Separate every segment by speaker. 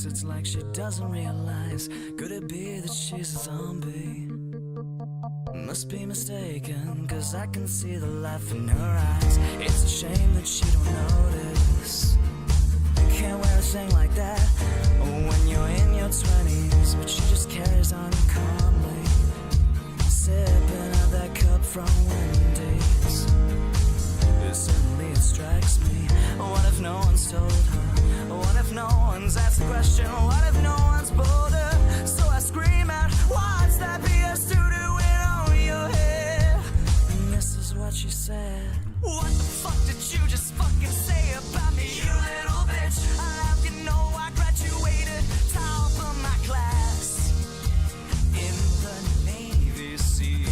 Speaker 1: face, it's like she doesn't realize. Could it be that she's a zombie? Must be mistaken, cause I can see the life in her eyes. It's a shame that she don't notice. Can't wear a thing like that when you're in your 20s, but she just carries on calmly, sipping out that cup from Wendy's. Suddenly it strikes me, what if no one's told her? What if no one's asked the question? What if no one's bold her? So I scream out, what's that PS2 doing on your head? And this is what she said. What the fuck did you just fucking say about me, you little bitch? How you know I graduated top of my class in the Navy SEALs.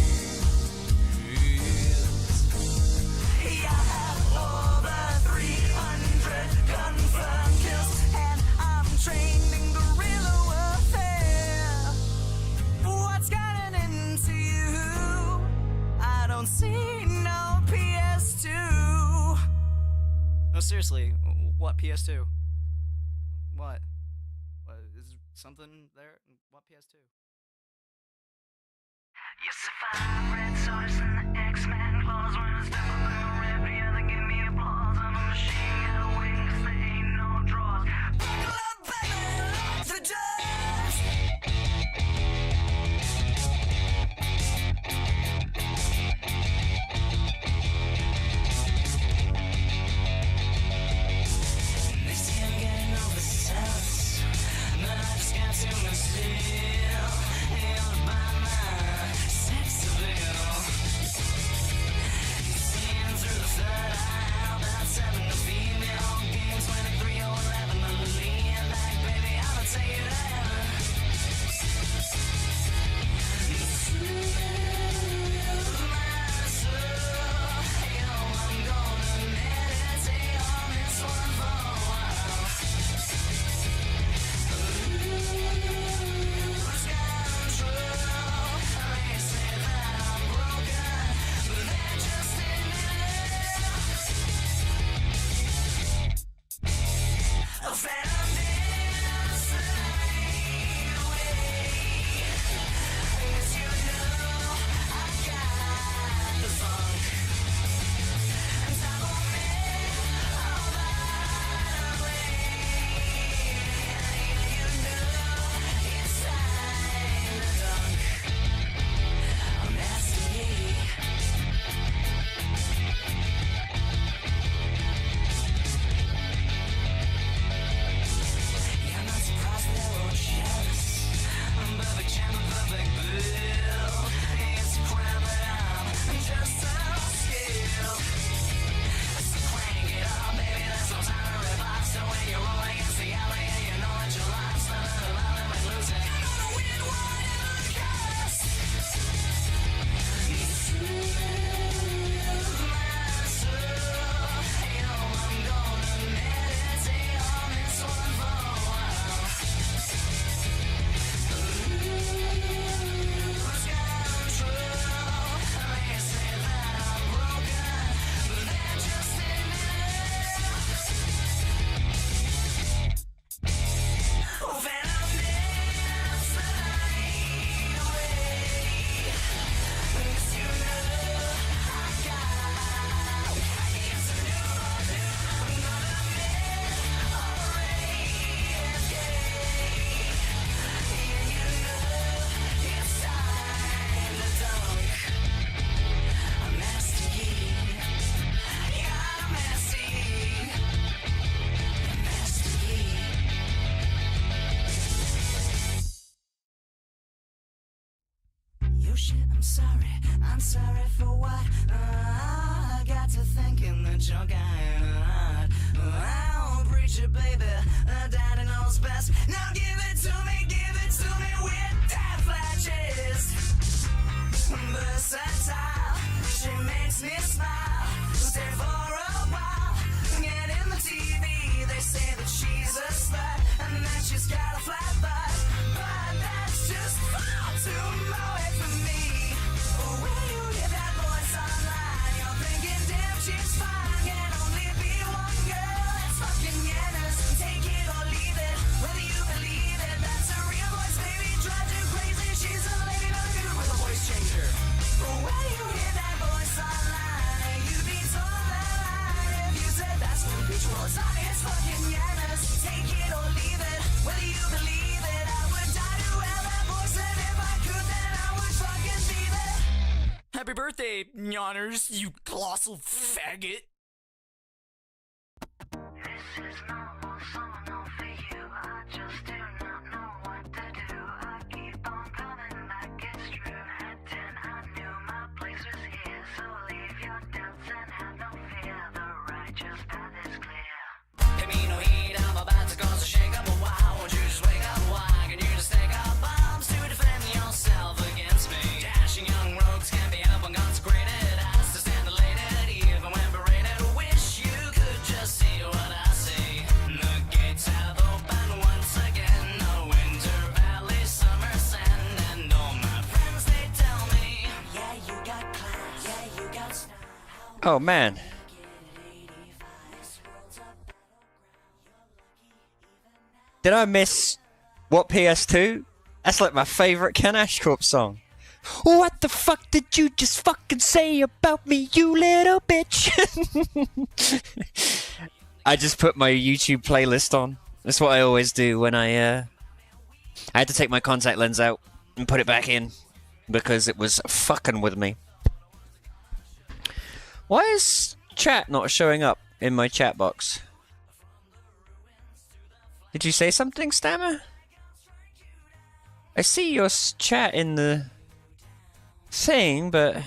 Speaker 1: Yeah, I have over 300 confirmed kills, and I'm trained in guerrilla warfare. What's gotten into you? I don't see no PS2. No, seriously, what PS2? What? Is something there? What PS2? You survive red sodas and the X-Men claws when I step up in a rip, yeah, they give me applause. I'm a machine, got wings, there ain't no draws. Buckle up, baby, lock the doors. They see I'm getting overzealous, but I just got too much steel. You're by my sex appeal. Seeing through the third eye, about 7 to female. Game 23 or 11, but lean back, baby, I'ma take it out. My soul, yo, I'm gonna meditate on this one for a while. Lose control. They say that I'm broken, but they're just in love. A phantom inside away. As you know, I got the funk. And time on me, all that away. You know, it's time to dunk. I'm nasty. Yeah, I'm not surprised they're all jealous. I'm perfect champ, I'm perfect bill. It's a crime, but I'm just so skilled. So crank it up, baby, there's no time to revive. So when you roll against the alley and you know that your life's not alive and we're losing, you're gonna win whatever costs. My soul, yo, I'm gonna meditate on this one for a while. Lose control. They say that I'm broken, but they're just in love. Oh, phantom inside away. 'Cause you know I got. It's a new I'm gonna make alright. Yeah, you know it's time to dunk. I'm nasty. Yeah, I'm nasty. I'm nasty. Yo, shit, I'm sorry. I'm sorry for what? I got to thinking the junk I had. Oh, preacher, baby, daddy knows best. Now give it to me with that flashes. Versatile, she makes me smile. Stay for a while, get in the TV. They say that she's a slut and that she's got a flat butt, but that's just far too much for me. When you hear that voice online, you're thinking, damn, she's fine. Can only be one girl. It's fucking Yenna's. Take it or leave it, whether you believe Happy birthday, yawners, you colossal faggot.
Speaker 2: This is normal, so no for you. I just do not know what to do. I keep on coming back, it's true. At 10, I knew my place was here. So leave your doubts and have no fear. The righteous path is clear.
Speaker 1: Give me no heat, I'm about to cause a shake-up. But why won't you just wake up? Why can you just take up bombs to defend yourself against me? Dashing young rogues can be helped unconsecrated. As to stand elated, even when berated. Wish you could just see what I see. The gates have opened once again. No winter valley, summer's end. And all my friends, they tell me, yeah, you got class, yeah, you got style.
Speaker 3: Oh man. Did I miss What PS2? That's like my favorite Ken Ashcorp song. What the fuck did you just fucking say about me, you little bitch? I just put my YouTube playlist on. That's what I always do when I had to take my contact lens out and put it back in because it was fucking with me. Why is chat not showing up in my chat box? Did you say something, Stammer? I see your chat in the thing, but...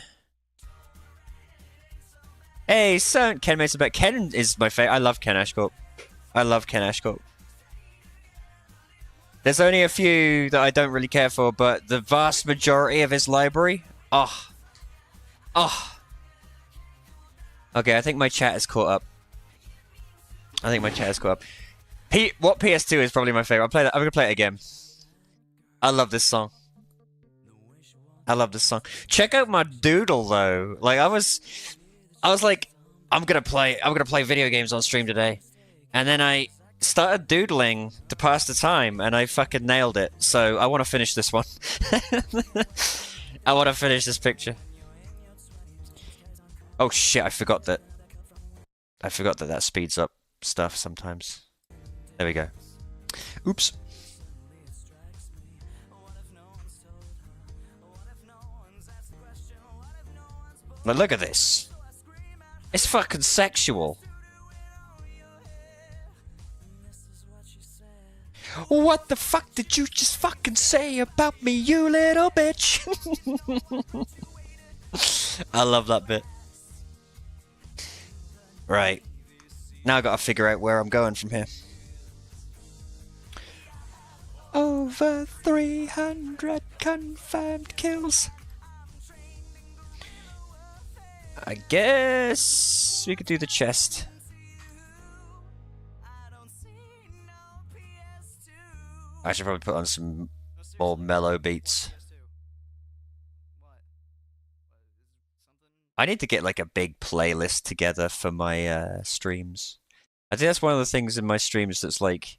Speaker 3: Hey, son, Ken makes about Ken is my favorite. I love Ken Ashcorp. I love Ken Ashcorp. There's only a few that I don't really care for, but the vast majority of his library... Oh. Oh. Okay, I think my chat is caught up. What PS2 is probably my favorite. I'm gonna play it again. I love this song. Check out my doodle though. Like I was like, I'm gonna play video games on stream today, and then I started doodling to pass the time, and I fucking nailed it. So I want to finish this one. I want to finish this picture. Oh shit! I forgot that that speeds up stuff sometimes. There we go. Oops. But look at this. It's fucking sexual. What the fuck did you just fucking say about me, you little bitch? I love that bit. Right. Now I gotta figure out where I'm going from here. Over 300 confirmed kills. I guess we could do the chest. I should probably put on some more mellow beats. I need to get like a big playlist together for my streams. I think that's one of the things in my streams that's like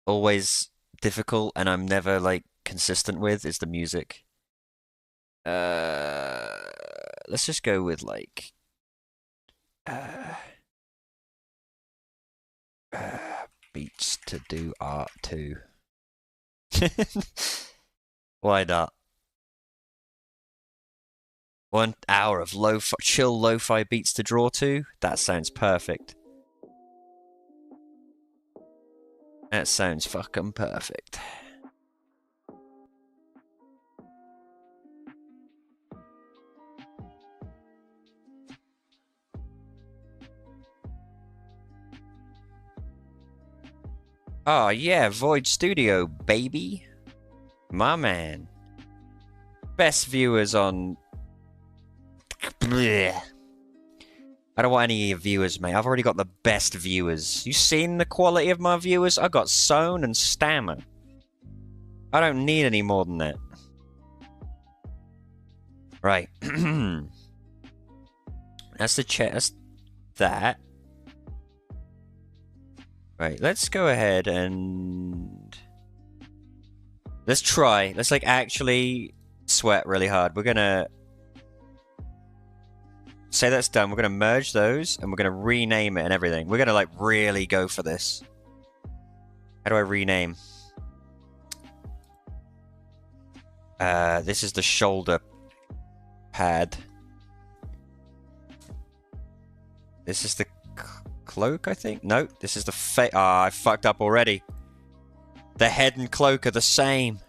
Speaker 3: always difficult and I'm never like consistent with is the music. Let's just go with like beats to do art to. Why not? 1 hour of chill lo-fi beats to draw to? That sounds perfect. That sounds fucking perfect. Oh yeah, Void Studio, baby. My man. Best viewers on... Blech. I don't want any of your viewers, mate. I've already got the best viewers. You seen the quality of my viewers? I got Sown and Stammer. I don't need any more than that. Right. That's the chest. That. Right, let's go ahead and... Let's try. Let's like actually sweat really hard. We're gonna... Say that's done. We're gonna merge those and we're gonna rename it and everything. We're gonna like really go for this. How do I rename? This is the shoulder pad. This is the cloak, I think? No, this is the Ah, I fucked up already. The head and cloak are the same.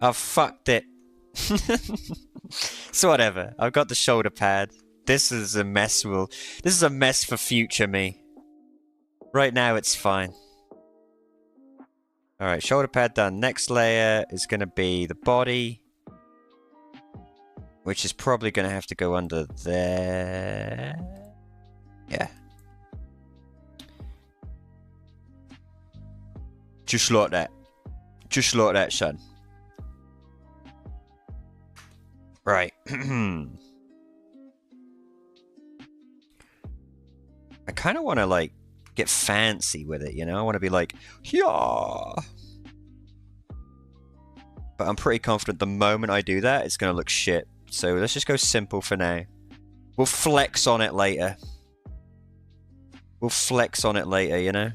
Speaker 3: I've fucked it. So whatever. I've got the shoulder pad. This is a mess. This is a mess for future me. Right now, it's fine. All right, shoulder pad done. Next layer is going to be the body, which is probably going to have to go under there. Yeah. Just like that. Just like that, son. Right. I kind of want to, like, get fancy with it, you know? I want to be like, yeah. But I'm pretty confident the moment I do that, it's going to look shit. So let's just go simple for now. We'll flex on it later. We'll flex on it later, you know?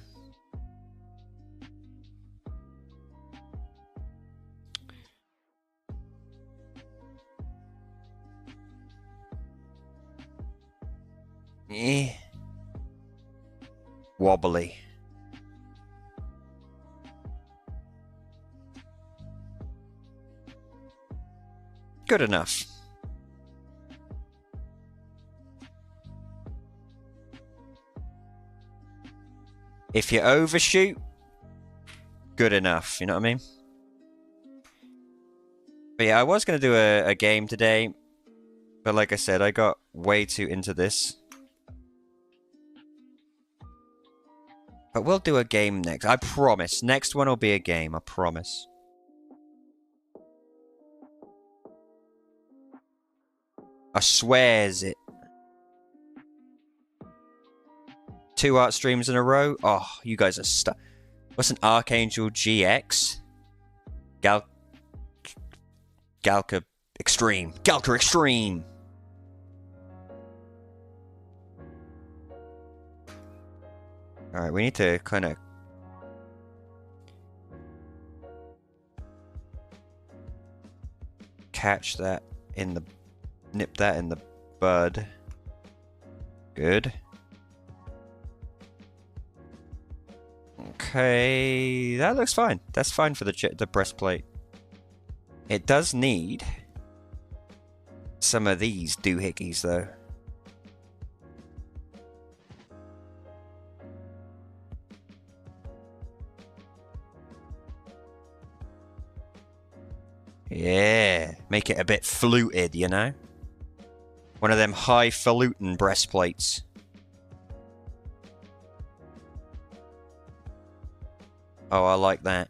Speaker 3: Eh. Wobbly. Good enough. If you overshoot, good enough, you know what I mean? But yeah, I was going to do a game today, but like I said, I got way too into this. But we'll do a game next. I promise. Next one will be a game. I promise. I swears it. 2 art streams in a row? Oh, you guys are stuck. What's an Archangel GX? Galka Extreme. Galka Extreme! Alright, we need to kind of... catch that in the... nip that in the bud. Good. Okay, that looks fine. That's fine for the breastplate. It does need some of these doohickeys, though. Yeah, make it a bit fluted, you know? One of them highfalutin breastplates. Oh, I like that.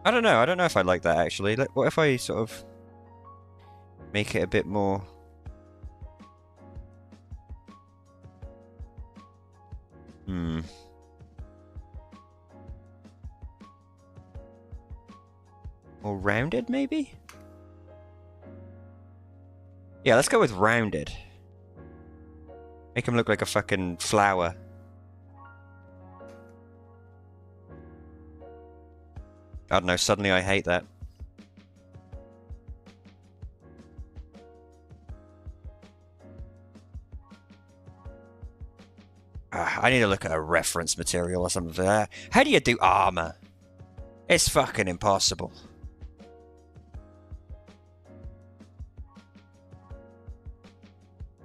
Speaker 3: I don't know. I don't know if I like that, actually. What if I sort of make it a bit more... More rounded, maybe? Yeah, let's go with rounded. Make him look like a fucking flower. I don't know, suddenly I hate that. I need to look at a reference material or something for that. How do you do armor? It's fucking impossible.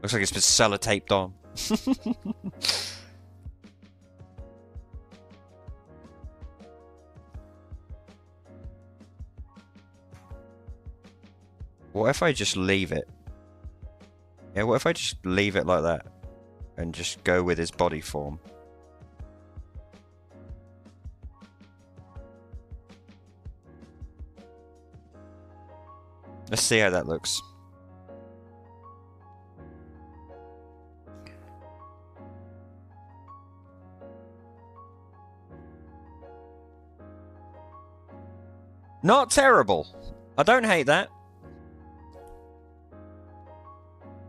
Speaker 3: Looks like it's been sellotaped on. What if I just leave it? Yeah, what if I just leave it like that? And just go with his body form? Let's see how that looks. Not terrible. I don't hate that.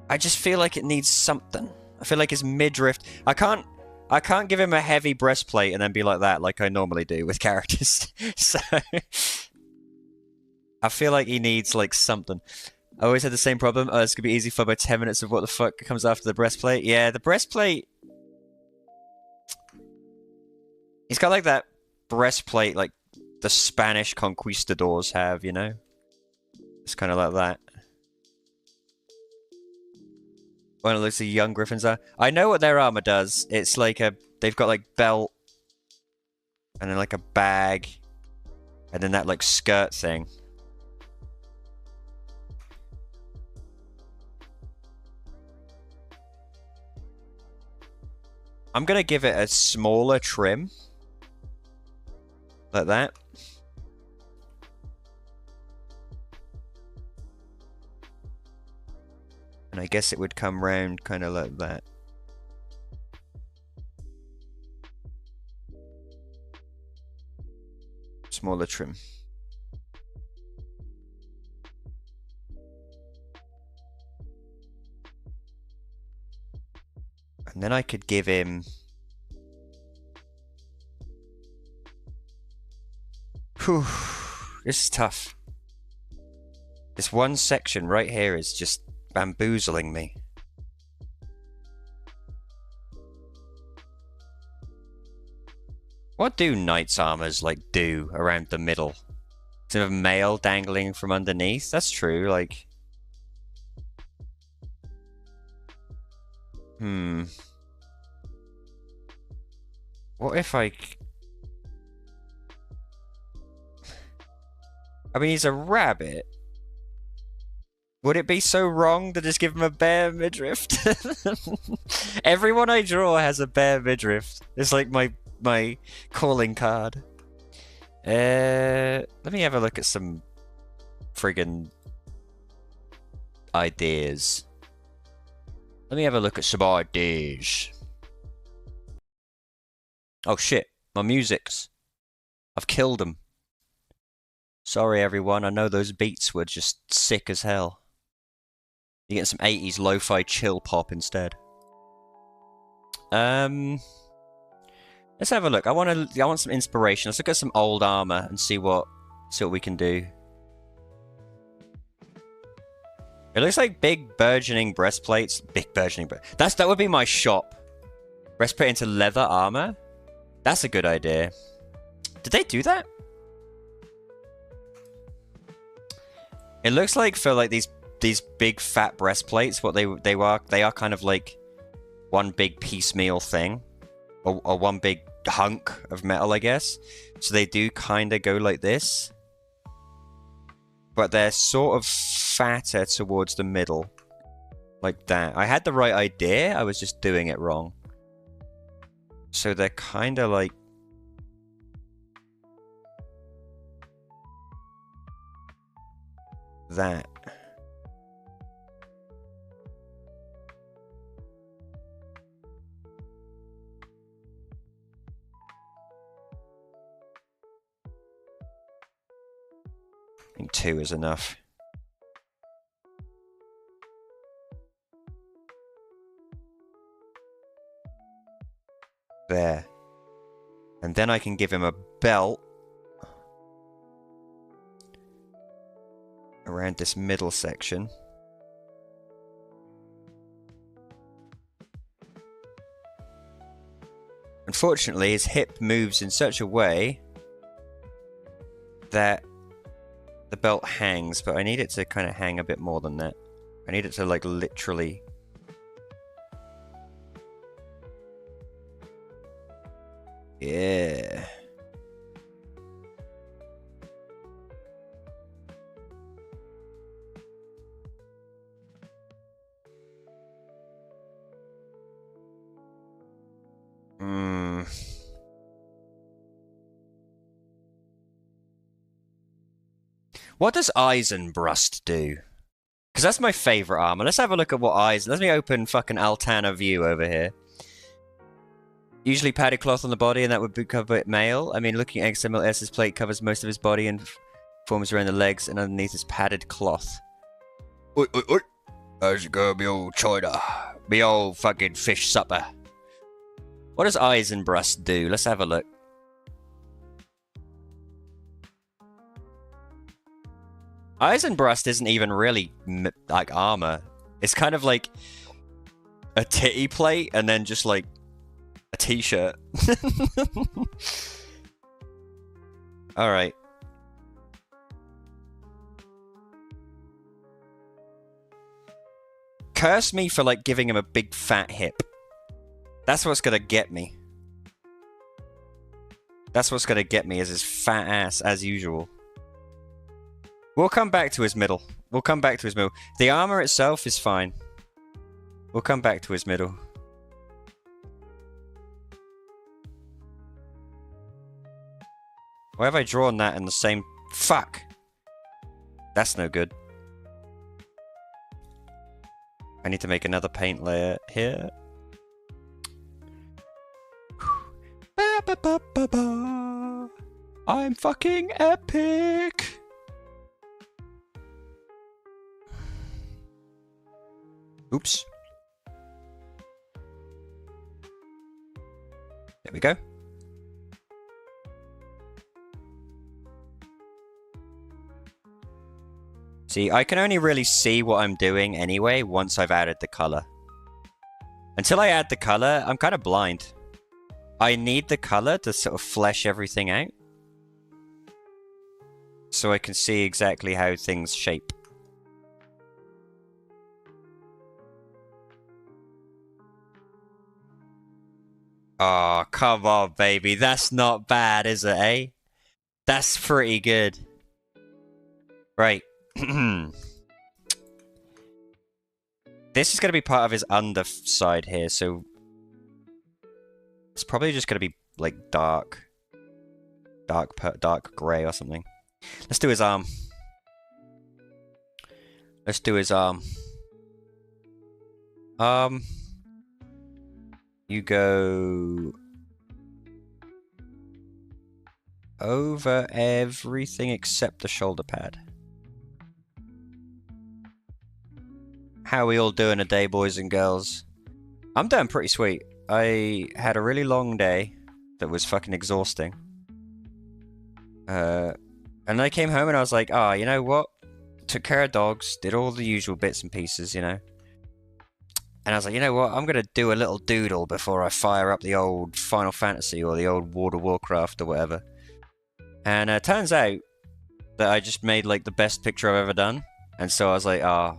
Speaker 3: I just feel like it needs something. I feel like his midriff... I can't I can't give him a heavy breastplate and then be like that, like I normally do with characters. So I feel like he needs like something. I always had the same problem. Oh, it's gonna be easy for about 10 minutes of what the fuck comes after the breastplate. Yeah, the breastplate. He's got like that breastplate, like the Spanish conquistadors have, you know? It's kind of like that. When it looks like young griffins are. I know what their armor does. It's like a... They've got like belt. And then like a bag. And then that like skirt thing. I'm gonna give it a smaller trim. Like that. And I guess it would come round kind of like that. Smaller trim. And then I could give him... Whew. This is tough. This one section right here is just bamboozling me. What do knights' armors like do around the middle? Is it a mail dangling from underneath? That's true, like... What if I mean, he's a rabbit. Would it be so wrong to just give him a bare midriff? Everyone I draw has a bare midriff. It's like my calling card. Let me have a look at some friggin' ideas. Let me have a look at some ideas. Oh shit, my music's... I've killed them. Sorry everyone, I know those beats were just sick as hell. You get some 80s lo-fi chill pop instead. Let's have a look. I want some inspiration. Let's look at some old armor and see what we can do. It looks like big burgeoning breastplates. Big burgeoning that would be my shop. Breastplate into leather armor? That's a good idea. Did they do that? It looks like for like these big fat breastplates, what they are kind of like one big piecemeal thing, or one big hunk of metal, I guess. So they do kind of go like this, but they're sort of fatter towards the middle, like that. I had the right idea, I was just doing it wrong. So they're kind of like that. I think 2 is enough. There. And then I can give him a belt around this middle section. Unfortunately, his hip moves in such a way that the belt hangs, but I need it to kind of hang a bit more than that. I need it to like literally... Yeah. What does Eisenbrust do? Because that's my favorite armor. Let's have a look at what Let me open fucking Altana View over here. Usually padded cloth on the body, and that would be covered mail. I mean, looking at XMLS's plate covers most of his body and forms around the legs, and underneath is padded cloth. Oi, oi, oi. How's it going, me old China? Me old fucking fish supper. What does Eisenbrust do? Let's have a look. Eisenbrust isn't even really like armor. It's kind of like a titty plate and then just like a t-shirt. Alright. Curse me for like giving him a big fat hip. That's what's gonna get me. That's what's gonna get me, is his fat ass as usual. We'll come back to his middle. We'll come back to his middle. The armor itself is fine. We'll come back to his middle. Why have I drawn that in the same... Fuck! That's no good. I need to make another paint layer here. Ba, ba, ba, ba, ba. I'm fucking epic! Oops. There we go. See, I can only really see what I'm doing anyway once I've added the color. Until I add the color, I'm kind of blind. I need the color to sort of flesh everything out, so I can see exactly how things shape. Oh, come on, baby. That's not bad, is it, eh? That's pretty good. Right. This is going to be part of his underside here, so... It's probably just going to be, like, dark grey or something. Let's do his arm. Let's do his arm. You go... over everything except the shoulder pad. How are we all doing today, boys and girls? I'm doing pretty sweet. I had a really long day that was fucking exhausting. And I came home and I was like, oh, you know what? Took care of dogs, did all the usual bits and pieces, you know. And I was like, you know what? I'm going to do a little doodle before I fire up the old Final Fantasy or the old World of Warcraft or whatever. And it turns out that I just made, like, the best picture I've ever done. And so I was like, oh,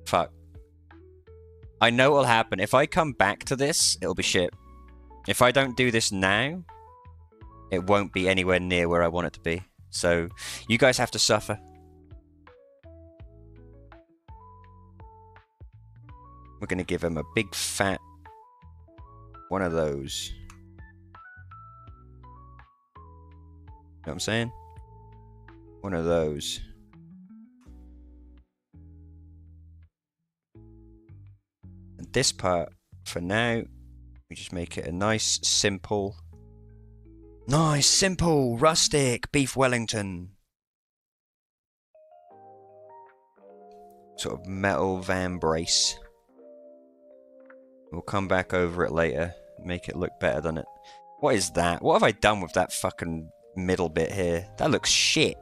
Speaker 3: fuck. I know what'll happen. If I come back to this, it'll be shit. If I don't do this now, it won't be anywhere near where I want it to be. So, you guys have to suffer. We're going to give him a big fat one of those. You know what I'm saying? One of those. And this part, for now, we just make it a nice, simple, rustic beef Wellington. Sort of metal van brace. We'll come back over it later, make it look better than it. What is that? What have I done with that fucking middle bit here? That looks shit.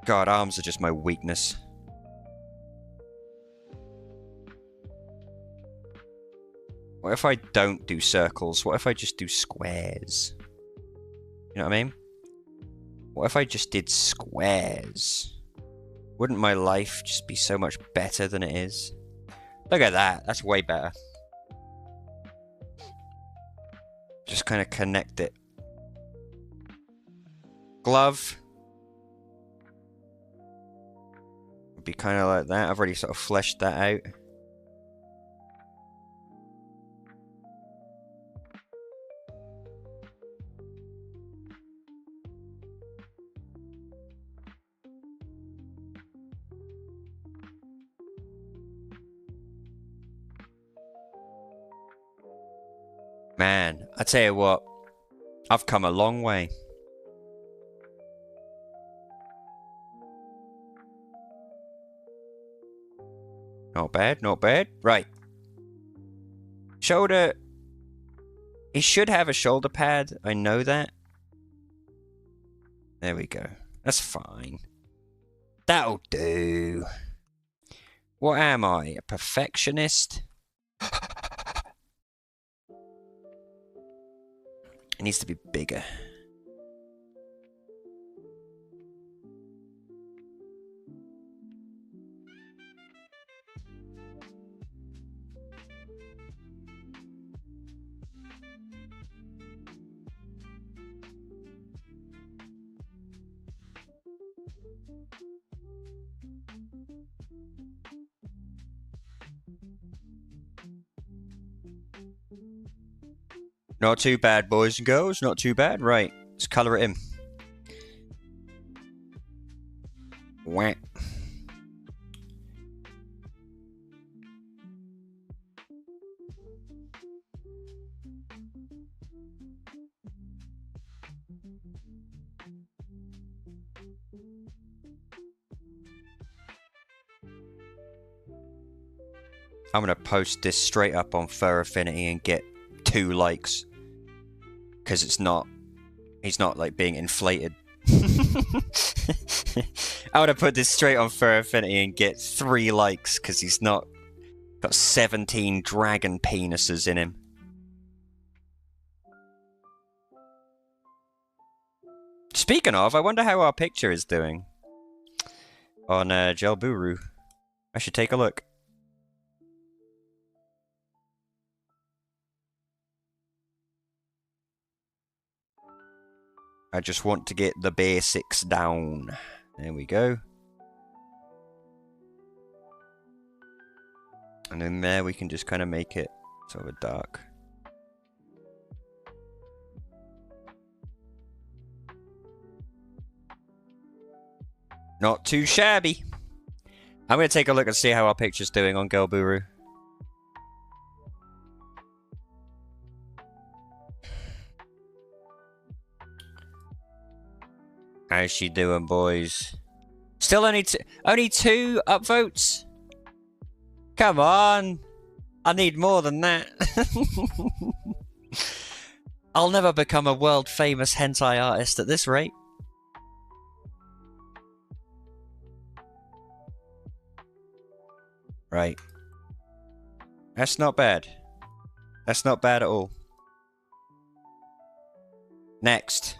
Speaker 3: God, arms are just my weakness. What if I don't do circles? What if I just do squares? You know what I mean? What if I just did squares? Wouldn't my life just be so much better than it is? Look at that. That's way better. Just kind of connect it. Glove. Would be kind of like that. I've already sort of fleshed that out. Man, I tell you what, I've come a long way. Not bad, not bad. Right. Shoulder. He should have a shoulder pad. I know that. There we go. That's fine. That'll do. What am I? A perfectionist? It needs to be bigger. Not too bad, boys and girls. Not too bad. Right. Let's colour it in. Wah. I'm gonna post this straight up on Fur Affinity and get 2 likes. Because it's not... He's not, like, being inflated. I would have put this straight on Fur Affinity and get 3 likes, because he's not... got 17 dragon penises in him. Speaking of, I wonder how our picture is doing. On Gelburu. I should take a look. I just want to get the basics down. There we go. And then there we can just kind of make it sort of dark. Not too shabby. I'm going to take a look and see how our picture's doing on Gelburu. How's she doing, boys? Still only 2 upvotes? Come on. I need more than that. I'll never become a world famous hentai artist at this rate. Right. That's not bad. That's not bad at all. Next.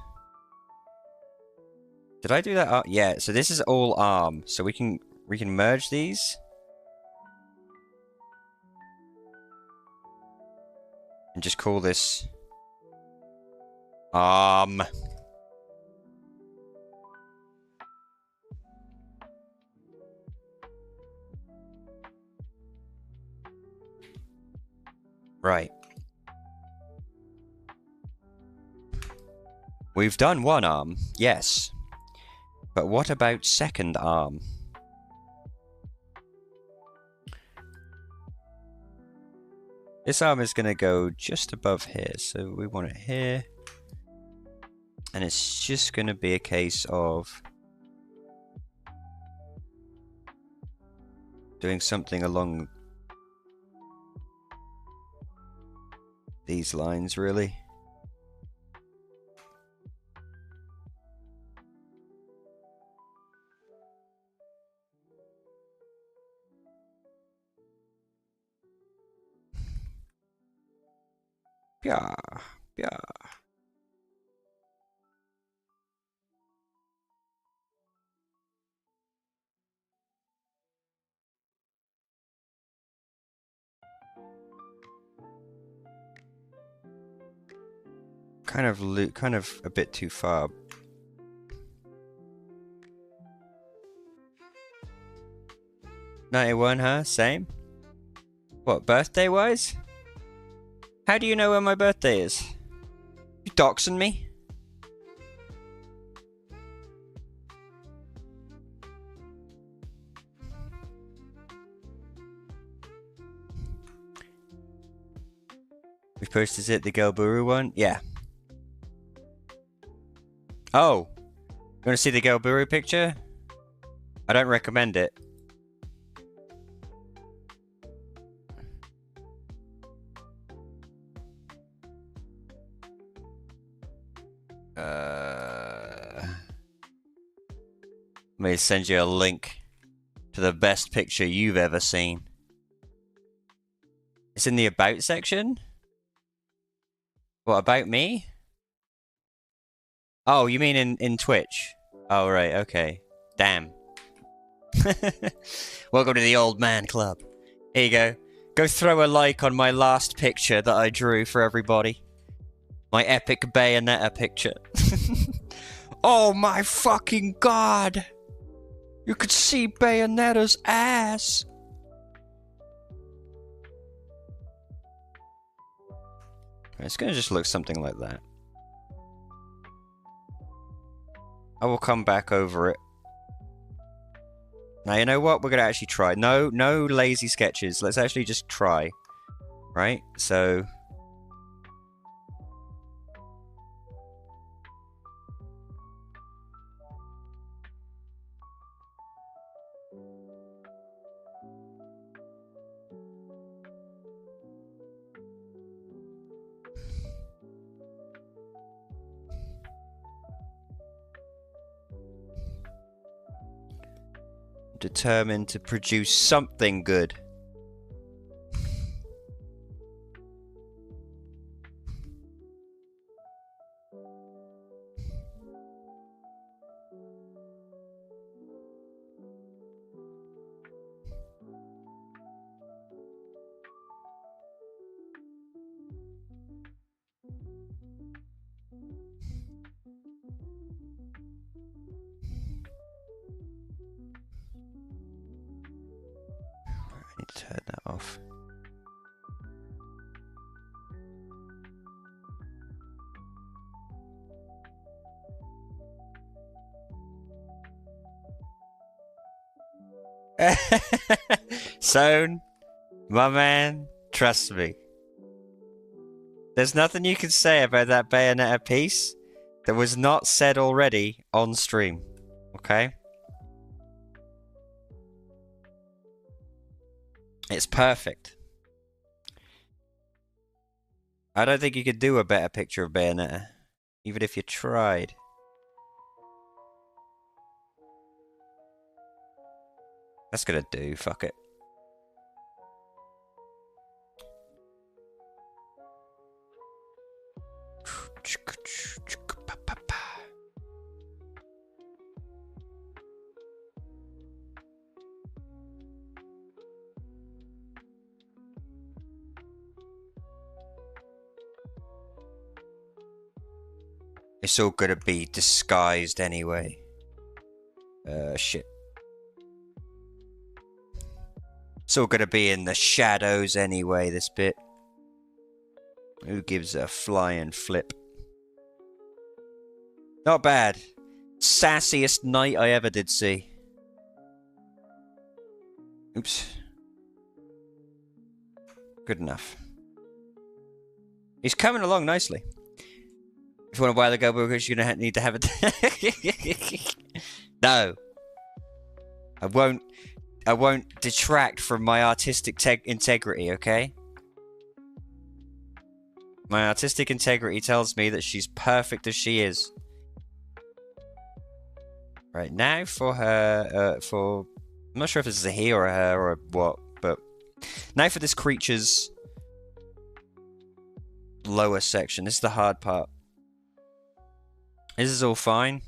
Speaker 3: Did I do that? Yeah, so this is all arm. So we can merge these. And just call this arm. Right. We've done one arm, yes. But what about second arm? This arm is going to go just above here, so we want it here. And it's just going to be a case of doing something along these lines, really. Yeah, yeah. Kind of a bit too far. '91, huh? Same. What, birthday-wise? How do you know when my birthday is? You doxing me? Which post is it? The Gelburu one? Yeah. Oh. You want to see the Gelburu picture? I don't recommend it. Let me send you a link to the best picture you've ever seen. It's in the About section? What, about me? Oh, you mean in Twitch? Oh, right, okay. Damn. Welcome to the Old Man Club. Here you go. Go throw a like on my last picture that I drew for everybody. My epic Bayonetta picture. Oh my fucking god! You could see Bayonetta's ass! It's gonna just look something like that. I will come back over it. Now, you know what? We're gonna actually try. No lazy sketches. Let's actually just try. Right? So... determined to produce something good. I need to turn that off. Zone, my man, trust me. There's nothing you can say about that Bayonetta piece that was not said already on stream. Okay? It's perfect. I don't think you could do a better picture of Bayonetta, even if you tried. That's gonna do, fuck it. It's all gonna be disguised anyway. Shit. It's all gonna be in the shadows anyway, this bit. Who gives a flying flip? Not bad. Sassiest knight I ever did see. Oops. Good enough. He's coming along nicely. If you want to buy the go, because you're gonna need to have it. No. I won't detract from my artistic integrity, okay? My artistic integrity tells me that she's perfect as she is. Right, now for her, I'm not sure if this is a he or a her or a what, but... Now for this creature's lower section. This is the hard part. This is all fine.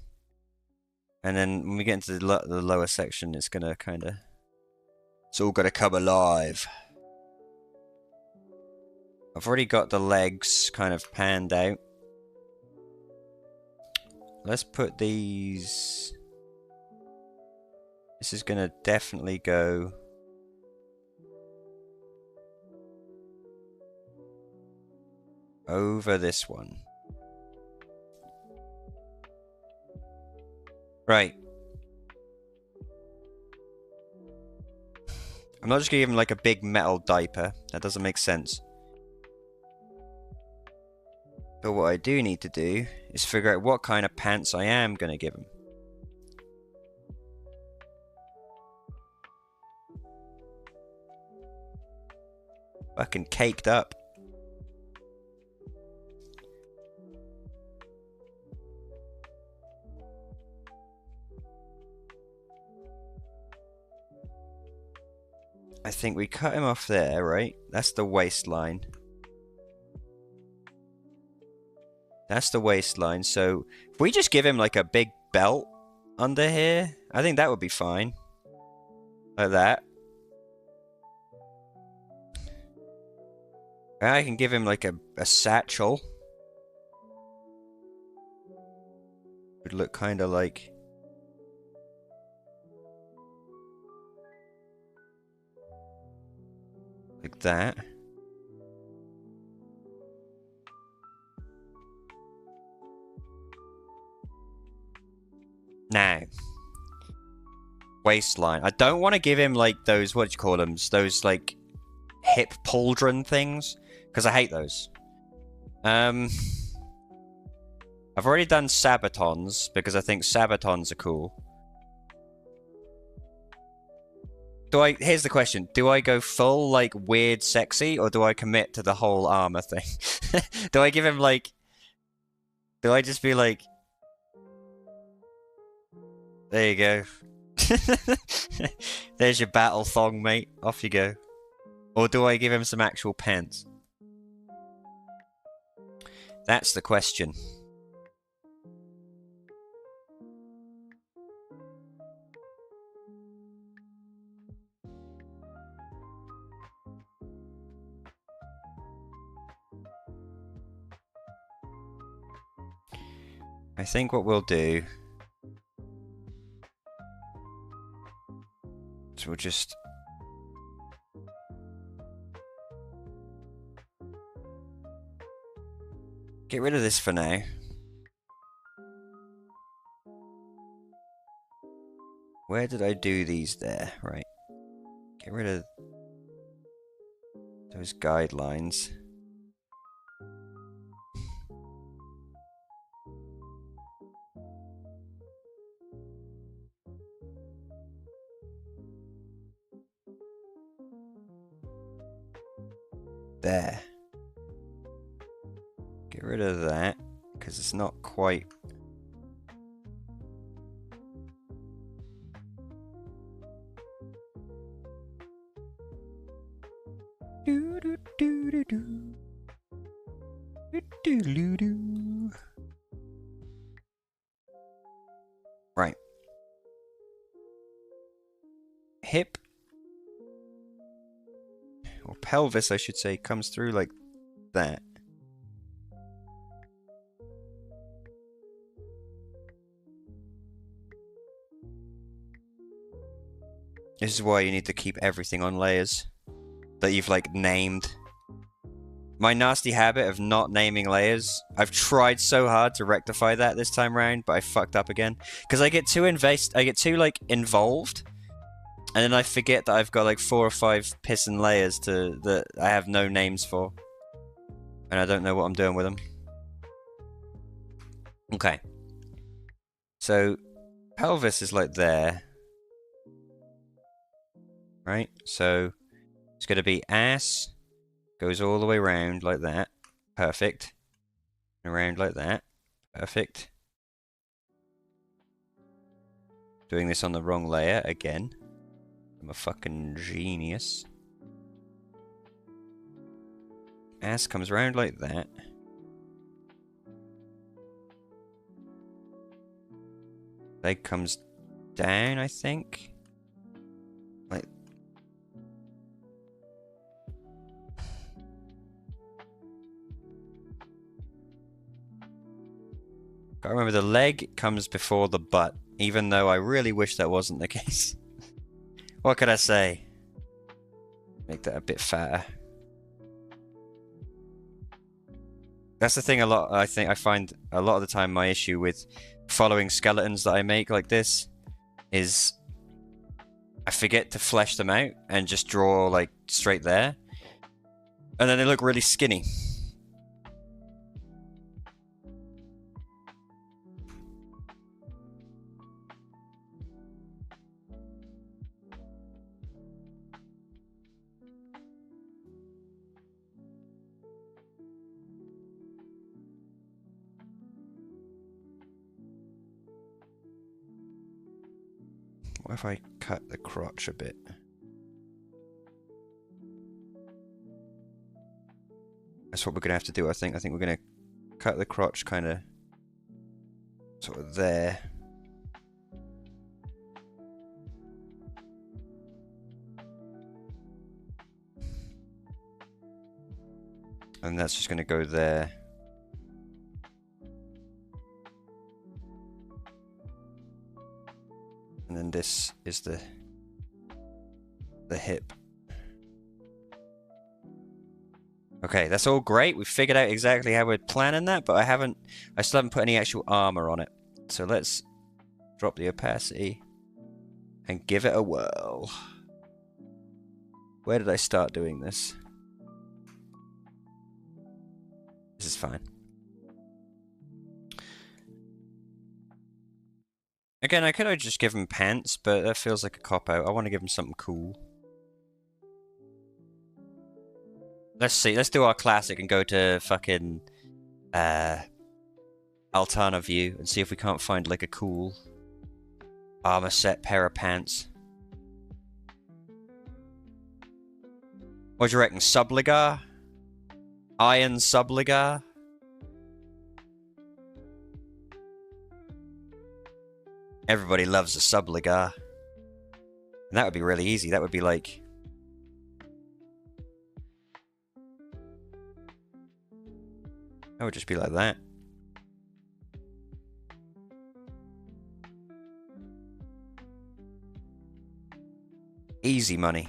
Speaker 3: And then when we get into the lower section, it's gonna kinda... It's all gonna come alive. I've already got the legs kind of panned out. Let's put these... This is gonna definitely go... over this one. Right. I'm not just gonna give him like a big metal diaper. That doesn't make sense. But what I do need to do is figure out what kind of pants I am gonna give him. Fucking caked up. I think we cut him off there, right? That's the waistline. That's the waistline. So if we just give him like a big belt under here, I think that would be fine. Like that. I can give him like a satchel. Would look kind of like... like that. Now, waistline. I don't want to give him like those, what do you call them? Those like hip pauldron things, because I hate those. I've already done sabatons because I think sabatons are cool. Here's the question. Do I go full, like, weird sexy, or do I commit to the whole armor thing? Do I give him, like... do I just be like... there you go. There's your battle thong, mate. Off you go. Or do I give him some actual pants? That's the question. I think what we'll do... so we'll just... get rid of this for now. Where did I do these there? Right. Get rid of those guidelines. There. Get rid of that, because it's not quite... Right. Hip, or pelvis, I should say, comes through like that. This is why you need to keep everything on layers that you've, like, named. My nasty habit of not naming layers, I've tried so hard to rectify that this time round, but I fucked up again. Because I get too like, involved, and then I forget that I've got, like, 4 or 5 pissin' layers that I have no names for. And I don't know what I'm doing with them. Okay. So, pelvis is like there. Right? So, it's going to be ass, goes all the way around like that. Perfect. Around like that. Perfect. Doing this on the wrong layer again. I'm a fucking genius. Ass comes round like that. Leg comes down, I think. Like... I remember the leg comes before the butt, even though I really wish that wasn't the case. What could I say? Make that a bit fatter. That's the thing I find a lot of the time my issue with following skeletons that I make like this is I forget to flesh them out and just draw, like, straight there. And then they look really skinny. What if I cut the crotch a bit? That's what we're gonna have to do, I think. I think we're gonna cut the crotch kind of sort of there. And that's just gonna go there. And then this is the hip. Okay, that's all great. We've figured out exactly how we're planning that, but I still haven't put any actual armor on it. So let's drop the opacity and give it a whirl. Where did I start doing this? This is fine. Again, I could have just given him pants, but that feels like a cop-out. I want to give him something cool. Let's see. Let's do our classic and go to fucking Altana view and see if we can't find like a cool armor set pair of pants. What do you reckon? Subligar? Iron Subligar? Everybody loves a Subligar. And that would be really easy. That would be like... That would just be like that. Easy money.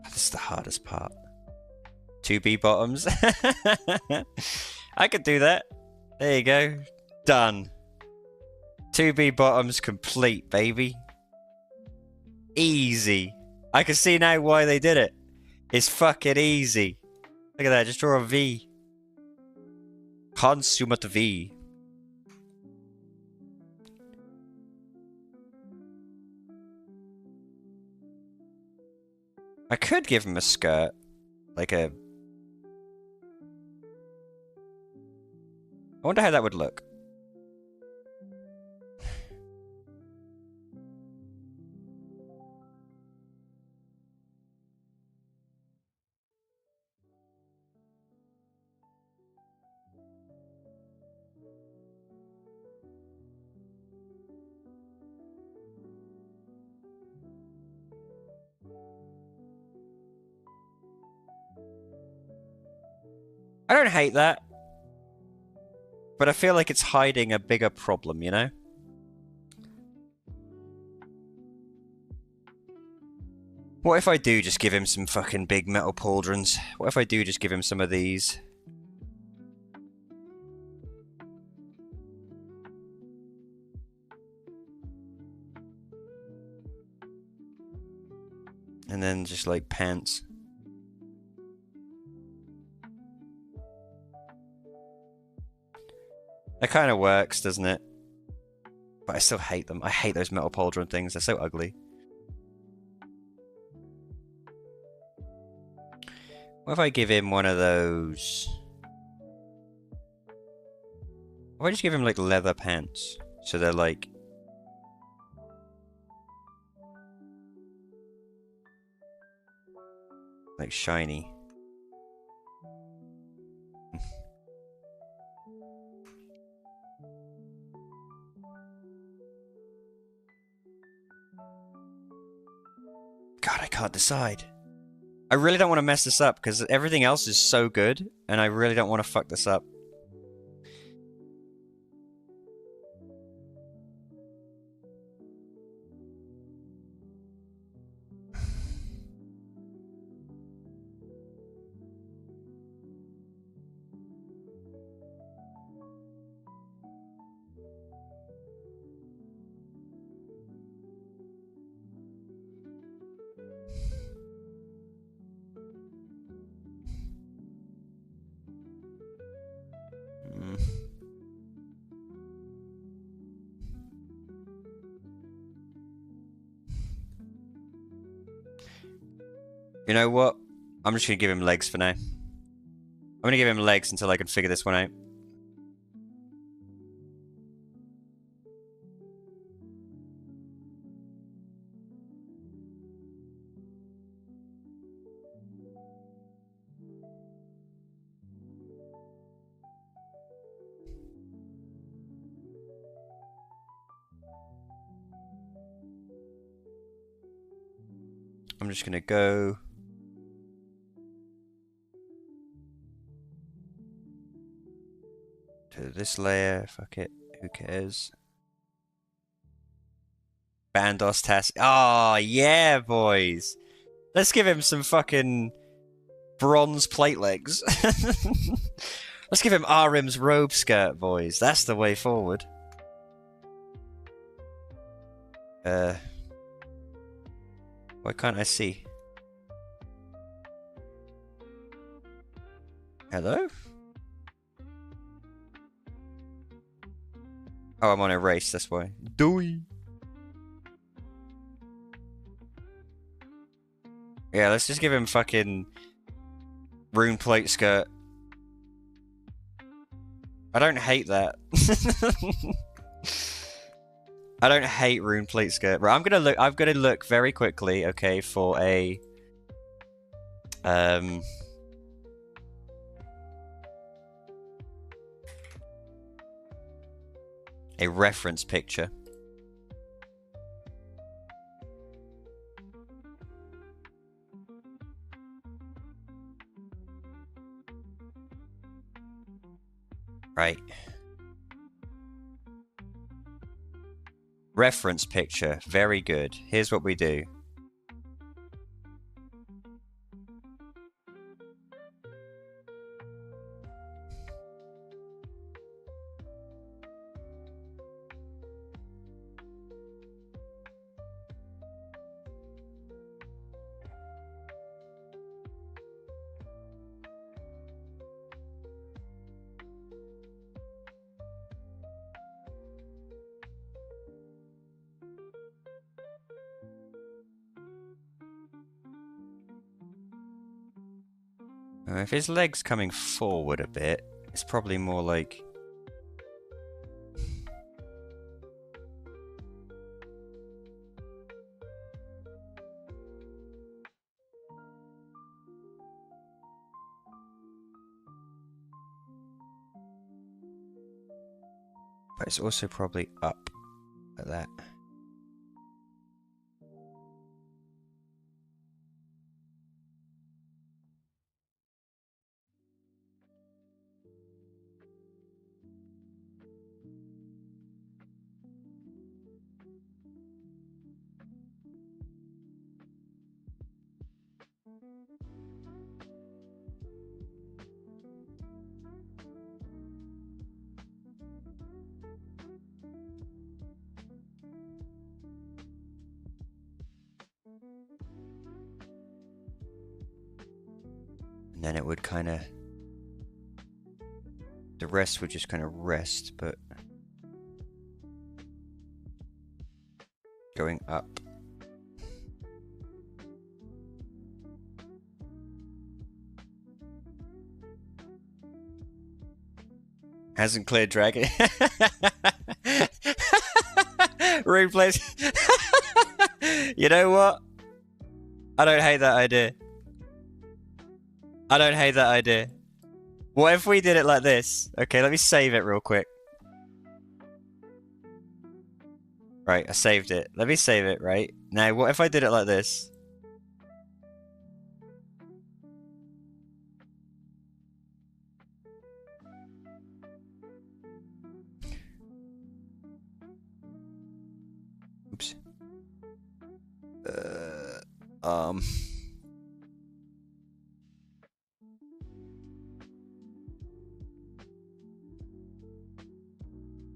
Speaker 3: This is the hardest part. 2B bottoms. I could do that. There you go. Done. 2B bottoms complete, baby. Easy. I can see now why they did it. It's fucking easy. Look at that. Just draw a V. Consummate V. I could give him a skirt. Like a... I wonder how that would look. I don't hate that. But I feel like it's hiding a bigger problem, you know? What if I do just give him some fucking big metal pauldrons? What if I do just give him some of these? And then just like pants. That kind of works, doesn't it? But I still hate them. I hate those metal pauldron things. They're so ugly. What if I give him one of those? What if I just give him like leather pants? So they're like... like shiny. God, I can't decide. I really don't want to mess this up because everything else is so good and I really don't want to fuck this up. You know what? I'm just gonna give him legs for now. I'm gonna give him legs until I can figure this one out. I'm just gonna go to this layer. Fuck it. Who cares? Bandos task. Oh, yeah, boys. Let's give him some fucking bronze plate legs. Let's give him Arim's robe skirt, boys. That's the way forward. Why can't I see? Hello? Oh, I'm on erase, that's why. Dewey. Yeah, let's just give him fucking rune plate skirt. I don't hate that. I don't hate rune plate skirt. Right, I'm gonna look very quickly, okay, for a reference picture. Right. Reference picture. Very good. Here's what we do. If his leg's coming forward a bit, it's probably more like... But it's also probably up like that. And then it would kind of... The rest would just kind of rest, but... Going up. Hasn't cleared dragon. Replays. You know what? I don't hate that idea. I don't hate that idea. What if we did it like this? Okay, let me save it real quick. Right, I saved it. Let me save it, right? Now, what if I did it like this? Oops.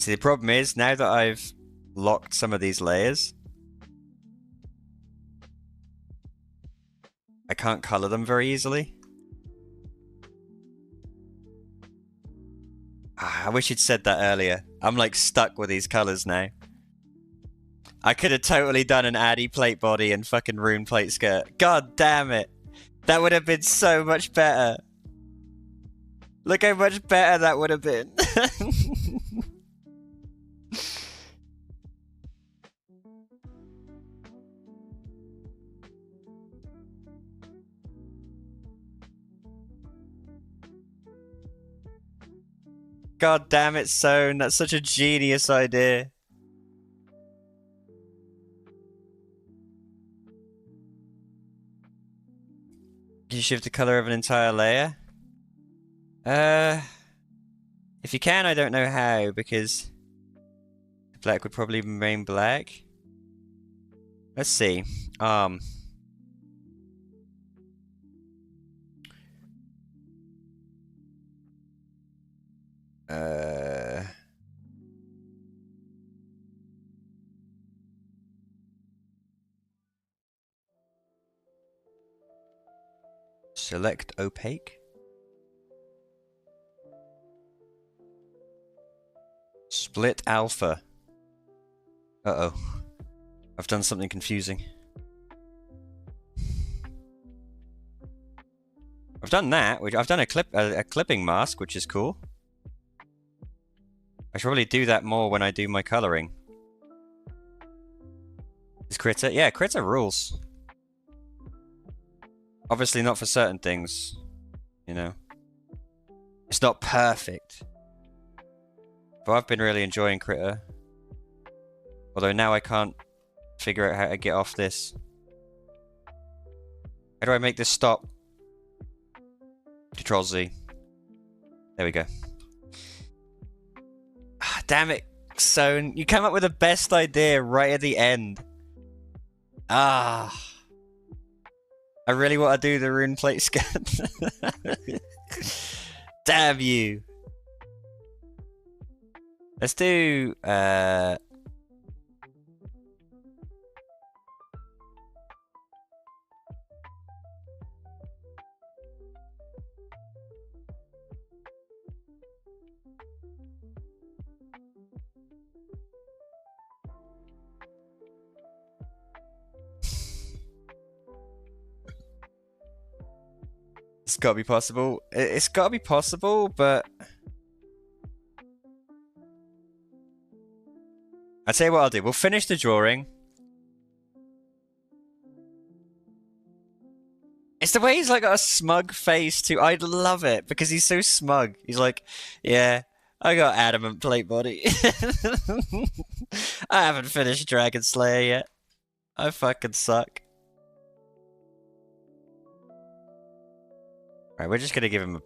Speaker 3: See, the problem is, now that I've locked some of these layers, I can't color them very easily. I wish you'd said that earlier. I'm like stuck with these colors now. I could have totally done an Addy plate body and fucking rune plate skirt. God damn it. That would have been so much better. Look how much better that would have been. God damn it, Sown. That's such a genius idea. Can you shift the color of an entire layer? If you can, I don't know how, because black would probably remain black. Let's see. Select opaque. Split alpha. Uh-oh. I've done something confusing. I've done that, which I've done a clipping mask, which is cool. I should probably do that more when I do my coloring. Is critter? Yeah, critter rules. Obviously not for certain things, you know. It's not perfect. But I've been really enjoying critter. Although now I can't figure out how to get off this. How do I make this stop? Control Z. There we go. Ah, damn it, Sown. You came up with the best idea right at the end. Ah. I really want to do the rune plate scan. Damn you. Let's do it's gotta be possible. It's gotta be possible, but I'll tell you what I'll do. We'll finish the drawing. It's the way he's like got a smug face too. I love it because he's so smug. He's like, yeah, I got adamant plate body. I haven't finished Dragon Slayer yet. I fucking suck. Alright, we're just gonna give him a...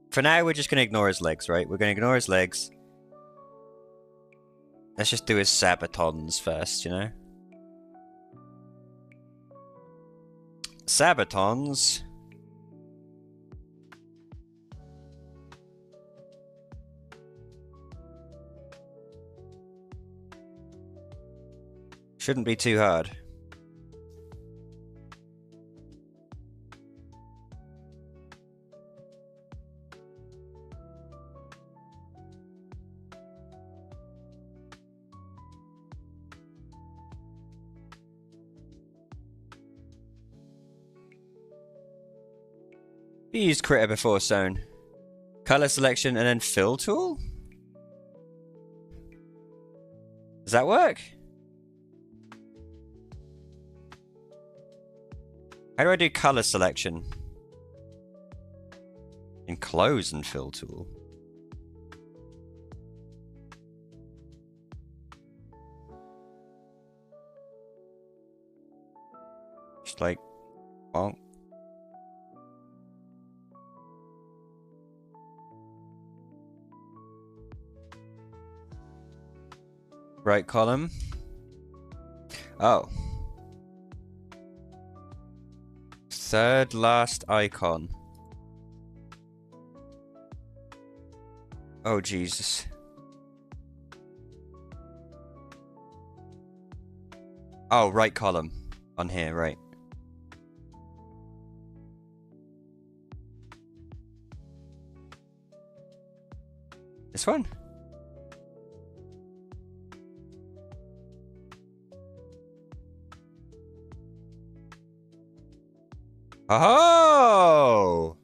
Speaker 3: For now, we're just gonna ignore his legs, right? We're gonna ignore his legs. Let's just do his sabatons first, you know? Sabatons. Shouldn't be too hard. Use critter before Sown. Color selection and then fill tool? Does that work? How do I do color selection? Enclose and fill tool. Just like, bonk. Right column. Oh. Third last icon. Oh, Jesus. Oh, right column. On here, right. This one? Oh!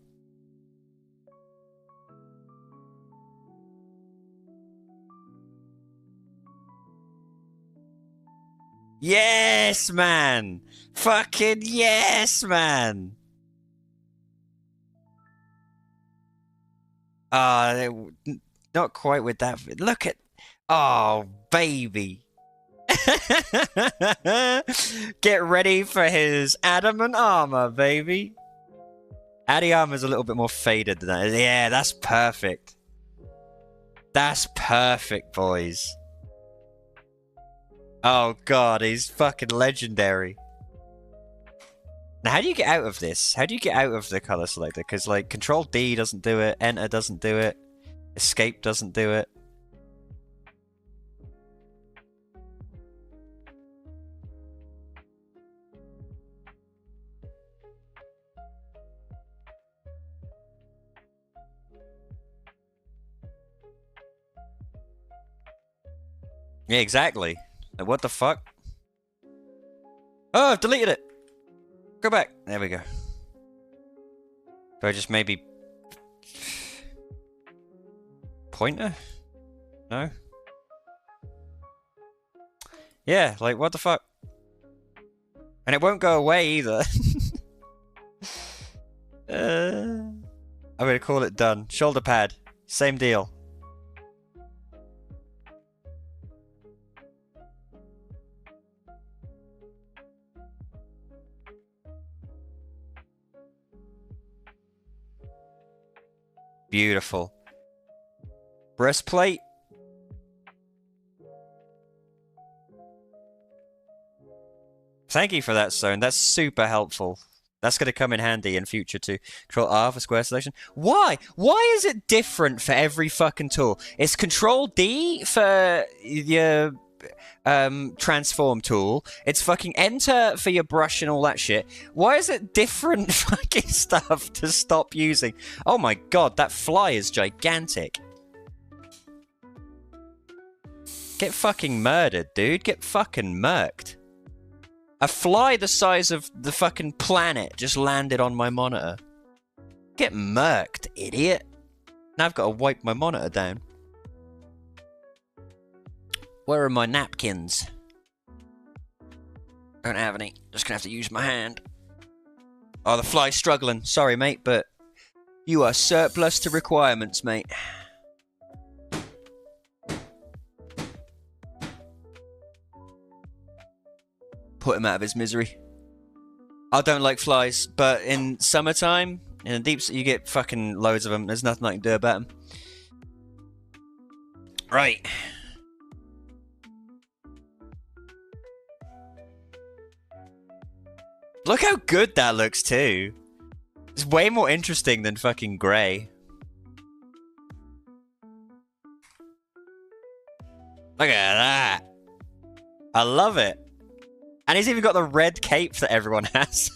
Speaker 3: Yes, man! Fucking yes, man! Not quite with that. Look at... Oh, baby. Get ready for his adamant armor, baby. Addy armor's a little bit more faded than that. Yeah, that's perfect. That's perfect, boys. Oh god, he's fucking legendary. Now, how do you get out of this? How do you get out of the color selector? Because, like, Control D doesn't do it, Enter doesn't do it, Escape doesn't do it. Yeah, exactly. Like, what the fuck? Oh, I've deleted it! Go back. There we go. Do I just maybe... Pointer? No? Yeah, like, what the fuck? And it won't go away either. I'm gonna call it done. Shoulder pad. Same deal. Beautiful. Breastplate. Thank you for that, Zone. That's super helpful. That's going to come in handy in future too. Control R for square selection. Why? Why is it different for every fucking tool? It's Control D for your transform tool. It's fucking Enter for your brush and all that shit. Why is it different fucking stuff to stop using? Oh my god, that fly is gigantic. Get fucking murdered, dude. Get fucking murked. A fly the size of the fucking planet just landed on my monitor. Get murked, idiot. Now I've got to wipe my monitor down. Where are my napkins? Don't have any. Just gonna have to use my hand. Oh, the fly's struggling. Sorry, mate, but you are surplus to requirements, mate. Put him out of his misery. I don't like flies, but in summertime, in the deep sea, you get fucking loads of them. There's nothing I can do about them. Right. Look how good that looks, too. It's way more interesting than fucking grey. Look at that. I love it. And he's even got the red cape that everyone has.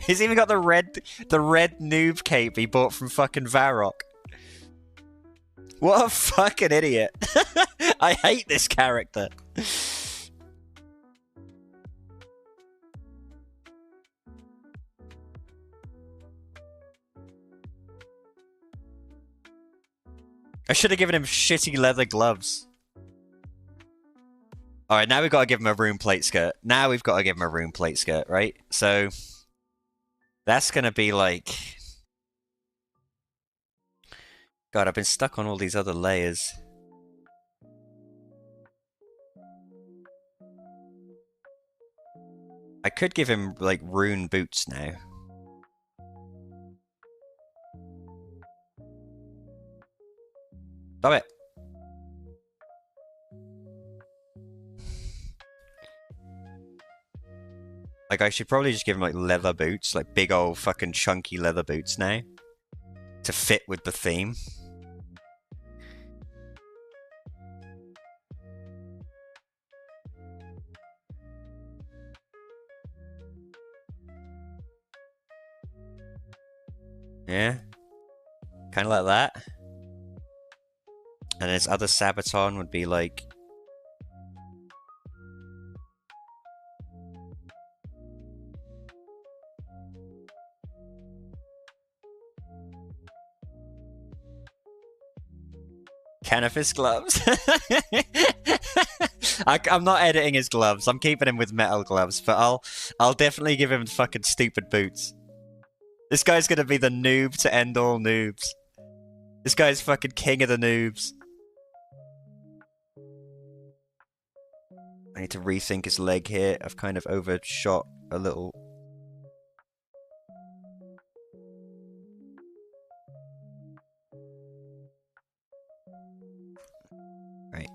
Speaker 3: He's even got the red noob cape he bought from fucking Varrock. What a fucking idiot. I hate this character. I should have given him shitty leather gloves. Alright, now we've got to give him a room plate skirt. Now we've got to give him a room plate skirt, right? So, that's going to be like... God, I've been stuck on all these other layers. I could give him, like, rune boots now. Stop it. Like, I should probably just give him, like, leather boots. Like, big old fucking chunky leather boots now. To fit with the theme. Yeah. Kind of like that. And his other Sabaton would be, like... Cannabis gloves. I'm not editing his gloves. I'm keeping him with metal gloves, but I'll definitely give him fucking stupid boots. This guy's gonna be the noob to end all noobs. This guy's fucking king of the noobs. I need to rethink his leg here. I've kind of overshot a little. Right.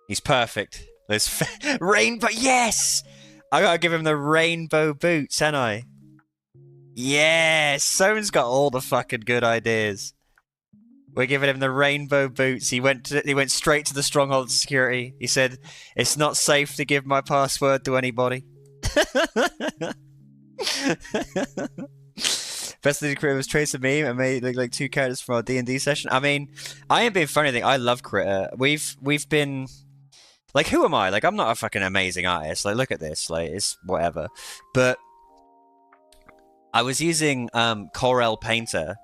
Speaker 3: He's perfect. There's rainbow. Yes! I gotta give him the rainbow boots, haven't I? Yes! Someone's got all the fucking good ideas. We're giving him the rainbow boots. He went straight to the stronghold security. He said, "It's not safe to give my password to anybody." Best of the Critter was Trace and me and made look like two characters from our D&D session. I mean, I ain't being funny. Thing I love Critter. We've been like, who am I? Like, I'm not a fucking amazing artist. Like, look at this. Like, it's whatever. But I was using Corel Painter,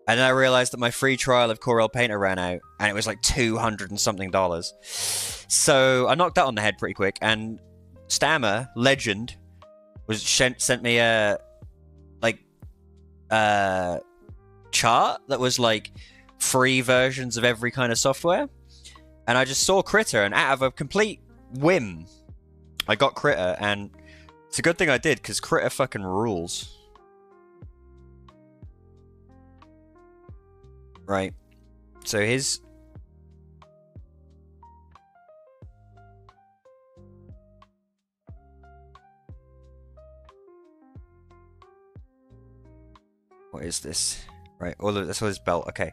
Speaker 3: and then I realized that my free trial of Corel Painter ran out, and it was like $200 and something. So I knocked that on the head pretty quick. And Stammer Legend sent me a chart that was like free versions of every kind of software, and I just saw Critter, and out of a complete whim I got Critter, and it's a good thing I did because Critter fucking rules. Right, so his what is this? Right, all of this was his belt. Okay.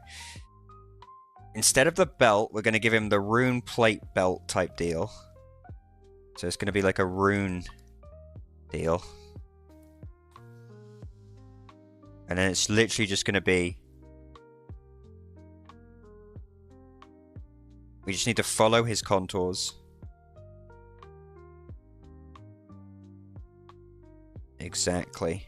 Speaker 3: Instead of the belt, we're going to give him the rune plate belt type deal. So it's going to be like a rune deal. And then it's literally just going to be... We just need to follow his contours. Exactly.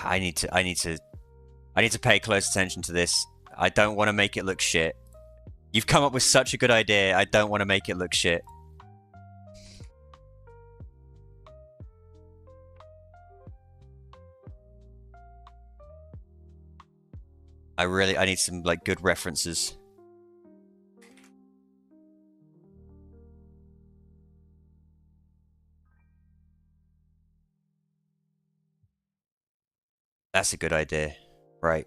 Speaker 3: I need to pay close attention to this. I don't want to make it look shit. You've come up with such a good idea. I don't want to make it look shit. I need some like good references. That's a good idea. Right.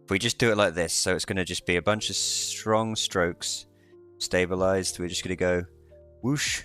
Speaker 3: If we just do it like this, so it's going to just be a bunch of strong strokes, stabilized. We're just going to go whoosh.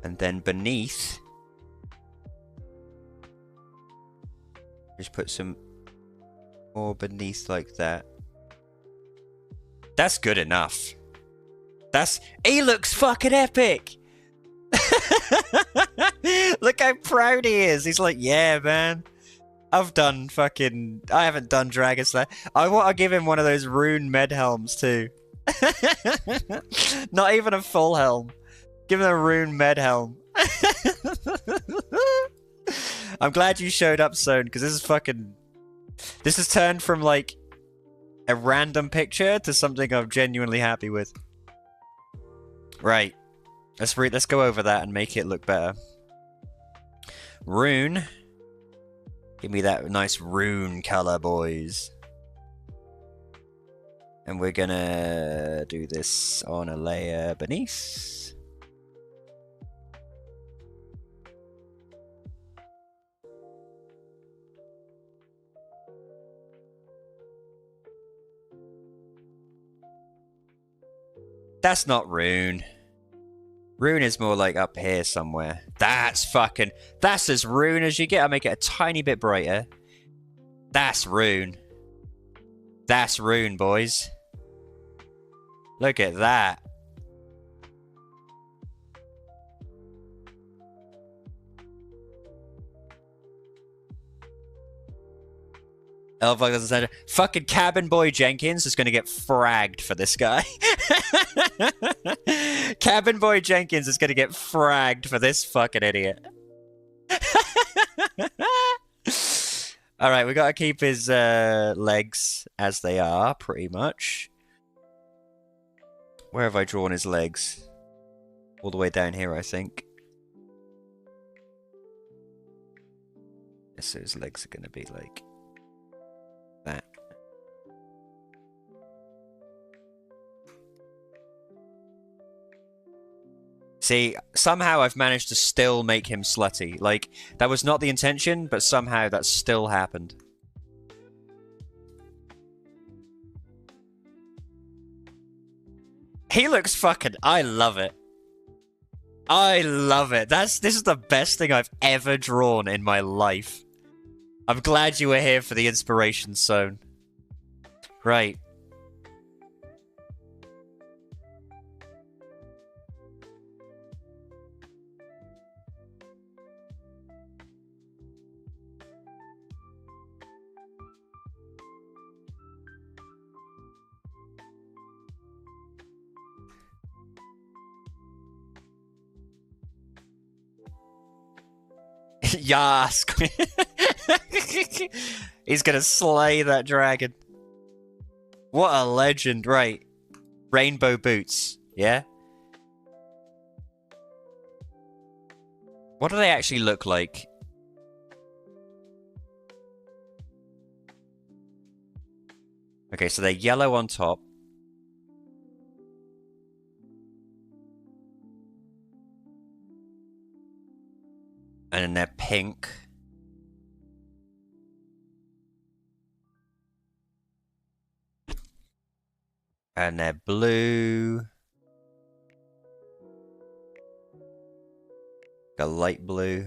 Speaker 3: And then beneath, just put some more beneath like that. That's good enough. He looks fucking epic. Look how proud he is. He's like, yeah, man. I haven't done Dragon Slayer. I want to give him one of those rune med helms too. Not even a full helm. Give him a rune med helm. I'm glad you showed up, Zone, because this has turned from like a random picture to something I'm genuinely happy with. Right. Let's go over that and make it look better. Rune Give me that nice rune color, boys. And we're gonna do this on a layer beneath. That's not rune. Rune is more like up here somewhere. That's as rune as you get. I'll make it a tiny bit brighter. That's rune. That's rune, boys. Look at that. Oh, fucking Cabin Boy Jenkins is going to get fragged for this guy. Cabin Boy Jenkins is going to get fragged for this fucking idiot. Alright, we got to keep his legs as they are, pretty much. Where have I drawn his legs? All the way down here, I think. So his legs are going to be like that. See, somehow I've managed to still make him slutty. Like, that was not the intention, but somehow that still happened. He looks fucking... I love it. I love it. This is the best thing I've ever drawn in my life. I'm glad you were here for the inspiration zone. Right. Yas! He's gonna slay that dragon. What a legend, right. Rainbow boots, yeah? What do they actually look like? Okay, so they're yellow on top. And then they're pink. And they're blue. A light blue.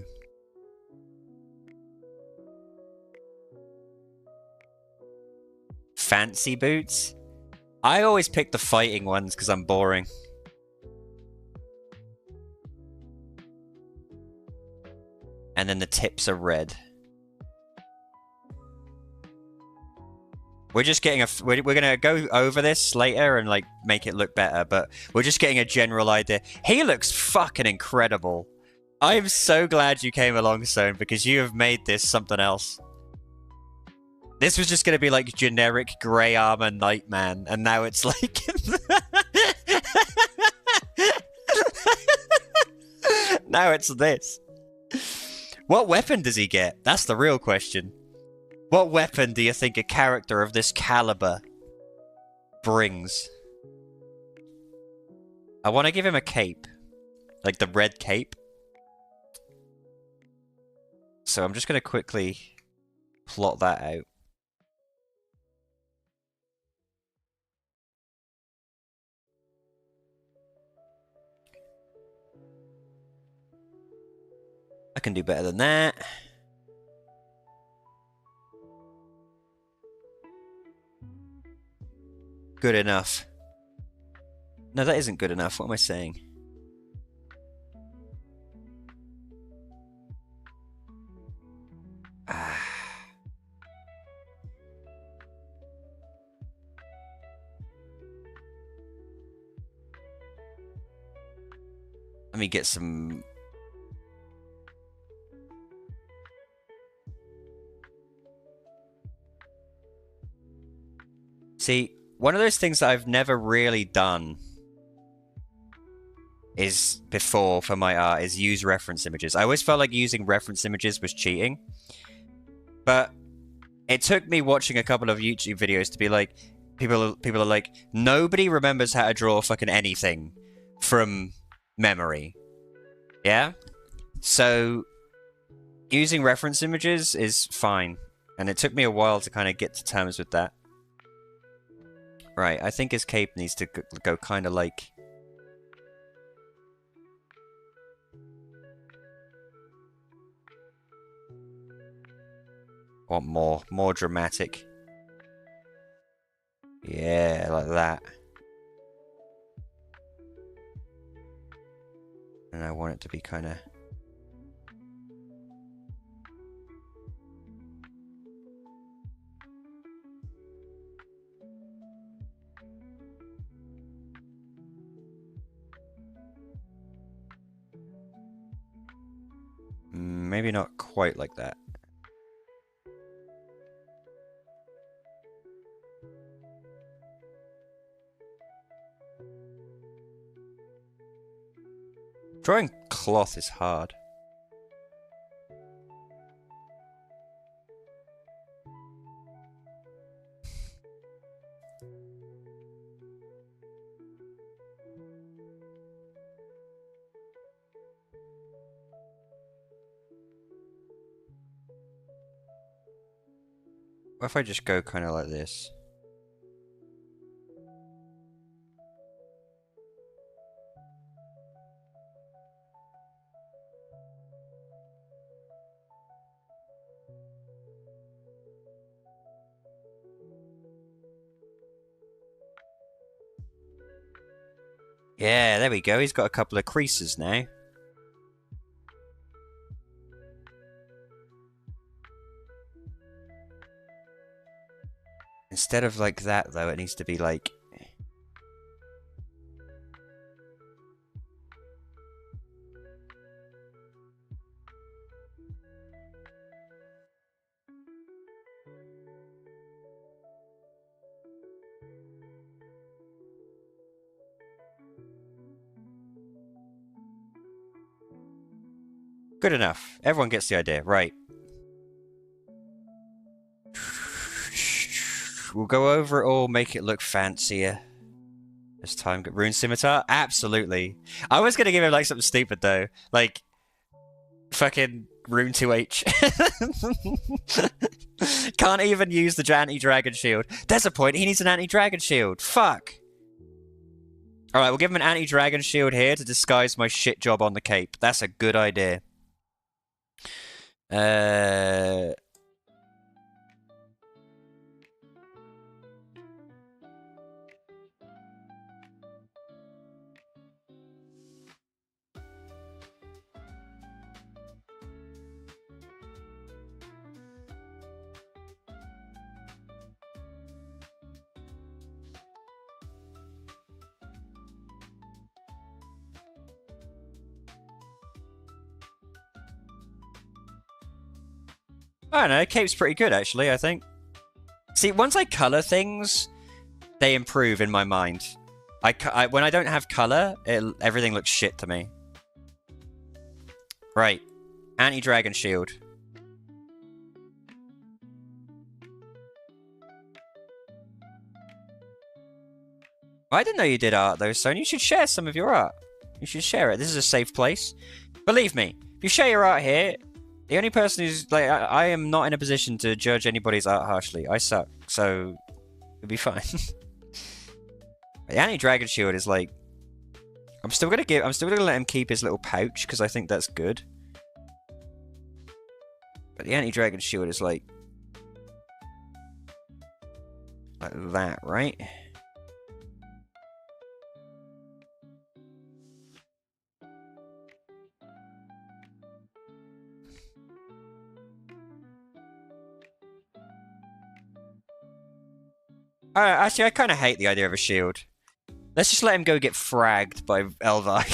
Speaker 3: Fancy boots? I always pick the fighting ones because I'm boring. And then the tips are red. We're just getting a... We're gonna go over this later and, like, make it look better, but we're just getting a general idea. He looks fucking incredible. I'm so glad you came along, Stone, because you have made this something else. This was just gonna be, like, generic grey armor Nightman, and now it's like... now it's this. What weapon does he get? That's the real question. What weapon do you think a character of this caliber brings? I want to give him a cape. Like the red cape. So I'm just going to quickly plot that out. I can do better than that. Good enough. No, that isn't good enough. What am I saying? Let me get some... See, one of those things that I've never really done is before for my art is use reference images. I always felt like using reference images was cheating. But it took me watching a couple of YouTube videos to be like, people are like, nobody remembers how to draw fucking anything from memory. Yeah? So using reference images is fine. And it took me a while to kind of get to terms with that. Right, I think his cape needs to go kind of like... Want more dramatic. Yeah, like that. And I want it to be kind of... Maybe not quite like that. Drawing cloth is hard. What if I just go kind of like this? Yeah, there we go. He's got a couple of creases now. Instead of like that, though, it needs to be like... Good enough. Everyone gets the idea. Right. We'll go over it all, make it look fancier. As time got Rune Scimitar? Absolutely. I was gonna give him like something stupid though. Like fucking Rune 2H. Can't even use the anti-dragon shield. There's a point, he needs an anti-dragon shield. Fuck. Alright, we'll give him an anti-dragon shield here to disguise my shit job on the cape. That's a good idea. I don't know, cape's pretty good actually, I think. See, once I colour things, they improve in my mind. When I don't have colour, everything looks shit to me. Right. Anti-dragon shield. I didn't know you did art though, Son. You should share some of your art. You should share it. This is a safe place. Believe me, if you share your art here, the only person who's like, I am not in a position to judge anybody's art harshly. I suck, so it'll be fine. The anti-dragon shield is like, I'm still gonna let him keep his little pouch because I think that's good. But the anti-dragon shield is like that, right? Actually, I kind of hate the idea of a shield. Let's just let him go get fragged by Elvak.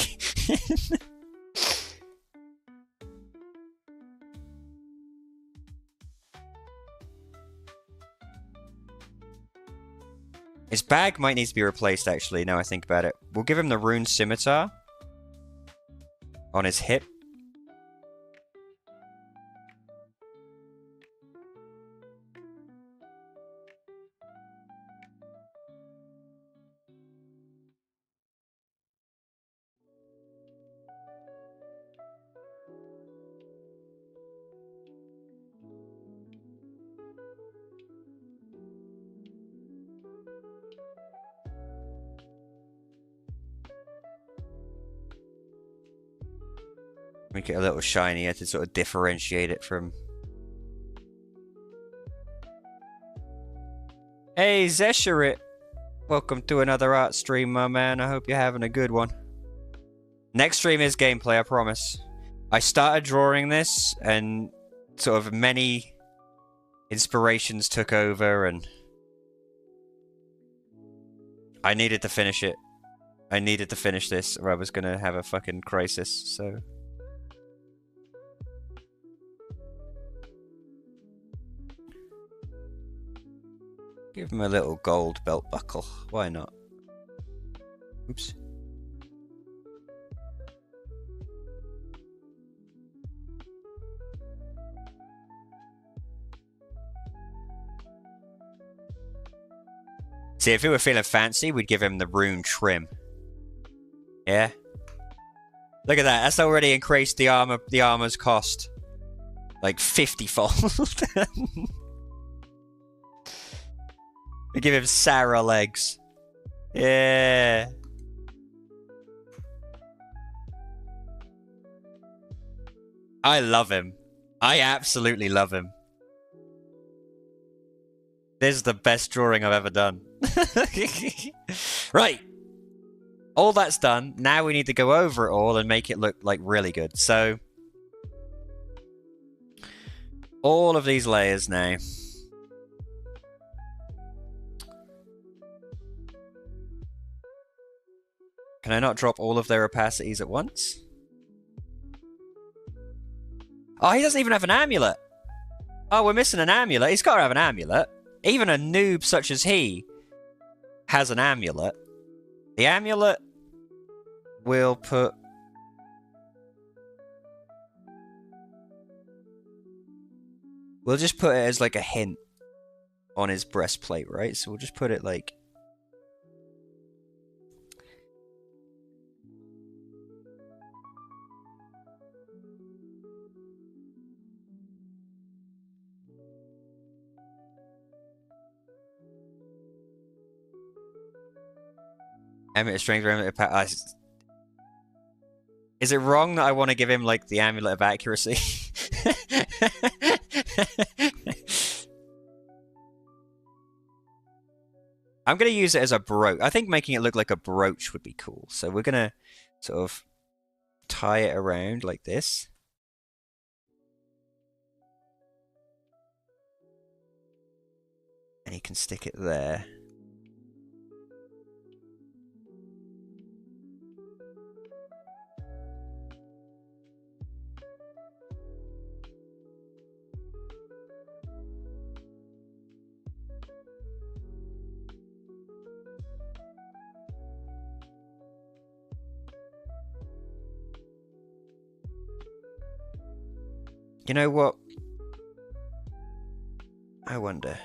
Speaker 3: His bag might need to be replaced, actually, now I think about it. We'll give him the Rune Scimitar on his hip. Make it a little shinier to sort of differentiate it from... Hey, Zesherit! Welcome to another art stream, my man. I hope you're having a good one. Next stream is gameplay, I promise. I started drawing this, and sort of many inspirations took over, and I needed to finish it. I needed to finish this, or I was gonna have a fucking crisis, so... Give him a little gold belt buckle. Why not? Oops. See, if he were feeling fancy, we'd give him the rune trim. Yeah? Look at that. That's already increased the armor's cost. Like 50-fold. We give him Sarah legs. Yeah. I love him. I absolutely love him. This is the best drawing I've ever done. Right. All that's done. Now we need to go over it all and make it look like really good. So all of these layers now. Can I not drop all of their opacities at once? Oh, he doesn't even have an amulet. Oh, we're missing an amulet. He's got to have an amulet. Even a noob such as he has an amulet. The amulet will put... We'll just put it as like a hint on his breastplate, right? So we'll just put it like... Amulet of strength, amulet of power. Is it wrong that I want to give him like the amulet of accuracy? I'm going to use it as a brooch. I think making it look like a brooch would be cool. So we're going to sort of tie it around like this. And he can stick it there. You know what? I wonder.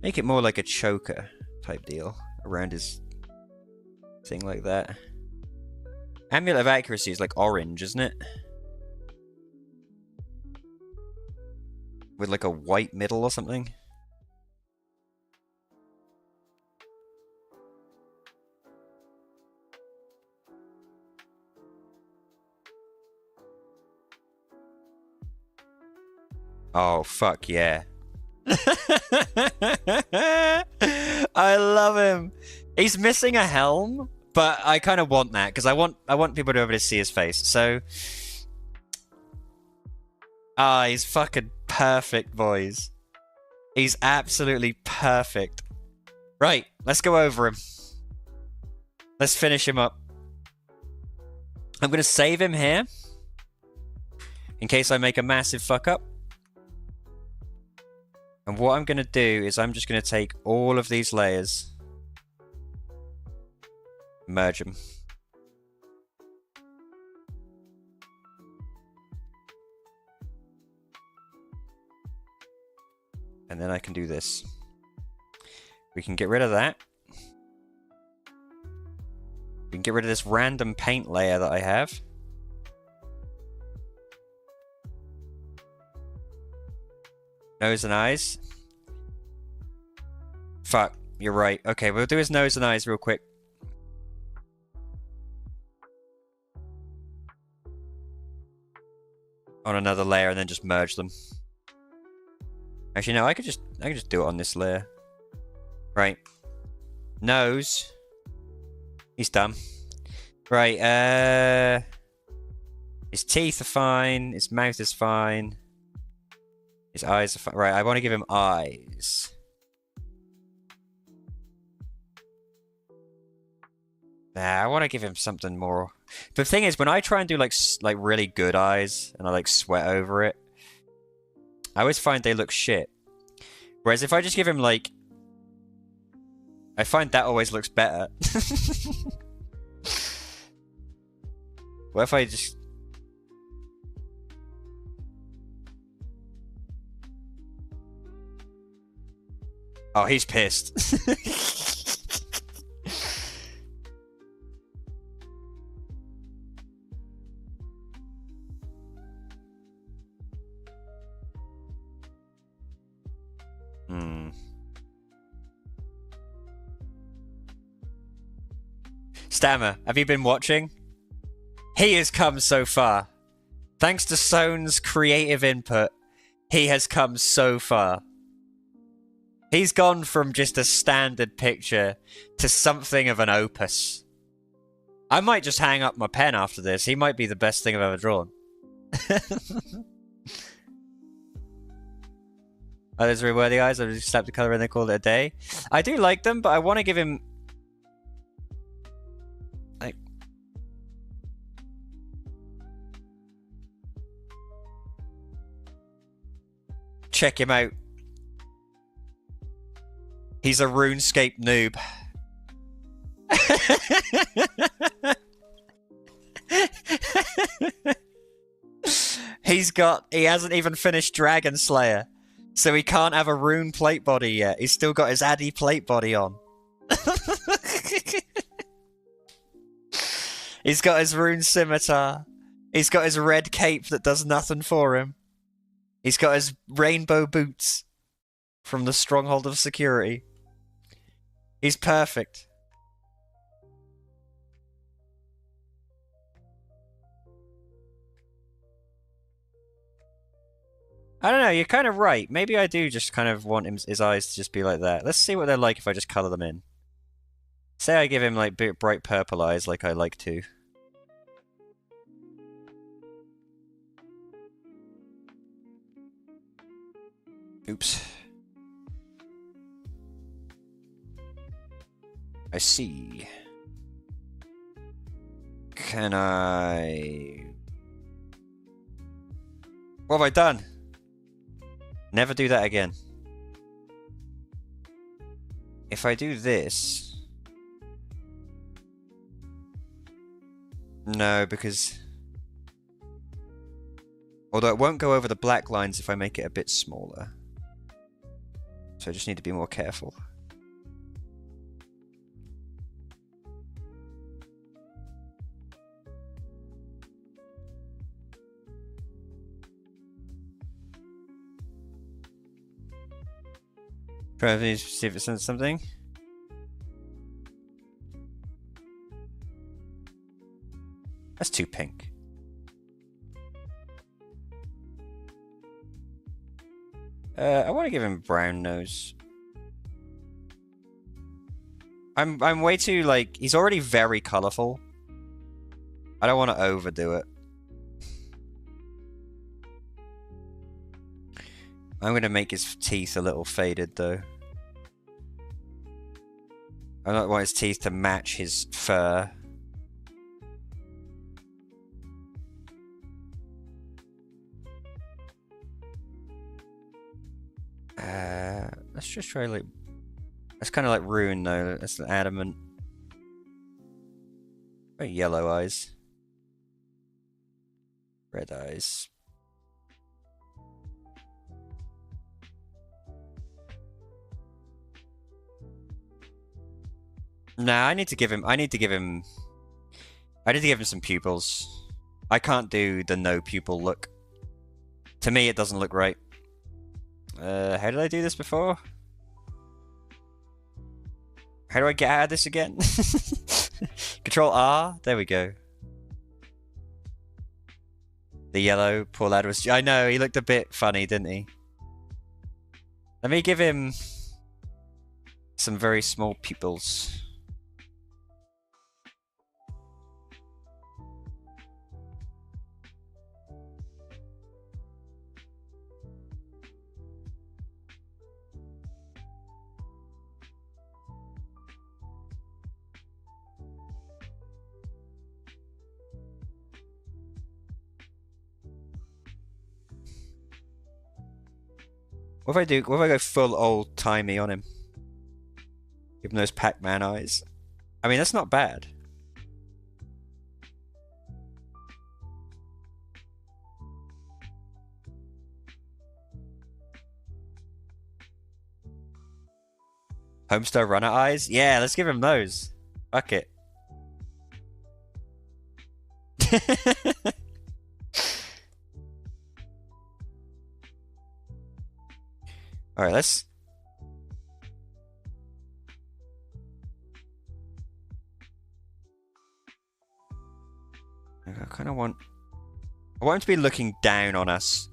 Speaker 3: Make it more like a choker type deal around his thing like that. Amulet of accuracy is like orange, isn't it? With like a white middle or something. Oh, fuck yeah. I love him. He's missing a helm, but I kind of want that because I want people to be able to see his face. So, he's fucking perfect, boys. He's absolutely perfect. Right, let's go over him. Let's finish him up. I'm gonna save him here in case I make a massive fuck up. And what I'm going to do is I'm just going to take all of these layers, merge them. And then I can do this. We can get rid of that. We can get rid of this random paint layer that I have. Nose and eyes. Fuck. you're right. Okay, we'll do his nose and eyes real quick. On another layer and then just merge them. Actually, no, I could just do it on this layer. Right. Nose. He's done. Right, his teeth are fine, his mouth is fine. His eyes are fine. Right, I want to give him eyes. Nah, I want to give him something more. The thing is, when I try and do like really good eyes and I like sweat over it, I always find they look shit. Whereas if I just give him like, I find that always looks better. What if I just... Oh, he's pissed. Stammer, have you been watching? He has come so far. Thanks to Sone's creative input, he has come so far. He's gone from just a standard picture to something of an opus. I might just hang up my pen after this. He might be the best thing I've ever drawn. Oh, those rewarding eyes. I just slapped the colour and they called it a day. I do like them, but I want to give him... like... Check him out. He's a RuneScape noob. He hasn't even finished Dragon Slayer. So he can't have a rune plate body yet. He's still got his Addy plate body on. He's got his rune scimitar. He's got his red cape that does nothing for him. He's got his rainbow boots from the Stronghold of Security. He's perfect. I don't know, you're kind of right. Maybe I do just kind of want his eyes to just be like that. Let's see what they're like if I just colour them in. Say I give him like bright purple eyes like I like to. Oops. I see. Can I... What have I done? Never do that again. If I do this... No, because... Although it won't go over the black lines if I make it a bit smaller. So I just need to be more careful. Try to see if it sends something. That's too pink. I want to give him a brown nose. I'm way too, like, he's already very colourful. I don't want to overdo it. I'm going to make his teeth a little faded, though. I don't want his teeth to match his fur. Let's just try, like... That's kind of like Rune, though. That's an adamant. Very yellow eyes. Red eyes. Nah, I need to give him some pupils. I can't do the no pupil look. To me, it doesn't look right. How did I do this before? How do I get out of this again? Control R. There we go. The yellow, poor lad was... I know, he looked a bit funny, didn't he? Let me give him some very small pupils. What if I do? What if I go full old timey on him? Give him those Pac-Man eyes. I mean, that's not bad. Homestar Runner eyes? Yeah, let's give him those. Fuck it. Alright, let's... I kind of want... I want him to be looking down on us.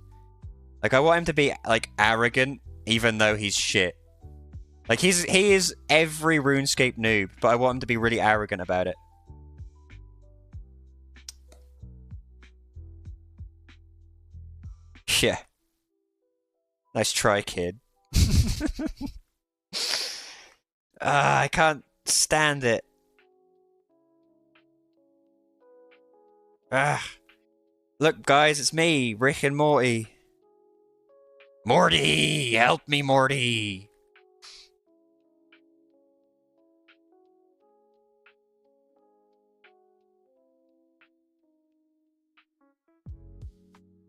Speaker 3: Like, I want him to be, like, arrogant, even though he's shit. Like, he is every RuneScape noob, but I want him to be really arrogant about it. Yeah. Nice try, kid. I can't stand it. Look, guys, it's me, Rick and Morty. Morty! Help me, Morty!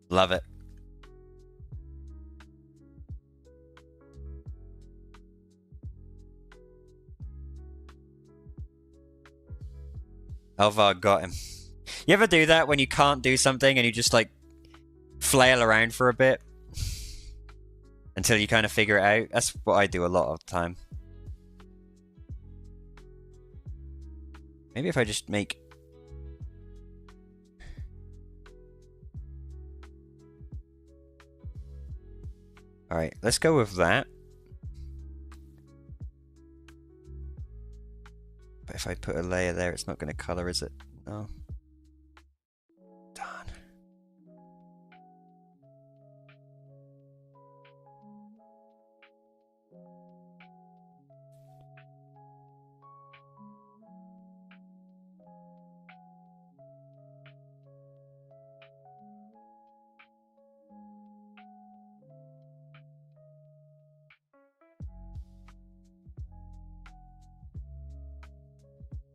Speaker 3: Love it. Elvar got him. You ever do that when you can't do something and you just like flail around for a bit until you kind of figure it out? That's what I do a lot of the time. Maybe if I just make... Alright, let's go with that. But if I put a layer there, it's not going to color, is it? No. Darn.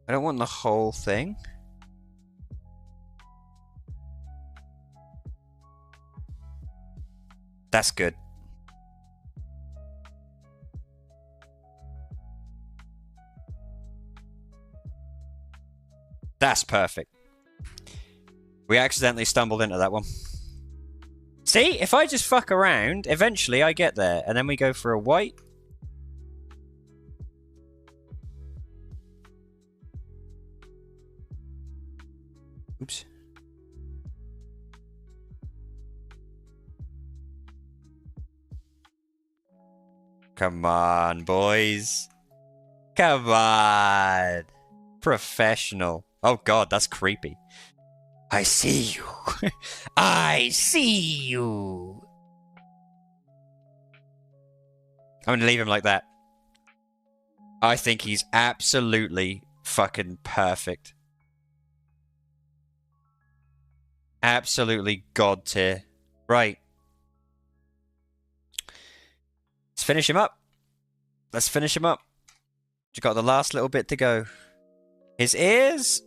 Speaker 3: I don't want the whole thing. That's good. That's perfect. We accidentally stumbled into that one. See, if I just fuck around, eventually I get there, and then we go for a white. Oops. Come on, boys. Come on. Professional. Oh god, that's creepy. I see you. I see you. I'm gonna leave him like that. I think he's absolutely fucking perfect. Absolutely god tier. Right. Let's finish him up. Let's finish him up. Just got the last little bit to go. His ears...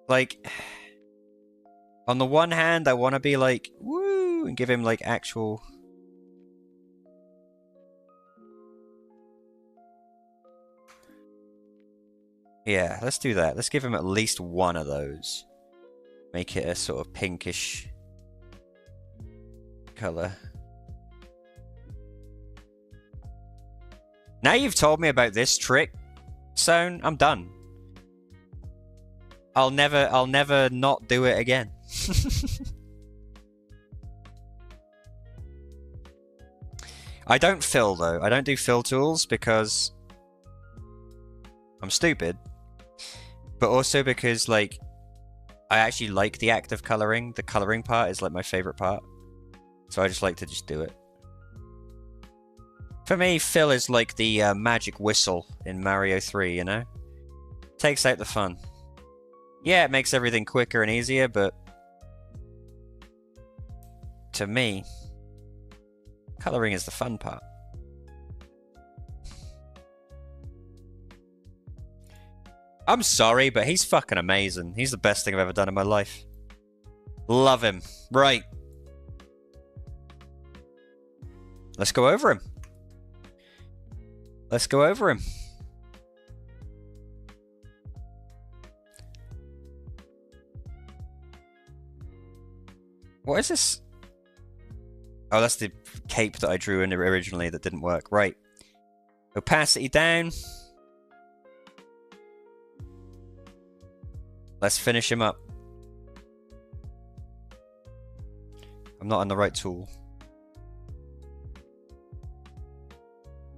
Speaker 3: Like... On the one hand, I want to be like, woo, and give him like actual... Yeah, let's do that. Let's give him at least one of those. Make it a sort of pinkish color. Now you've told me about this trick, Zone, I'm done. I'll never not do it again. I don't fill though. I don't do fill tools because I'm stupid. But also because like I actually like the act of coloring. The coloring part is like my favorite part. So I just like to just do it. For me, fill is like the magic whistle in Mario 3, you know? Takes out the fun. Yeah, it makes everything quicker and easier, but to me, coloring is the fun part. I'm sorry, but he's fucking amazing. He's the best thing I've ever done in my life. Love him. Right. Let's go over him. Let's go over him. What is this? Oh, that's the cape that I drew in originally that didn't work. Right. Opacity down. Let's finish him up. I'm not on the right tool.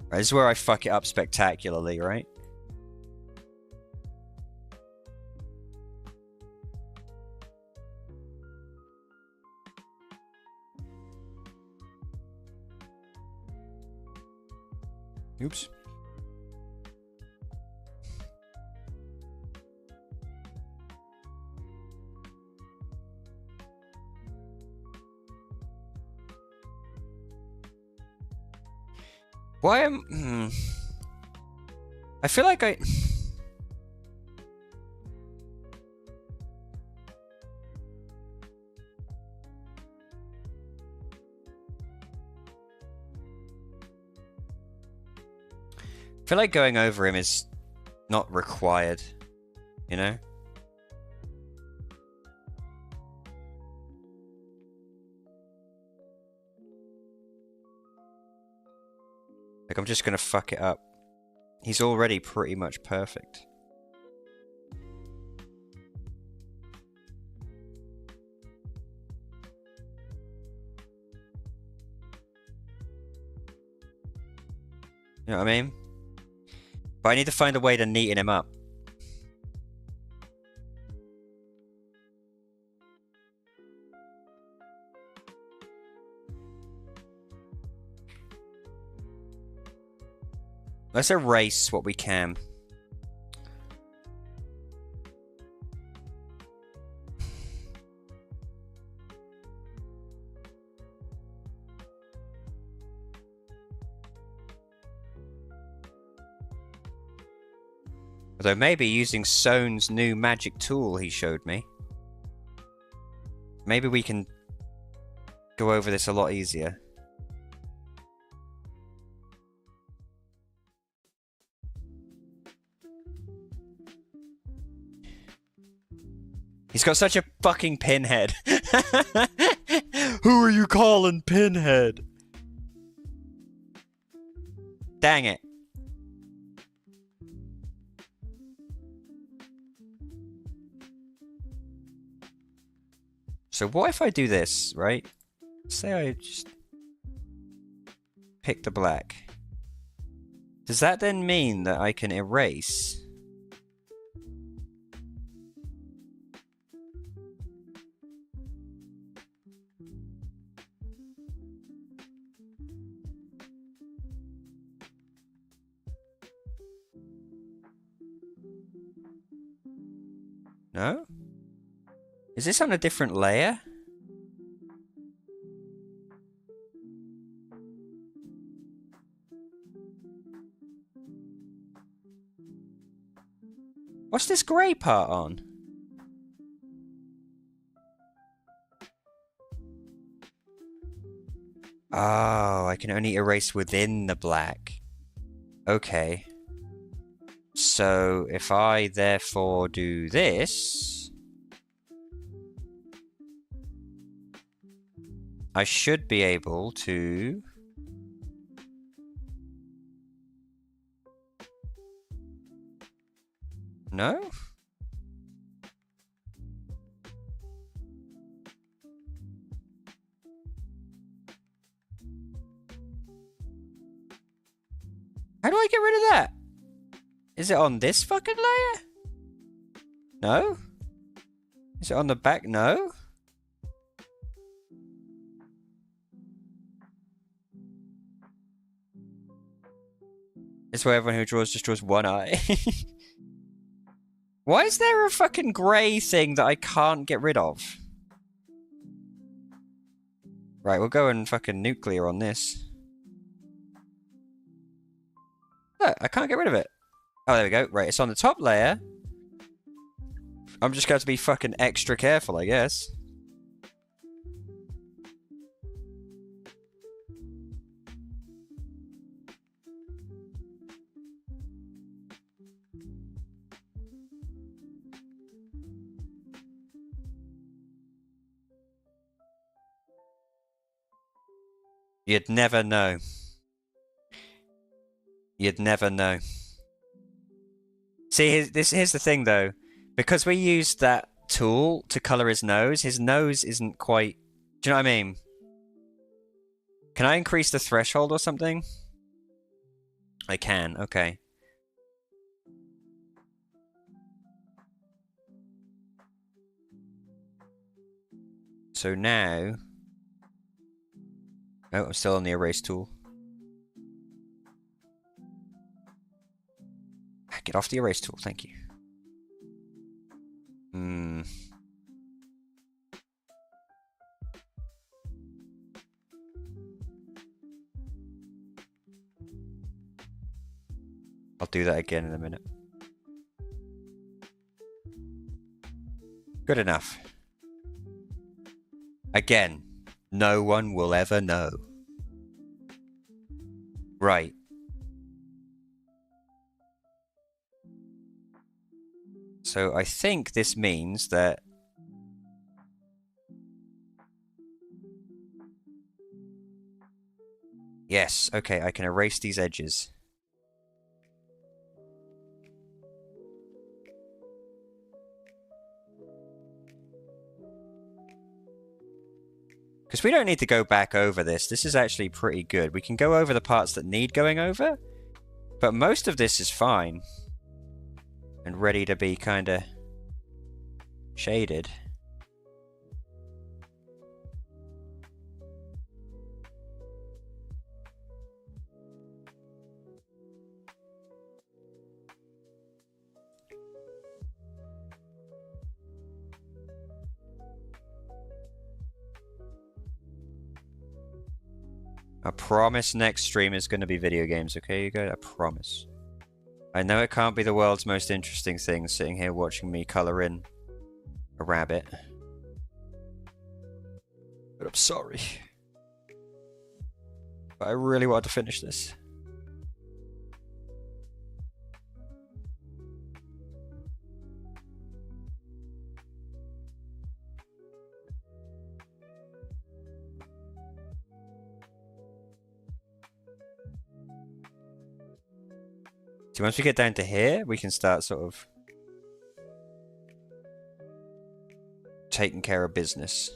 Speaker 3: Right, this is where I fuck it up spectacularly, right? Oops. Why am... I feel like I feel like going over him is not required, you know? Like, I'm just gonna fuck it up. He's already pretty much perfect. You know what I mean? But I need to find a way to neaten him up. Let's erase what we can. Although maybe using Sone's new magic tool he showed me, maybe we can go over this a lot easier. He's got such a fucking pinhead. Who are you calling Pinhead? Dang it. So what if I do this, right? Say I just pick the black. Does that then mean that I can erase? No? Is this on a different layer? What's this grey part on? Oh, I can only erase within the black. Okay. So if I therefore do this, I should be able to No? How do I get rid of that? Is it on this fucking layer? No? Is it on the back? No? It's where everyone who draws just draws one eye. Why is there a fucking grey thing that I can't get rid of? Right, we'll go and fucking nuclear on this. Look, I can't get rid of it. Oh, there we go. Right, it's on the top layer. I'm just going to be fucking extra careful, I guess. You'd never know. You'd never know. See, here's the thing, though. Because we used that tool to colour his nose isn't quite... Do you know what I mean? Can I increase the threshold or something? I can, okay. So now... Oh, I'm still on the erase tool. Get off the erase tool, thank you. I'll do that again in a minute. Good enough. Again, no one will ever know. Right. So I think this means that... Yes, okay, I can erase these edges. Because we don't need to go back over this. This is actually pretty good. We can go over the parts that need going over, but most of this is fine. And ready to be kind of shaded. I promise next stream is going to be video games, okay, you guys? I promise. I know it can't be the world's most interesting thing sitting here watching me colour in a rabbit. But I'm sorry. But I really want to finish this. So once we get down to here, we can start sort of taking care of business.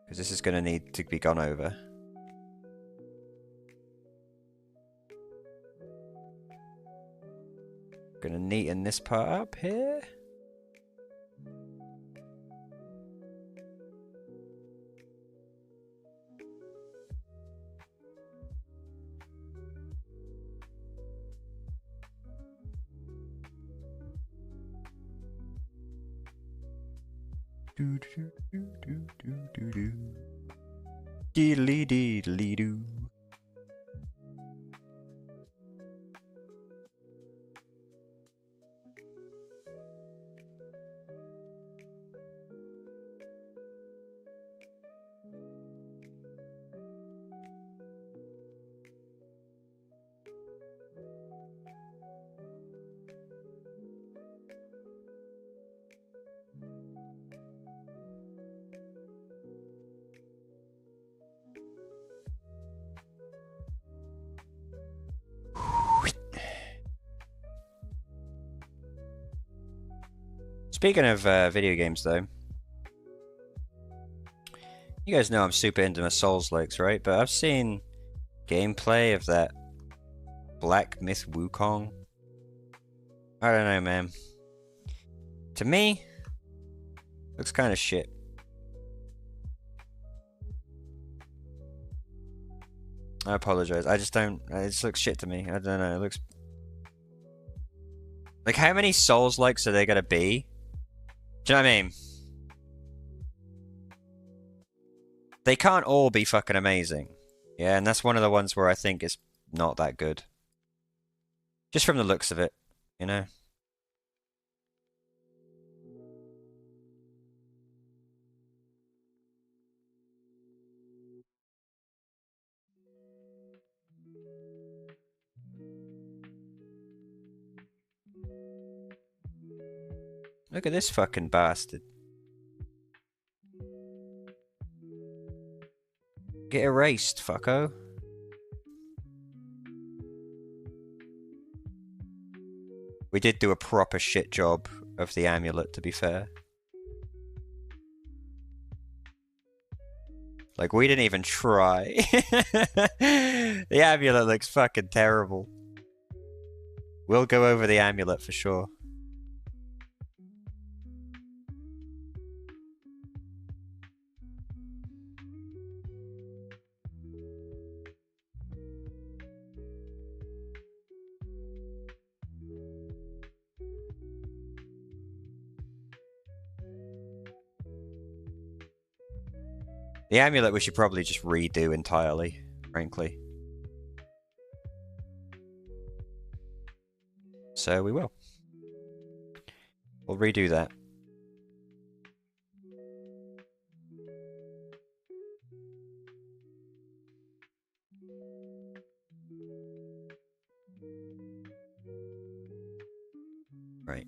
Speaker 3: Because this is going to need to be gone over. Going to neaten this part up here. Deedly deedly doo. Speaking of video games, though, you guys know I'm super into my Souls-likes, right? But I've seen gameplay of that Black Myth Wukong. I don't know, man. To me, looks kind of shit. I apologize. I just don't. It just looks shit to me. I don't know. It looks like, how many Souls-likes are they gonna be? Do you know what I mean? They can't all be fucking amazing. Yeah, and that's one of the ones where I think it's not that good. Just from the looks of it, you know? Look at this fucking bastard. Get erased, fucko. We did do a proper shit job of the amulet, to be fair. Like, we didn't even try. The amulet looks fucking terrible. We'll go over the amulet for sure. The amulet we should probably just redo entirely, frankly. So we will. We'll redo that. Right.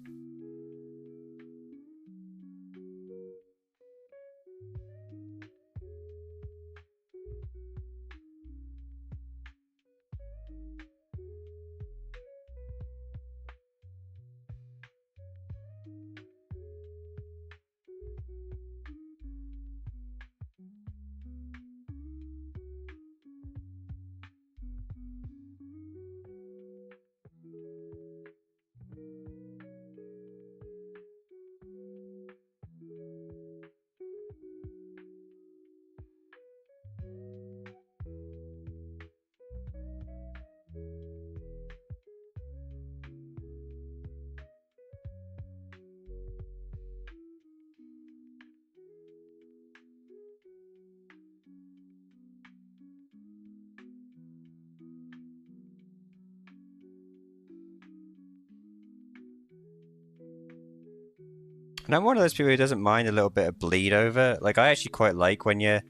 Speaker 3: And I'm one of those people who doesn't mind a little bit of bleed over. Like, I actually quite like when your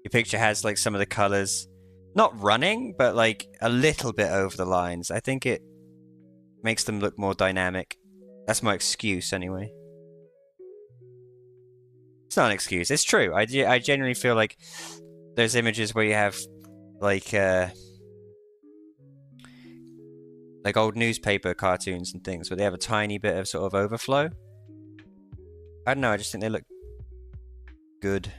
Speaker 3: picture has like some of the colors not running, but like a little bit over the lines. I think it makes them look more dynamic. That's my excuse anyway. It's not an excuse. It's true. I genuinely feel like there's images where you have like old newspaper cartoons and things where they have a tiny bit of sort of overflow. I don't know, I just think they look good.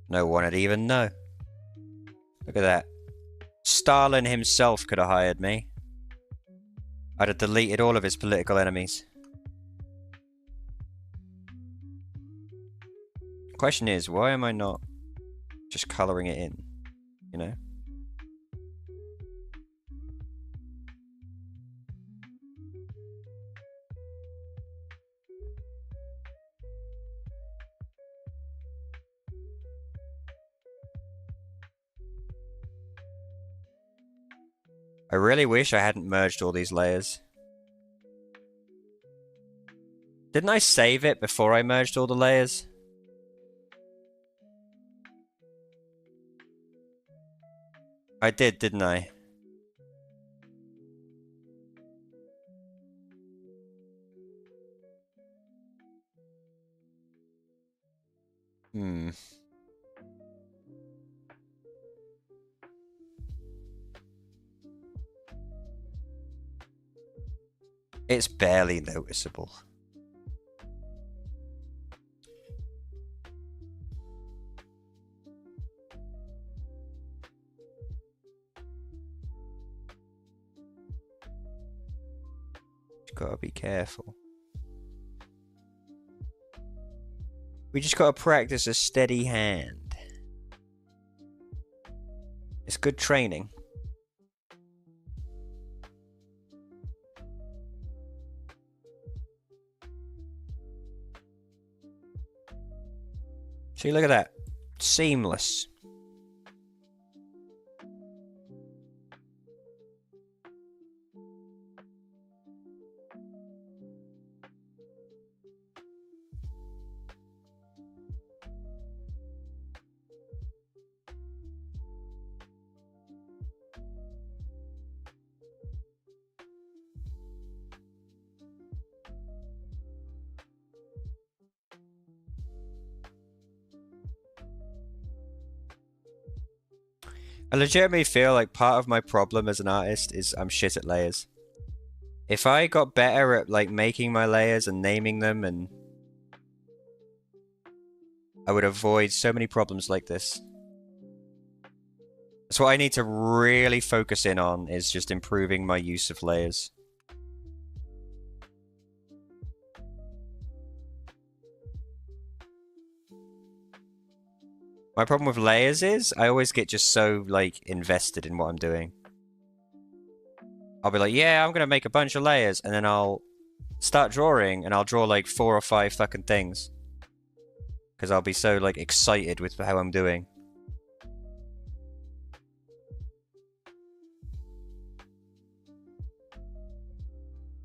Speaker 3: No one would even know. Look at that. Stalin himself could have hired me. I'd have deleted all of his political enemies. Question is, why am I not just colouring it in? You know? I really wish I hadn't merged all these layers. Didn't I save it before I merged all the layers? I did, didn't I? Hmm. It's barely noticeable. Gotta be careful. We just gotta practice a steady hand. It's good training. See, look at that. Seamless. I legitimately feel like part of my problem as an artist is I'm shit at layers. If I got better at like making my layers and naming them, and I would avoid so many problems like this. That's what I need to really focus in on, is just improving my use of layers. My problem with layers is I always get just so like invested in what I'm doing. I'll be like, yeah, I'm gonna make a bunch of layers, and then I'll start drawing, and I'll draw like 4 or 5 fucking things. Because I'll be so like excited with how I'm doing.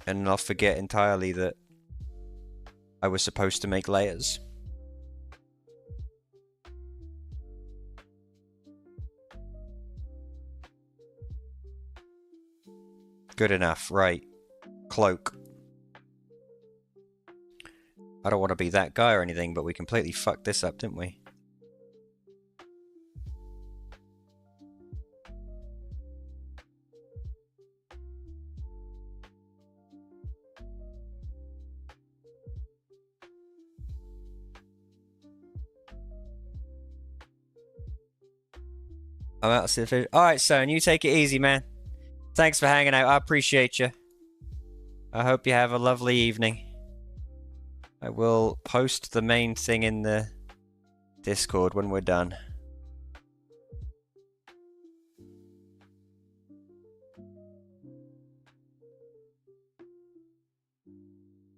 Speaker 3: And I'll forget entirely that I was supposed to make layers. Good enough, right. Cloak. I don't want to be that guy or anything, but we completely fucked this up, didn't we? I'm out of fish. Alright, son, you take it easy, man. Thanks for hanging out. I appreciate you. I hope you have a lovely evening. I will post the main thing in the Discord when we're done.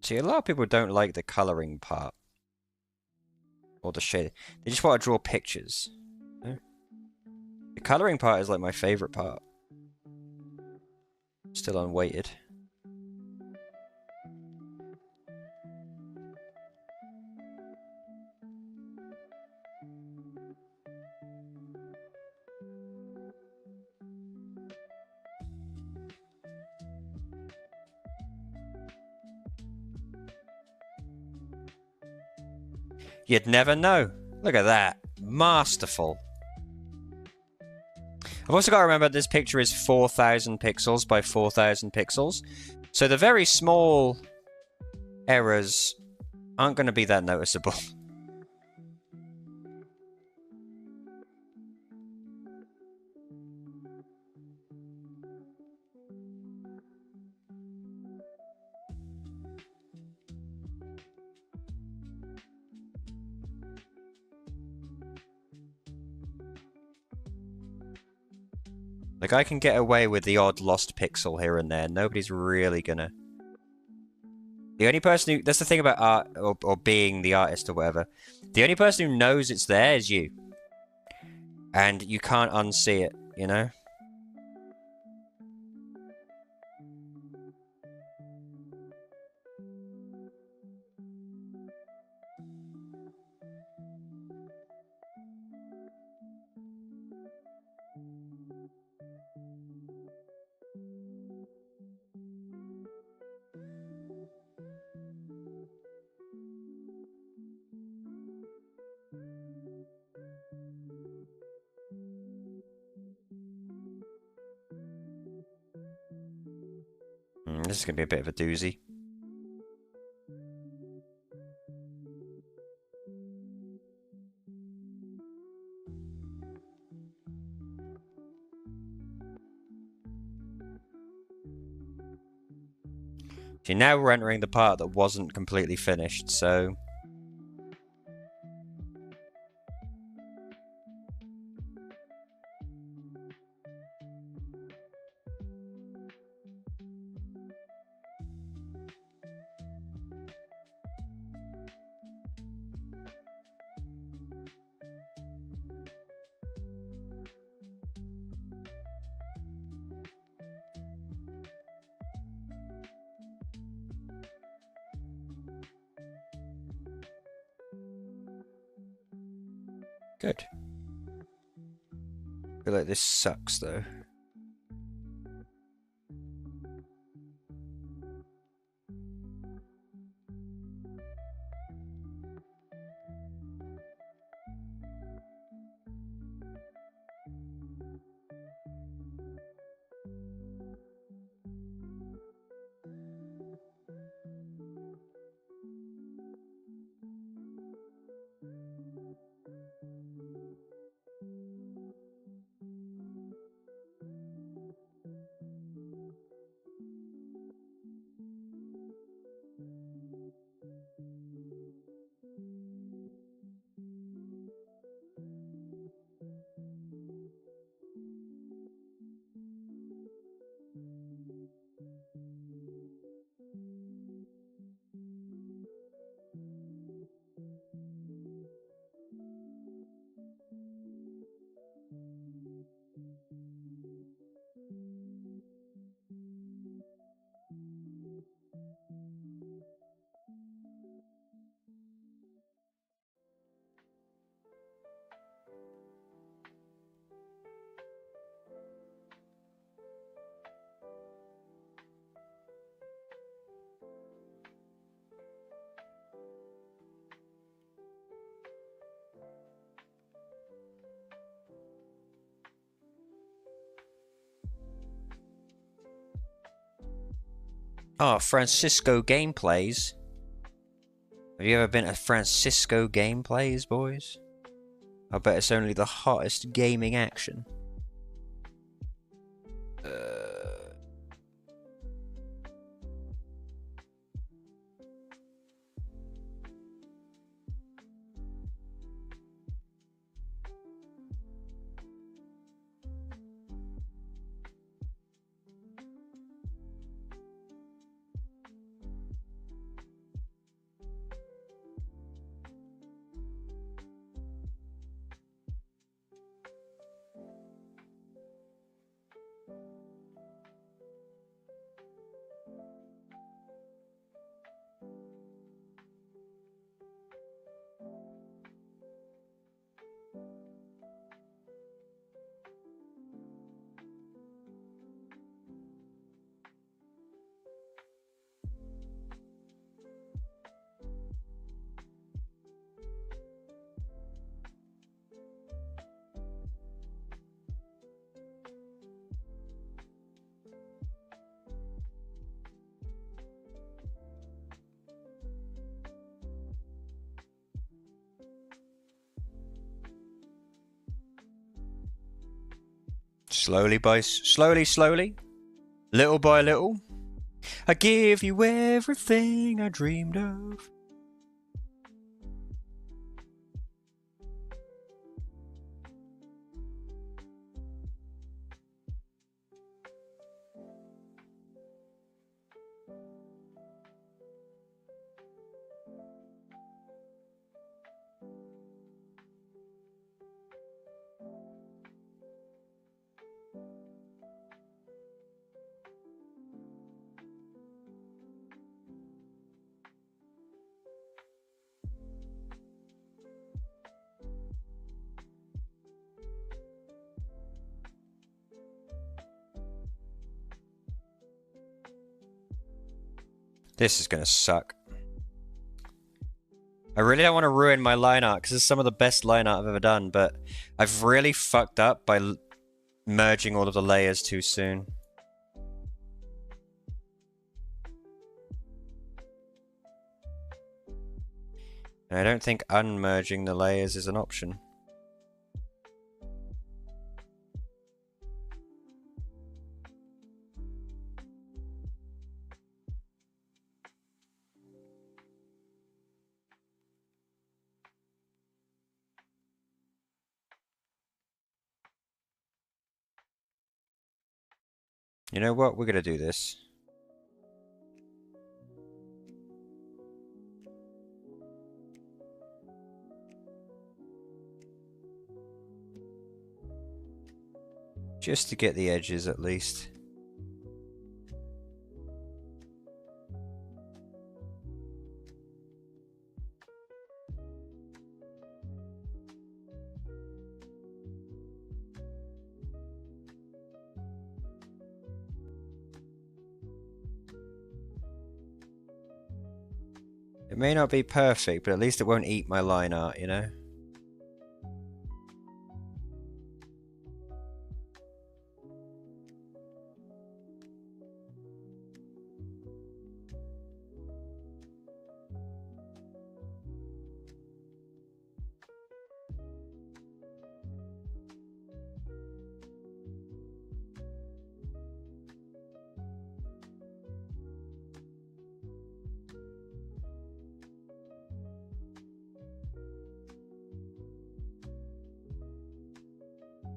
Speaker 3: See, a lot of people don't like the coloring part. Or the shade. They just want to draw pictures. The coloring part is like my favorite part. Still unweighted. You'd never know. Look at that. Masterful. I've also got to remember this picture is 4,000 pixels by 4,000 pixels. So the very small errors aren't going to be that noticeable. Like, I can get away with the odd lost pixel here and there. Nobody's really gonna... The only person who... That's the thing about art, or being the artist or whatever. The only person who knows it's there is you. And you can't unsee it, you know? This is gonna be a bit of a doozy. See, now we're entering the part that wasn't completely finished, so... Good. I feel like this sucks, though. Oh, Francisco Gameplays. Have you ever been to Francisco Gameplays, boys? I bet it's only the hottest gaming action. Slowly, boys. Slowly. Little by little. I give you everything I dreamed of. This is gonna suck. I really don't want to ruin my line art because it's some of the best line art I've ever done, but I've really fucked up by merging all of the layers too soon. And I don't think unmerging the layers is an option. You know what? We're gonna do this. Just to get the edges at least. It may not be perfect, but at least it won't eat my line art, you know?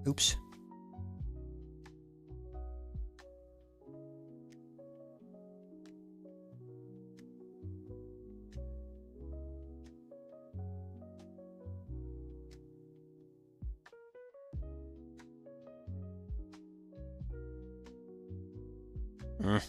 Speaker 3: Oops. Mm.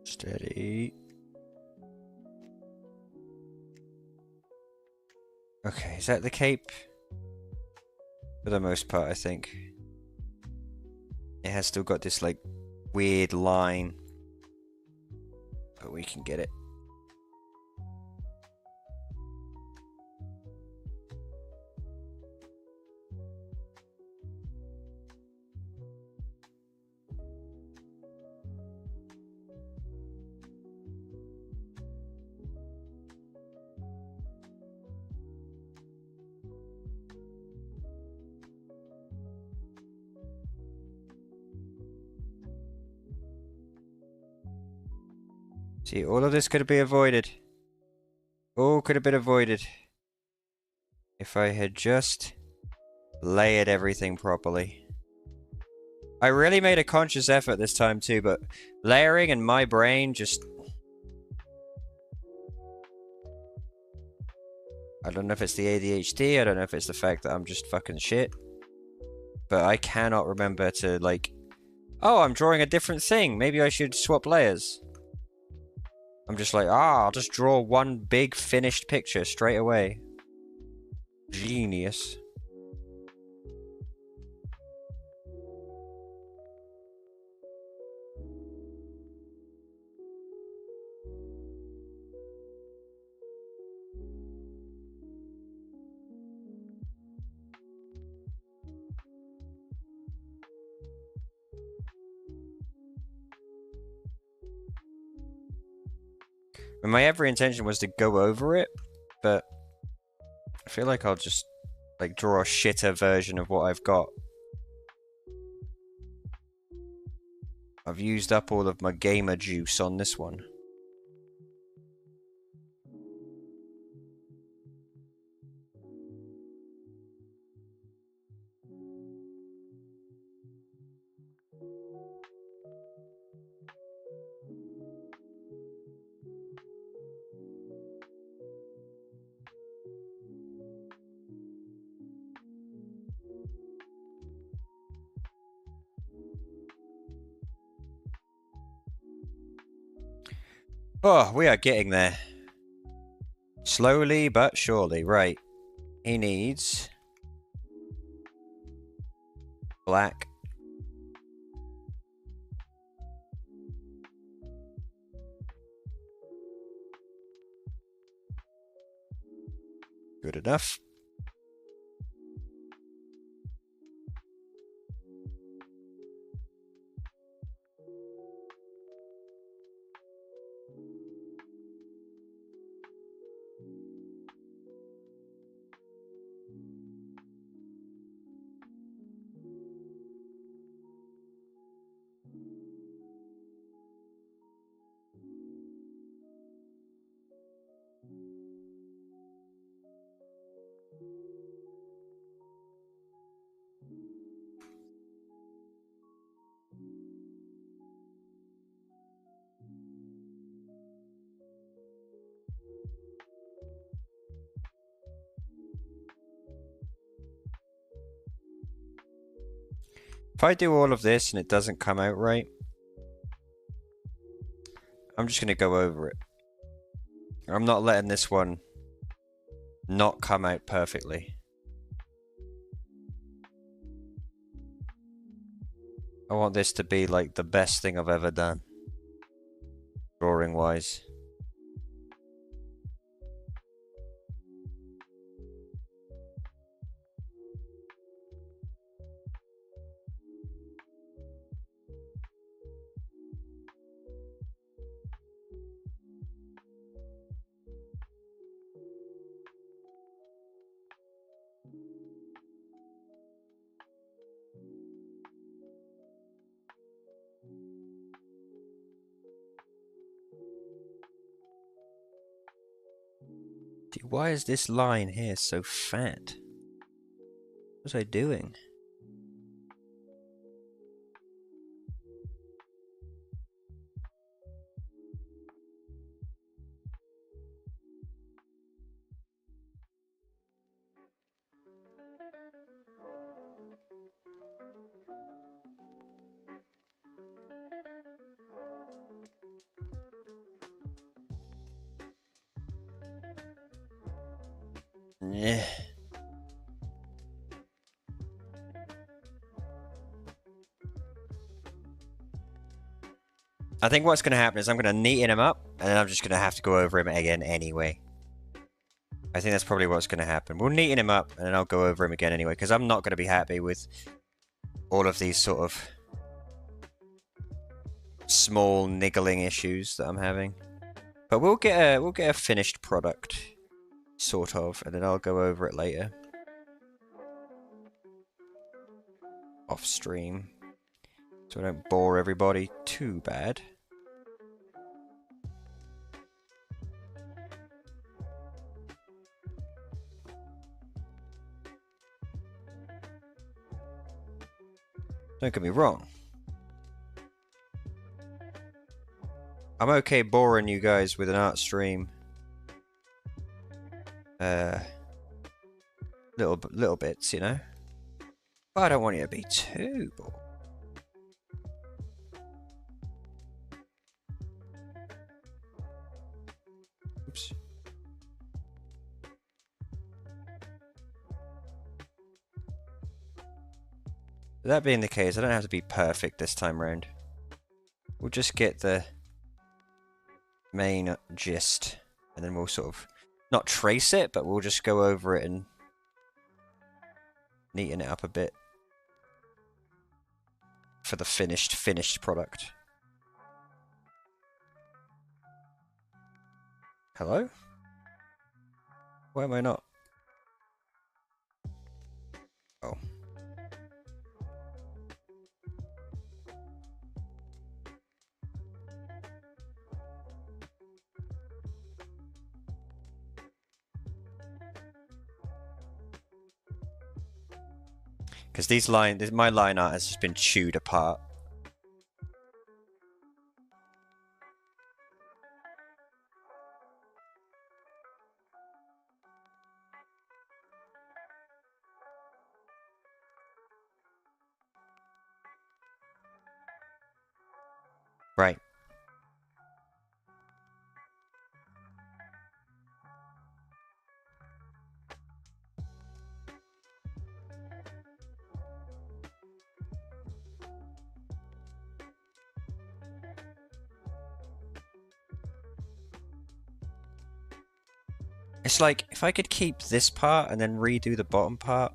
Speaker 3: Steady. Okay, is that the cape? For the most part, I think. It has still got this, like, weird line. But we can get it. See, all of this could have been avoided. All could have been avoided. If I had just layered everything properly. I really made a conscious effort this time too, but layering in my brain just... I don't know if it's the ADHD, I don't know if it's the fact that I'm just fucking shit. But I cannot remember to, like... Oh, I'm drawing a different thing. Maybe I should swap layers. I'm just like, I'll just draw one big finished picture straight away. Genius. And my every intention was to go over it, but I feel like I'll just like draw a shitter version of what I've got. I've used up all of my gamer juice on this one. Oh, we are getting there. Slowly but surely. Right. He needs black. Good enough. If I do all of this and it doesn't come out right, I'm just going to go over it. I'm not letting this one not come out perfectly. I want this to be like the best thing I've ever done, drawing wise. Dude, why is this line here so fat? What was I doing? Yeah. I think what's going to happen is I'm going to neaten him up, and then I'm just going to have to go over him again anyway. I think that's probably what's going to happen. We'll neaten him up, and then I'll go over him again anyway, because I'm not going to be happy with all of these sort of small niggling issues that I'm having. But we'll get a finished product, sort of, and then I'll go over it later. Off stream. So I don't bore everybody too bad. Don't get me wrong. I'm okay boring you guys with an art stream. Little bits, you know? But I don't want you to be too bored. Oops. That being the case, I don't have to be perfect this time round. We'll just get the main gist, and then we'll sort of not trace it, but we'll just go over it and neaten it up a bit for the finished product. Hello? Why am I not? Oh. Because my line art has just been chewed apart. Right. It's like, if I could keep this part and then redo the bottom part.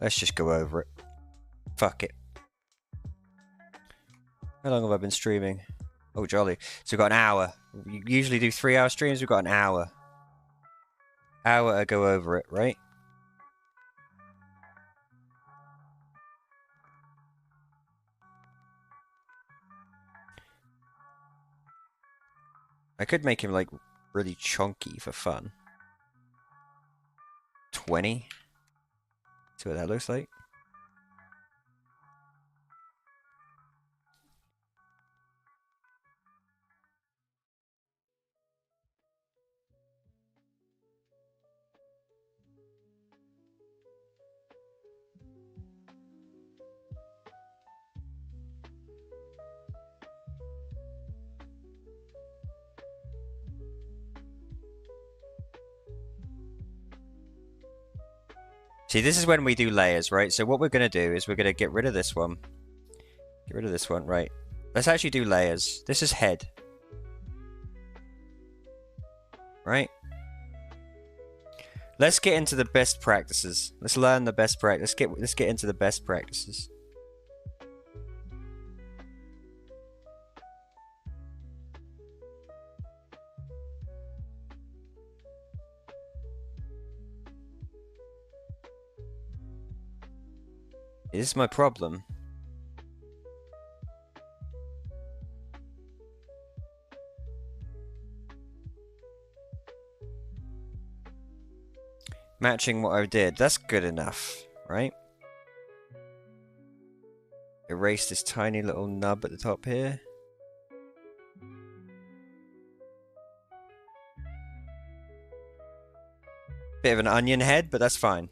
Speaker 3: Let's just go over it. Fuck it. How long have I been streaming? Oh, jolly. So we've got an hour. We usually do 3-hour streams. We've got an hour. Hour to go over it, right? I could make him, like, really chunky for fun. 20. See what that looks like. See, this is when we do layers, right? So what we're going to do is we're going to get rid of this one. Get rid of this one, right? Let's actually do layers. This is head. Right? Let's get into the best practices. Let's learn the best practice. Let's get into the best practices. This is my problem. Matching what I did. That's good enough, right? Erase this tiny little nub at the top here. Bit of an onion head, but that's fine.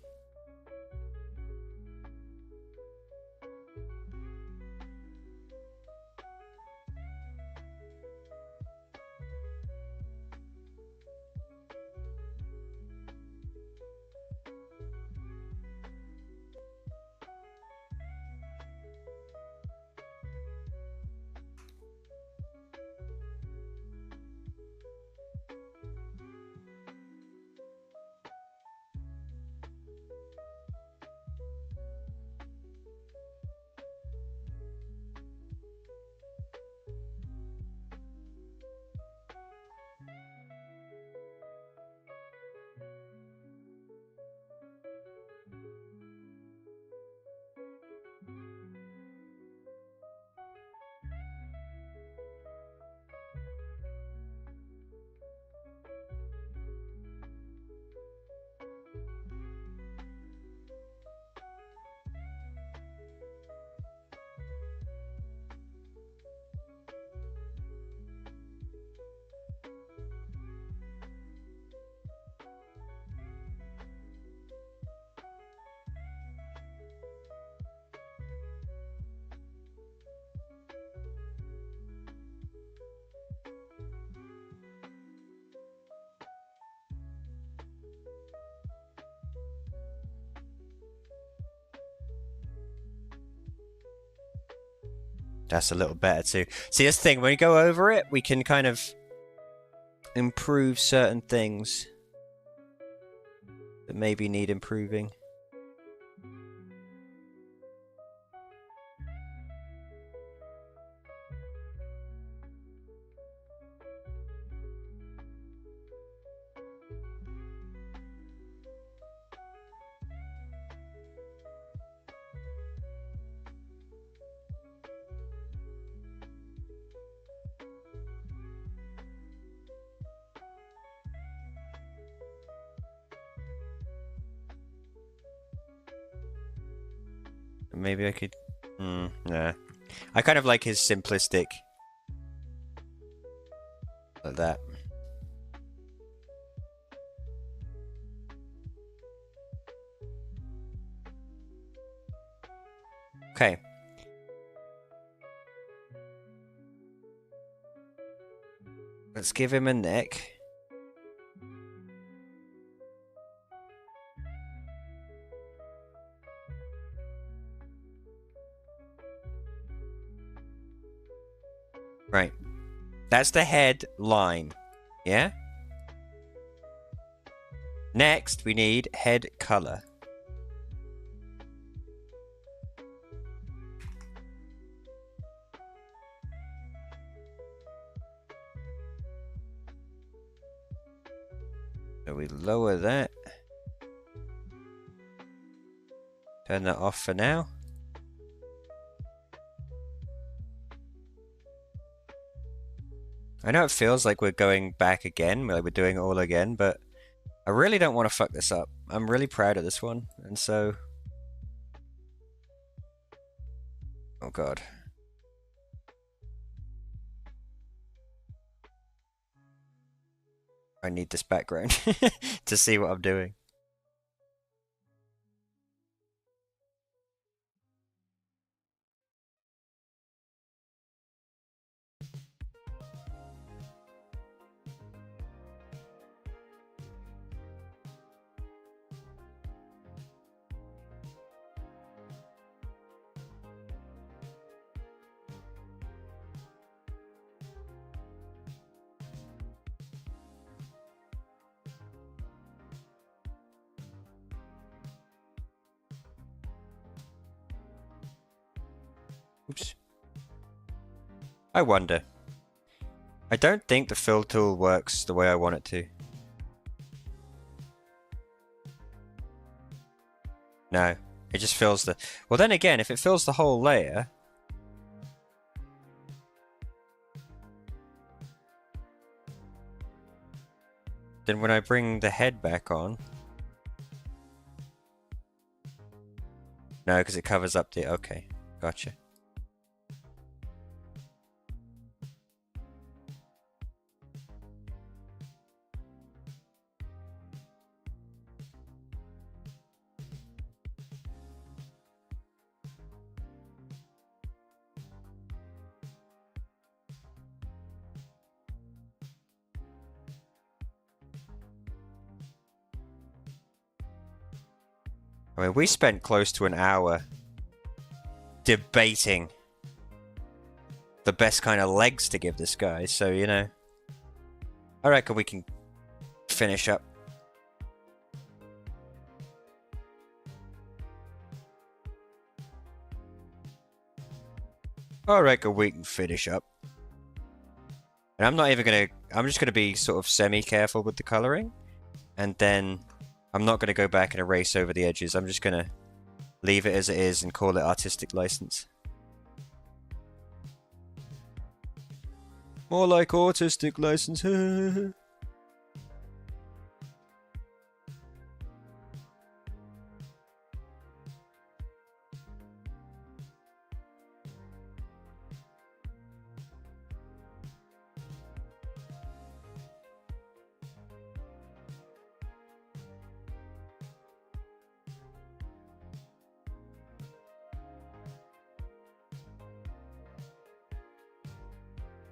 Speaker 3: That's a little better too. See, this thing, when we go over it, we can kind of improve certain things that maybe need improving. Maybe I could... nah. I kind of like his simplistic. Like that. Okay. Let's give him a neck. Right. That's the head line. Yeah? Next, we need head color. So we lower that. Turn that off for now. I know it feels like we're going back again, like we're doing it all again, but I really don't want to fuck this up. I'm really proud of this one, and so... Oh god. I need this background to see what I'm doing. Oops. I wonder. I don't think the fill tool works the way I want it to. No, it just fills the... Well, then again, if it fills the whole layer... Then when I bring the head back on... No, because it covers up the... Okay, gotcha. I mean, we spent close to an hour debating the best kind of legs to give this guy, so, you know. I reckon we can finish up. I reckon we can finish up. And I'm not even gonna... I'm just gonna be sort of semi-careful with the coloring. And then... I'm not going to go back and erase over the edges. I'm just going to leave it as it is and call it artistic license. More like autistic license.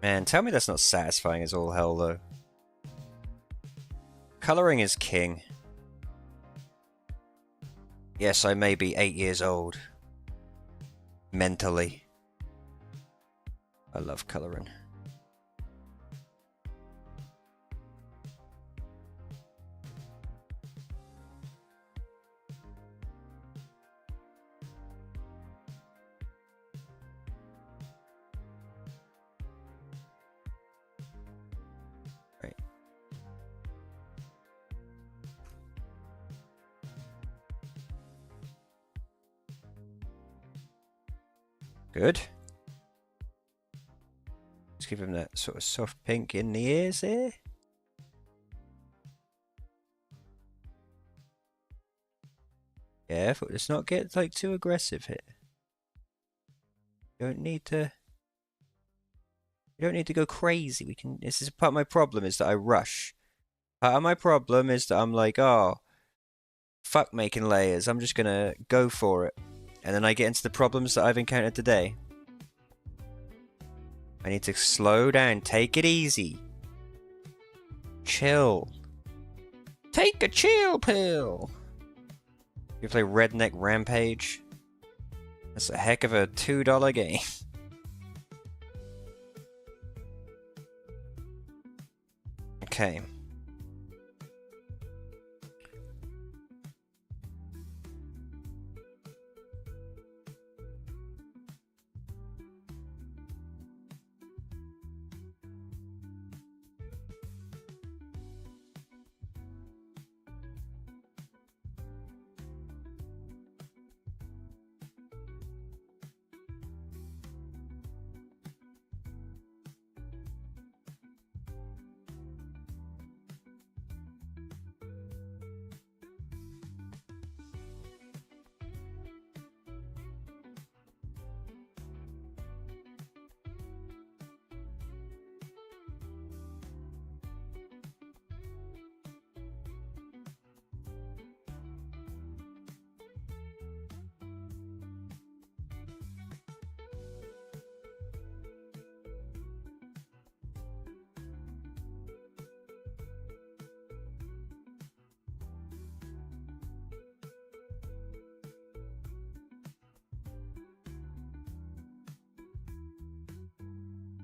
Speaker 3: Man, tell me that's not satisfying as all hell, though. Coloring is king. Yes, I may be 8 years old. Mentally. I love coloring. Good. Let's give him that sort of soft pink in the ears here. Careful, let's not get like too aggressive here. You don't need to go crazy. We can... This is part of my problem is that I rush. Part of my problem is that I'm like, oh, fuck making layers. I'm just gonna go for it. And then I get into the problems that I've encountered today. I need to slow down, take it easy. Chill. Take a chill pill. You play Redneck Rampage? That's a heck of a $2 game. Okay.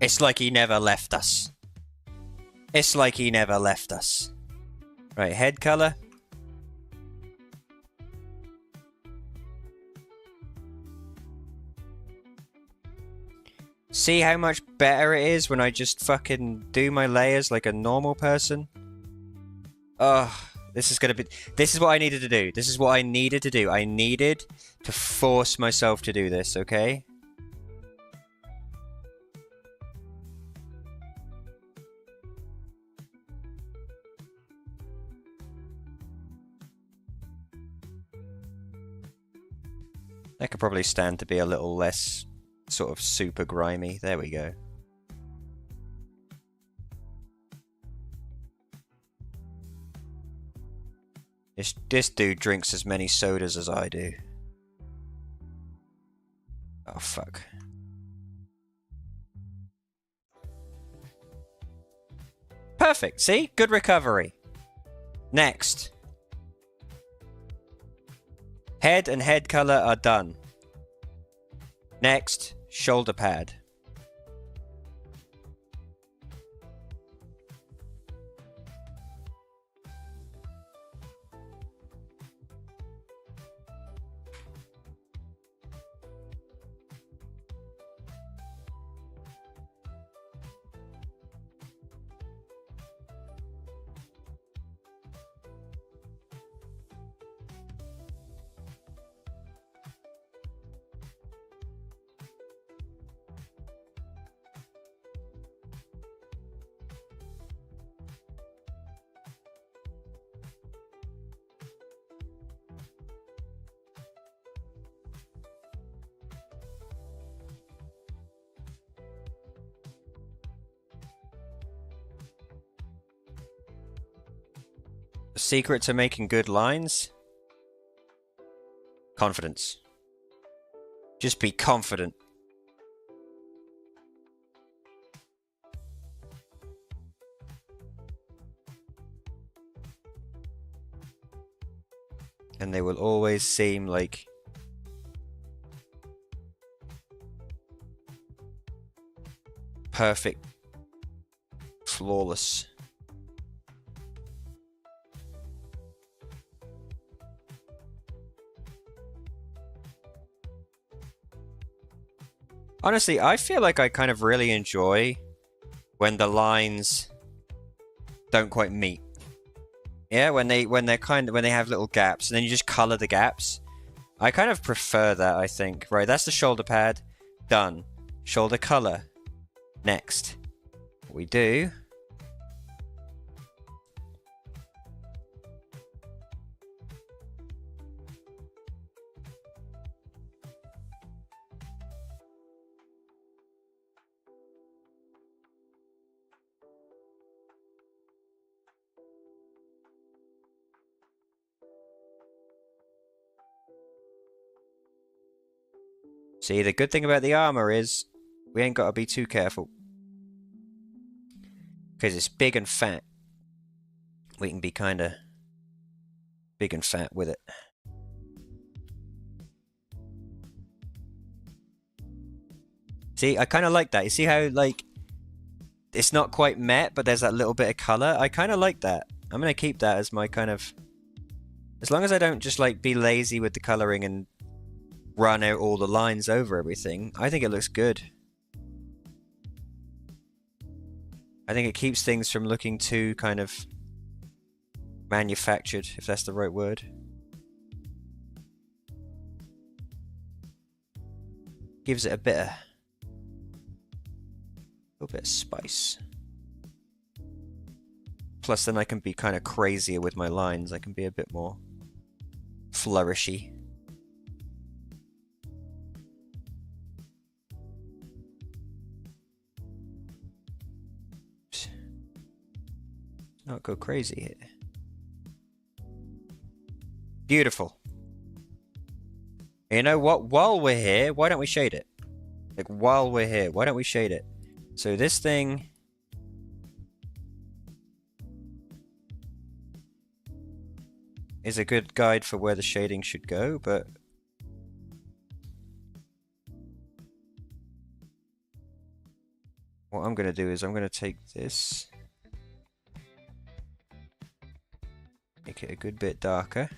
Speaker 3: It's like he never left us. It's like he never left us. Right, head color. See how much better it is when I just fucking do my layers like a normal person? Ugh, this is gonna be... This is what I needed to do. This is what I needed to do. I needed to force myself to do this, okay? That could probably stand to be a little less sort of super grimy. There we go. This dude drinks as many sodas as I do. Oh, fuck. Perfect. See? Good recovery. Next. Head and head color are done. Next, shoulder pad. The secret to making good lines? Confidence. Just be confident. And they will always seem like perfect, flawless. Honestly, I feel like I kind of really enjoy when the lines don't quite meet. Yeah, when they have little gaps and then you just color the gaps. I kind of prefer that, I think. Right, that's the shoulder pad. Done. Shoulder color. Next. What we do... See, the good thing about the armor is we ain't got to be too careful. Because it's big and fat. we can be kind of big and fat with it. See, I kind of like that. You see how, like, it's not quite matte, but there's that little bit of color? I kind of like that. I'm going to keep that as my kind of... As long as I don't just, like, be lazy with the coloring and run out all the lines over everything, I think it looks good. I think it keeps things from looking too kind of manufactured, if that's the right word. Gives it a little bit of spice. Plus then I can be kind of crazier with my lines. I can be a bit more flourishy. Not go crazy here. Beautiful. You know what? While we're here, why don't we shade it? Like, while we're here, why don't we shade it? So this thing... is a good guide for where the shading should go, but... what I'm going to do is I'm going to take this... make it a good bit darker.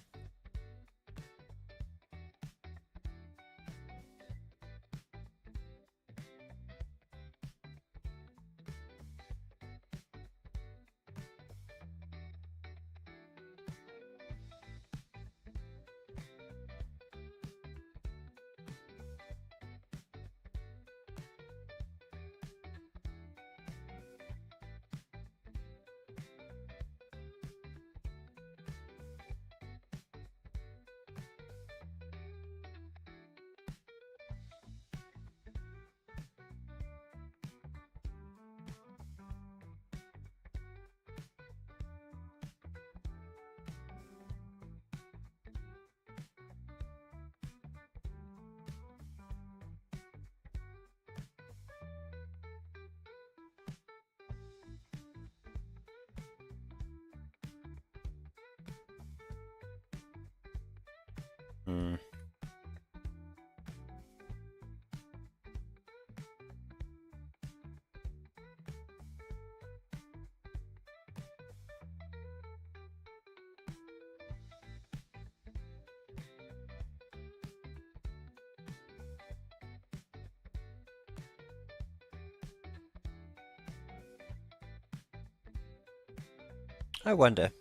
Speaker 3: I wonder,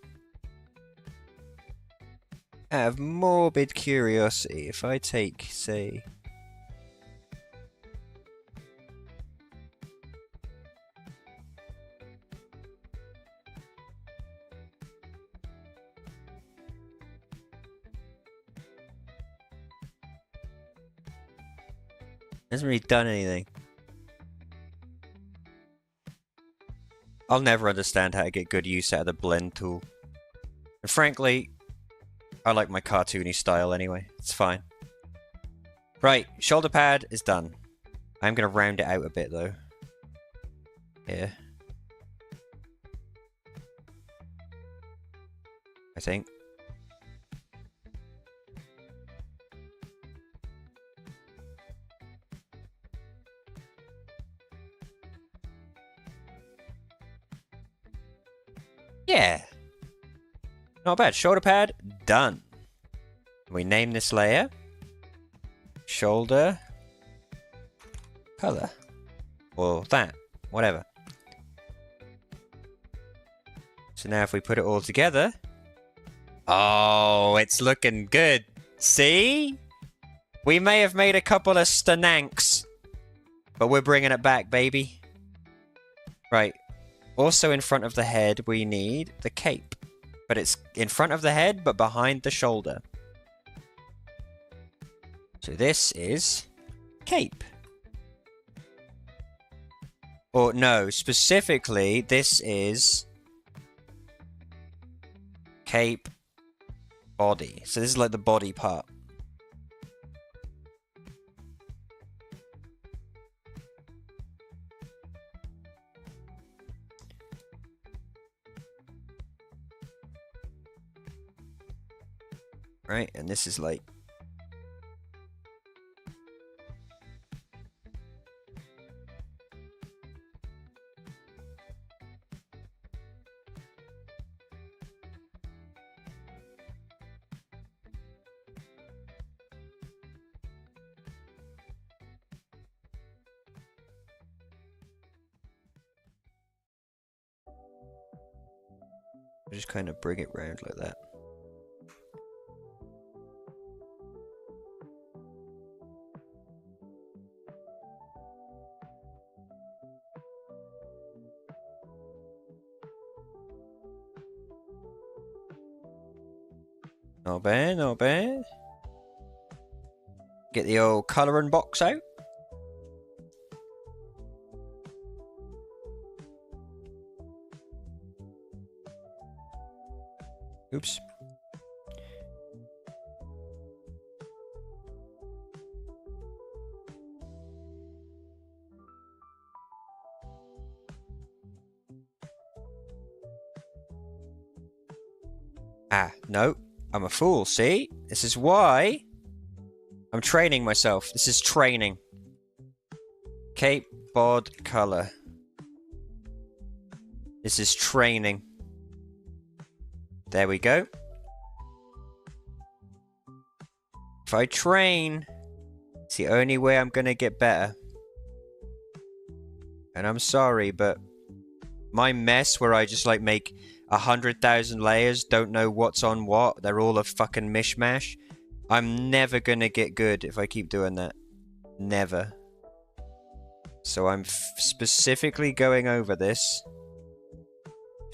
Speaker 3: out of morbid curiosity, if I take, say... hasn't really done anything. I'll never understand how to get good use out of the blend tool. And frankly, I like my cartoony style anyway. It's fine. Right, shoulder pad is done. I'm going to round it out a bit though. Here. I think. Yeah. Not bad. Shoulder pad, done. We name this layer. Shoulder. Color. Or that. Whatever. So now if we put it all together. Oh, it's looking good. See? We may have made a couple of stananks. But we're bringing it back, baby. Right. Also in front of the head, we need the cape. But it's in front of the head, but behind the shoulder. So this is cape. Or no, specifically, this is cape body. So this is like the body part. Right, and this is like... just kind of bring it round like that. Not bad, not bad. Get the old colouring box out. Oops. Ah, no. I'm a fool, see? This is why I'm training myself. This is training. Cape bod color. This is training. There we go. If I train, it's the only way I'm gonna get better. And I'm sorry, but my mess where I just like make 100,000 layers, don't know what's on what, they're all a fucking mishmash. I'm never gonna get good if I keep doing that. Never. So I'm specifically going over this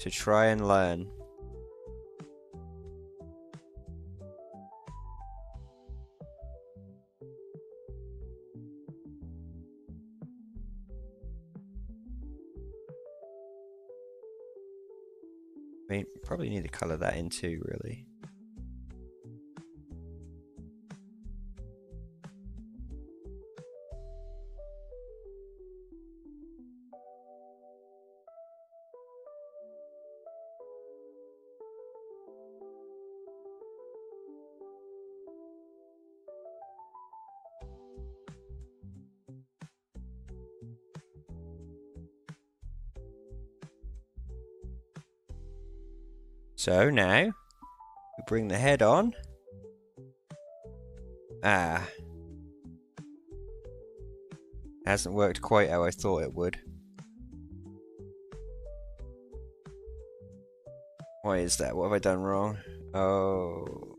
Speaker 3: to try and learn. I mean, probably need to color that in too, really. So now, we bring the head on. Ah. Hasn't worked quite how I thought it would. Why is that? What have I done wrong? Oh.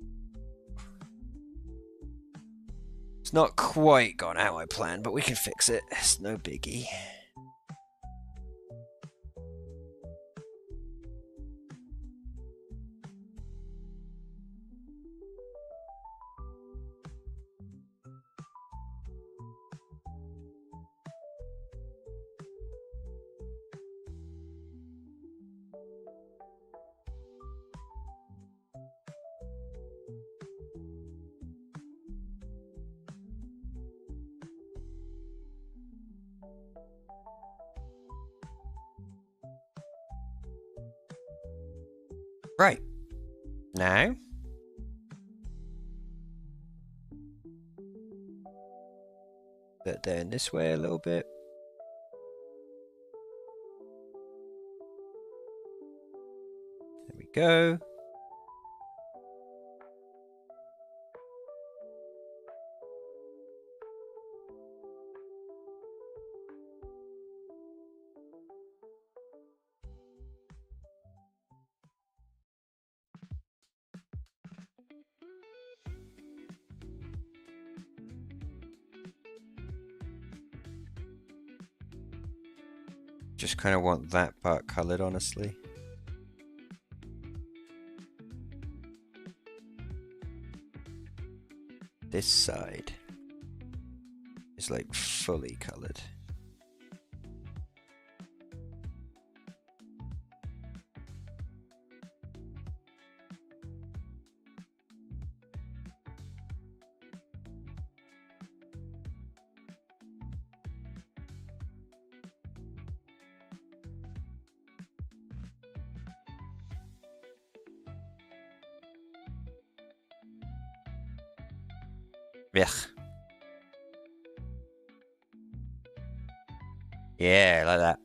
Speaker 3: It's not quite gone how I planned, but we can fix it. It's no biggie. Right. Now. Put down this way a little bit. There we go. Just kind of want that part colored, honestly. This side is like fully colored. Yuck. Yeah, like that.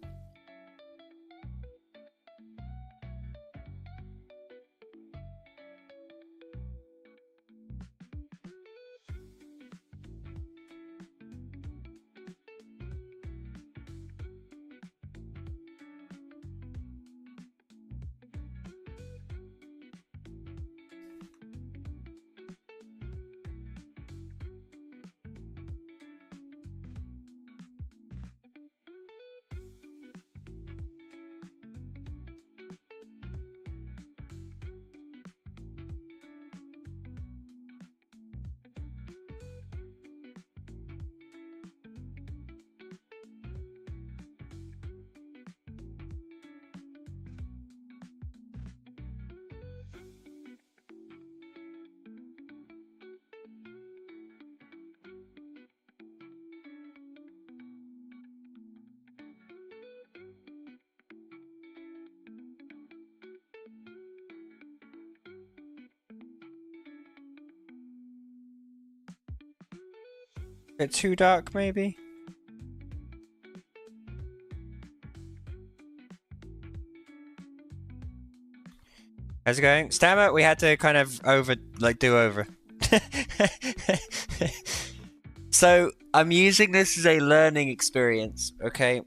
Speaker 3: Bit too dark, maybe? How's it going? Stammer, we had to kind of do over. So, I'm using this as a learning experience, okay?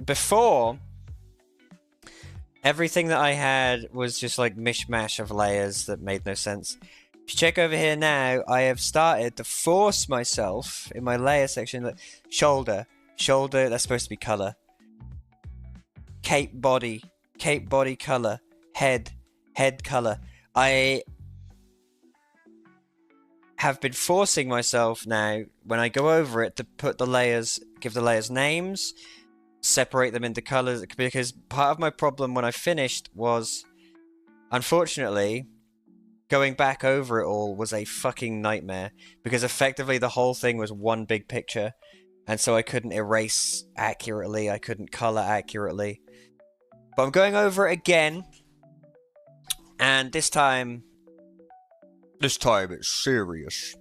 Speaker 3: Before, everything that I had was just like mishmash of layers that made no sense. If you check over here now, I have started to force myself in my layer section, like shoulder, that's supposed to be color. Cape body color. Head color. I have been forcing myself now, when I go over it, to put the layers, give the layers names, separate them into colors, because part of my problem when I finished was, unfortunately, going back over it all was a fucking nightmare, because effectively the whole thing was one big picture, and so I couldn't erase accurately, I couldn't color accurately. But I'm going over it again, and this time it's serious.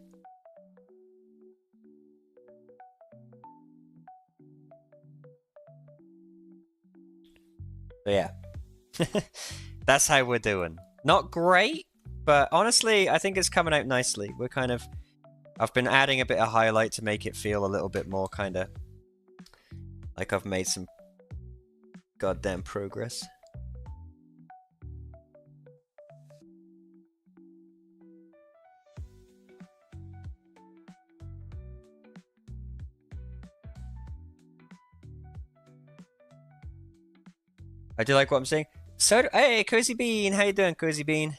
Speaker 3: So yeah. That's how we're doing. Not great, but honestly, I think it's coming out nicely. We're kind of... I've been adding a bit of highlight to make it feel a little bit more kind of... like I've made some goddamn progress. I do like what I'm saying. So, hey, Cozy Bean, how you doing, Cozy Bean?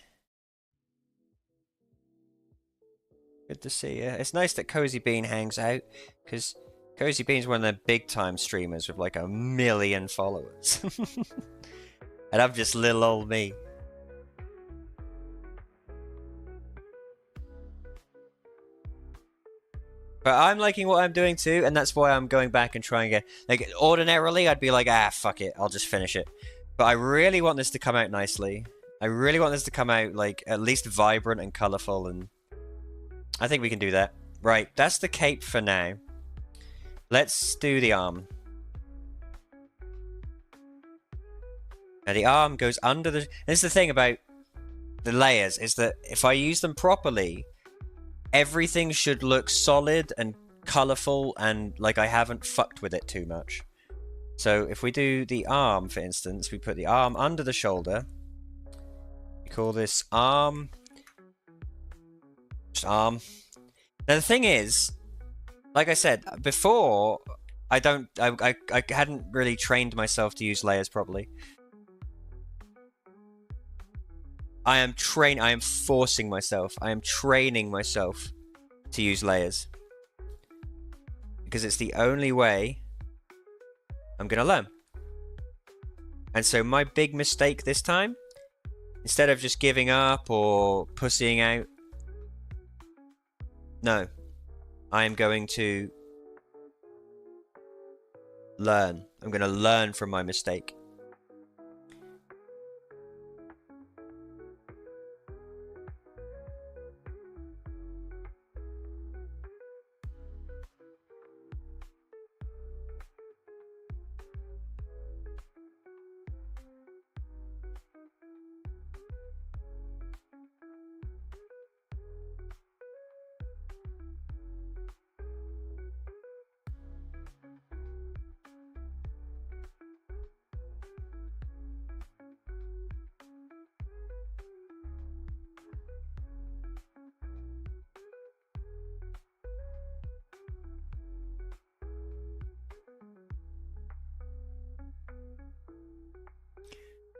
Speaker 3: Good to see you. It's nice that Cozy Bean hangs out, because Cozy Bean's one of the big-time streamers with like 1 million followers. And I'm just little old me. But I'm liking what I'm doing too, and that's why I'm going back and trying again. Like, ordinarily, I'd be like, ah, fuck it, I'll just finish it. But I really want this to come out nicely. I really want this to come out, like, at least vibrant and colourful, and I think we can do that. Right, that's the cape for now. Let's do the arm. Now, the arm goes under the... This is the thing about the layers, is that if I use them properly, everything should look solid and colourful and like I haven't fucked with it too much. So if we do the arm, for instance, we put the arm under the shoulder. We call this arm. Just arm. Now the thing is, like I said, before, I hadn't really trained myself to use layers properly. I am forcing myself. I am training myself to use layers. Because it's the only way I'm going to learn. And so my big mistake this time, instead of just giving up or pussying out, no. I am going to learn. I'm going to learn from my mistake.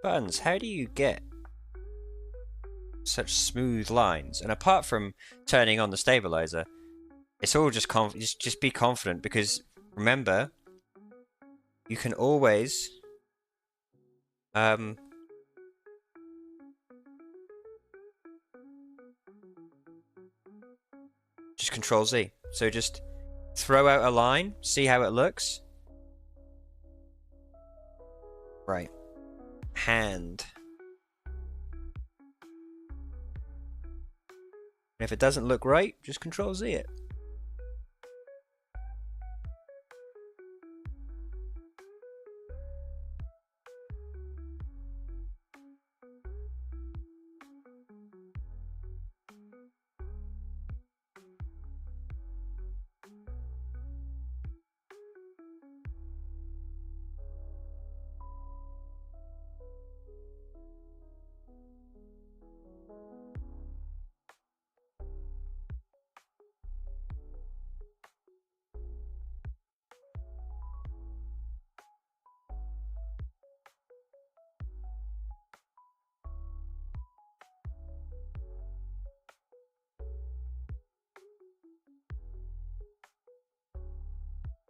Speaker 3: Buttons, how do you get such smooth lines? And apart from turning on the stabilizer, it's all just just be confident, because remember, you can always just Control Z. So just throw out a line, see how it looks. Right. Hand. And if it doesn't look right, just Control Z it.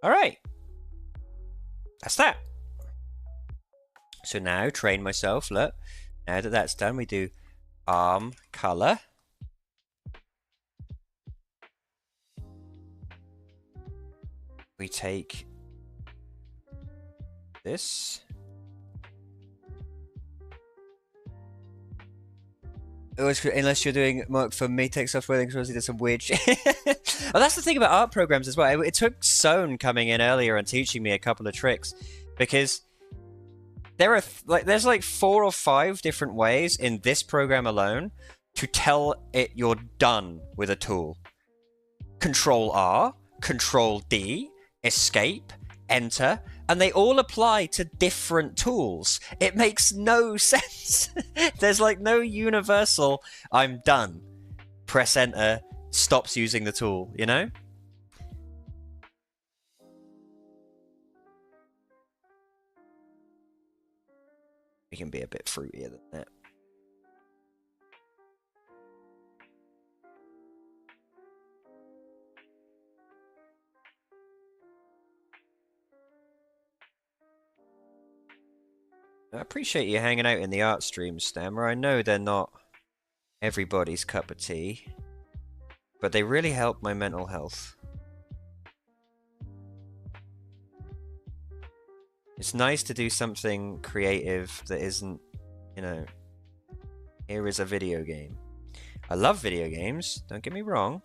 Speaker 3: Alright. That's that. So now, train myself, look. Now that that's done, we do arm color. We take this. Unless you're doing more for me, take software, then there's some weird shit. Oh, that's the thing about art programs as well. It took Sohn coming in earlier and teaching me a couple of tricks, because there are there's like 4 or 5 different ways in this program alone to tell it you're done with a tool. Control R, Control D, Escape, Enter, and they all apply to different tools. It makes no sense. There's like no universal, I'm done. Press Enter, stops using the tool, you know? We can be a bit fruitier than that. I appreciate you hanging out in the art streams, Stammer. I know they're not everybody's cup of tea, but they really help my mental health. It's nice to do something creative that isn't, you know, here is a video game. I love video games, don't get me wrong,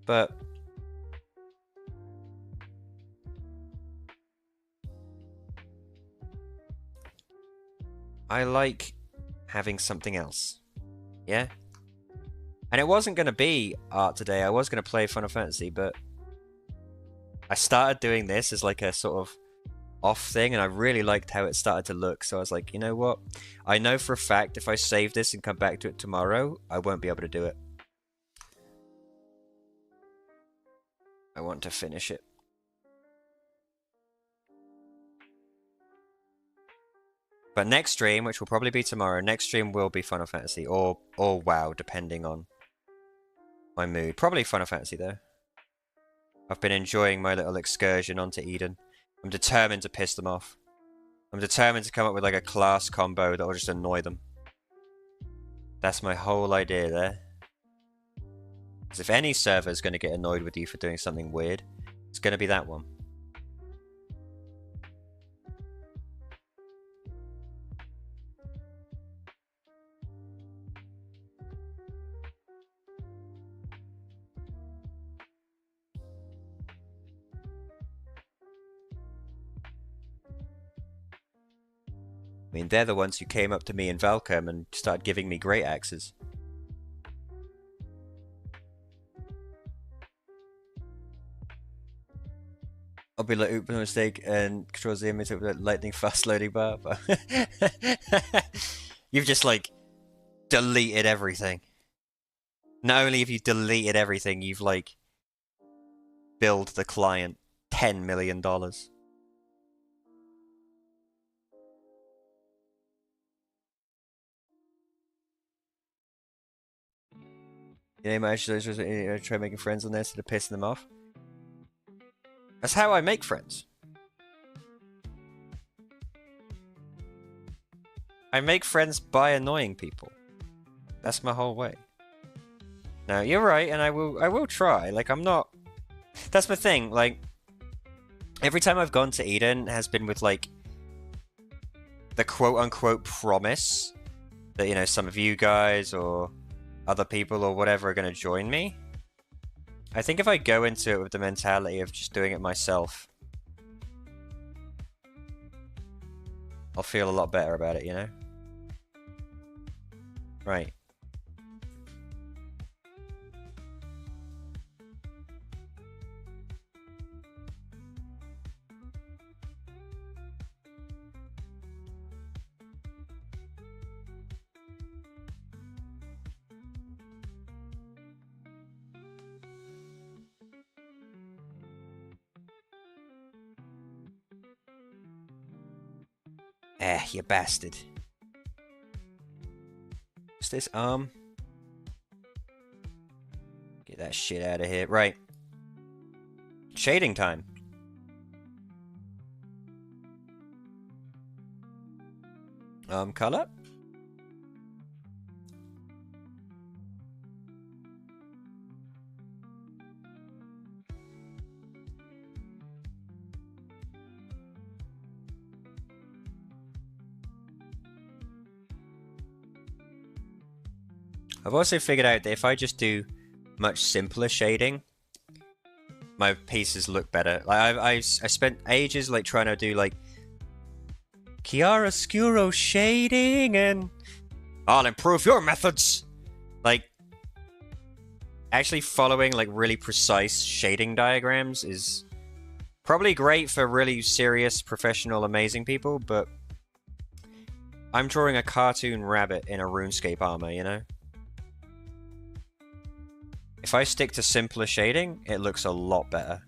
Speaker 3: but I like having something else. Yeah? And it wasn't going to be art today. I was going to play Final Fantasy, but I started doing this as like a sort of off thing, and I really liked how it started to look. So I was like, you know what? I know for a fact if I save this and come back to it tomorrow, I won't be able to do it. I want to finish it. But next stream, which will probably be tomorrow, next stream will be Final Fantasy or WoW, depending on my mood. Probably Final Fantasy, though. I've been enjoying my little excursion onto Eden. I'm determined to piss them off. I'm determined to come up with like a class combo that will just annoy them. That's my whole idea there. Because if any server is going to get annoyed with you for doing something weird, it's going to be that one. I mean, they're the ones who came up to me in Valcom and started giving me great axes. I'll be like, oops, no mistake, and Control Z image with the lightning fast loading bar. You've just, like, deleted everything. Not only have you deleted everything, you've, like, billed the client $10 million. You might actually try making friends on there instead of pissing them off. That's how I make friends. I make friends by annoying people. That's my whole way. No, you're right, and I will try. Like, I'm not... That's my thing, like... Every time I've gone to Eden has been with, like... the quote-unquote promise that, you know, some of you guys or other people or whatever are going to join me. I think if I go into it with the mentality of just doing it myself, I'll feel a lot better about it, you know? Right. You bastard. What's this, Get that shit out of here. Right. Shading time. Color? I've also figured out that if I just do much simpler shading, my pieces look better. Like I spent ages like trying to do like chiaroscuro shading and I'll improve your methods. Like actually following like really precise shading diagrams is probably great for really serious, professional, amazing people, but I'm drawing a cartoon rabbit in a RuneScape armor, you know? If I stick to simpler shading, it looks a lot better.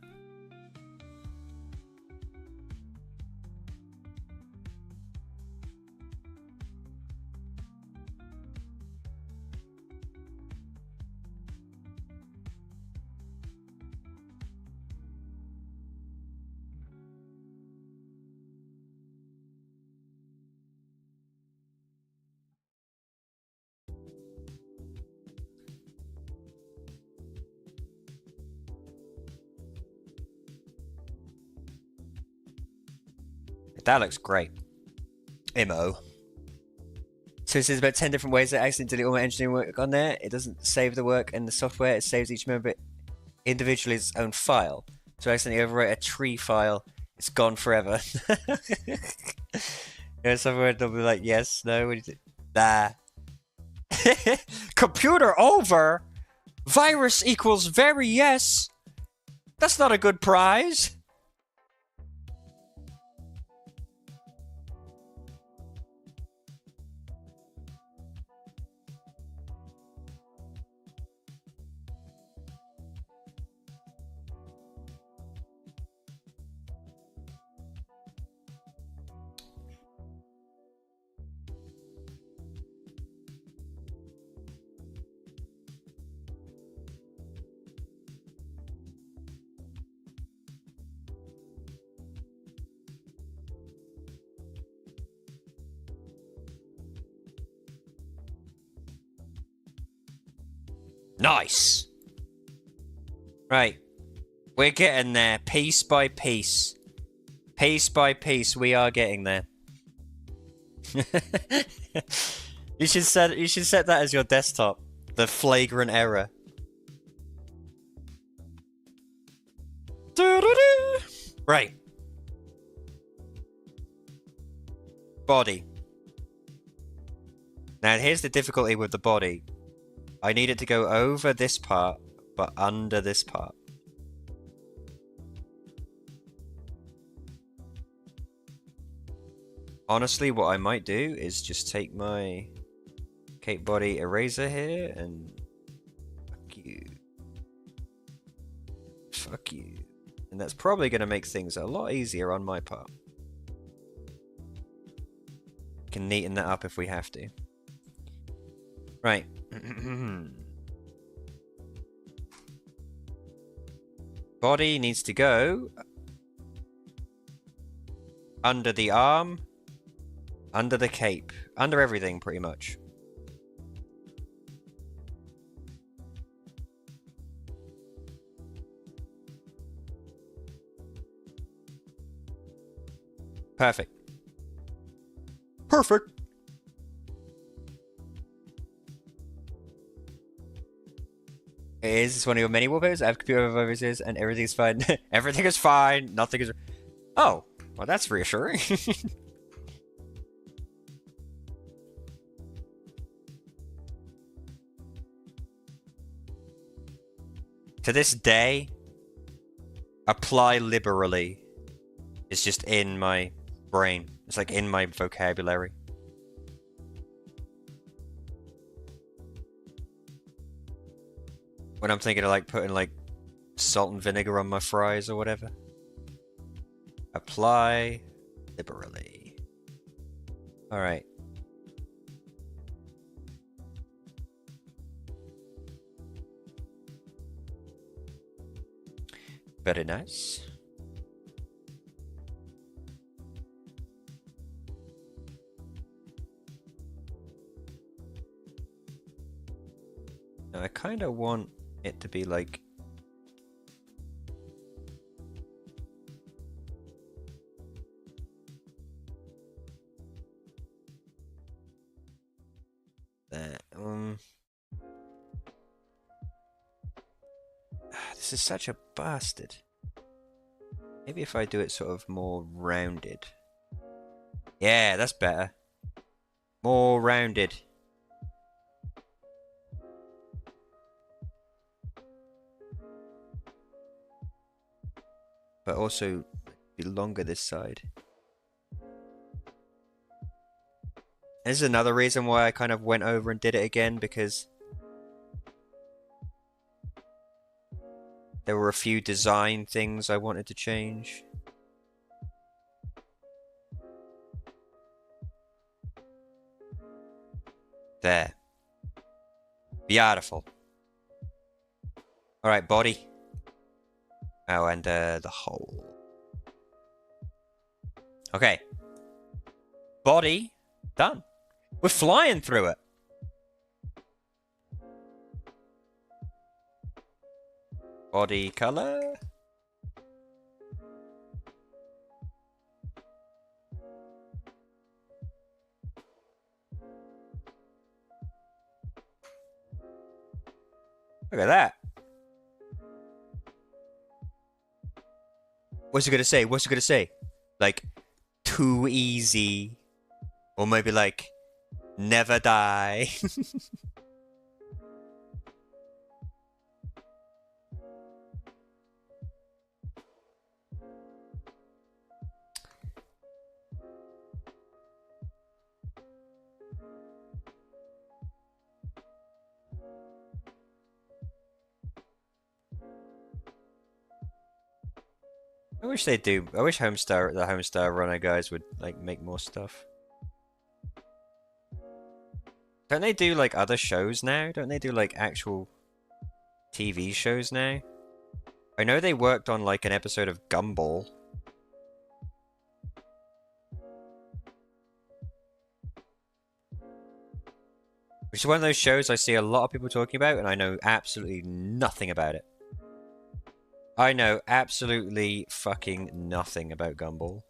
Speaker 3: That looks great. MO. So it says about 10 different ways that I accidentally delete all my engineering work on there. It doesn't save the work in the software. It saves each member individually its own file. So I accidentally overwrite a tree file. It's gone forever. Yeah, somewhere they'll be like, yes, no, what do you think? Nah. Computer over? Virus equals very yes. That's not a good prize. Nice. Right. We're getting there, piece by piece. Piece by piece, we are getting there. You should set that as your desktop. The flagrant error. Right. Body. Now here's the difficulty with the body. I need it to go over this part, but under this part. Honestly, what I might do is just take my Cape Body eraser here and... Fuck you. Fuck you. And that's probably going to make things a lot easier on my part. Can neaten that up if we have to. Right. Body needs to go under the arm, under the cape, under everything pretty much. Perfect. Perfect. Is this one of your many wallpapers? I have computer wallpapers and everything's fine. Everything is fine. Nothing is... Oh, well that's reassuring. To this day, apply liberally is just in my brain. It's like in my vocabulary. When I'm thinking of like putting like salt and vinegar on my fries or whatever. Apply liberally. Alright. Very nice. Now I kind of want it to be like that. This is such a bastard. Maybe if I do it sort of more rounded. Yeah, that's better. More rounded. But also be longer this side. This is another reason why I kind of went over and did it again, because there were a few design things I wanted to change. There. Beautiful. Alright, body. Oh, and the hole. Okay. Body. Done. We're flying through it. Body color. Look at that. What's it gonna say? What's it gonna say? Like, too easy. Or maybe like, never die. I wish they do. I wish the Homestar Runner guys would like make more stuff. Don't they do like other shows now? Don't they do like actual TV shows now? I know they worked on like an episode of Gumball. Which is one of those shows I see a lot of people talking about and I know absolutely nothing about it. I know absolutely fucking nothing about Gumball.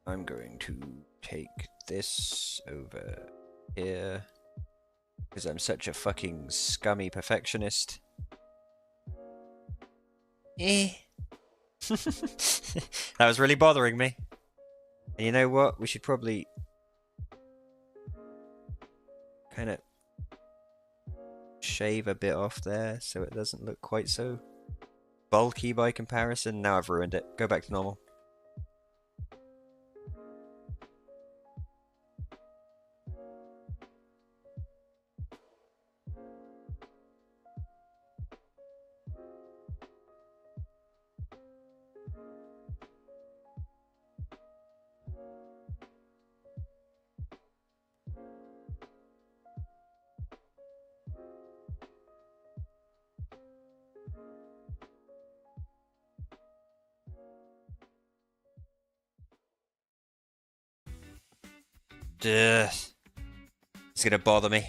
Speaker 3: I'm going to take this over here because I'm such a fucking scummy perfectionist. Eh. That was really bothering me. And you know what? We should probably kind of shave a bit off there so it doesn't look quite so bulky by comparison. Now I've ruined it. Go back to normal. Ugh. It's gonna bother me.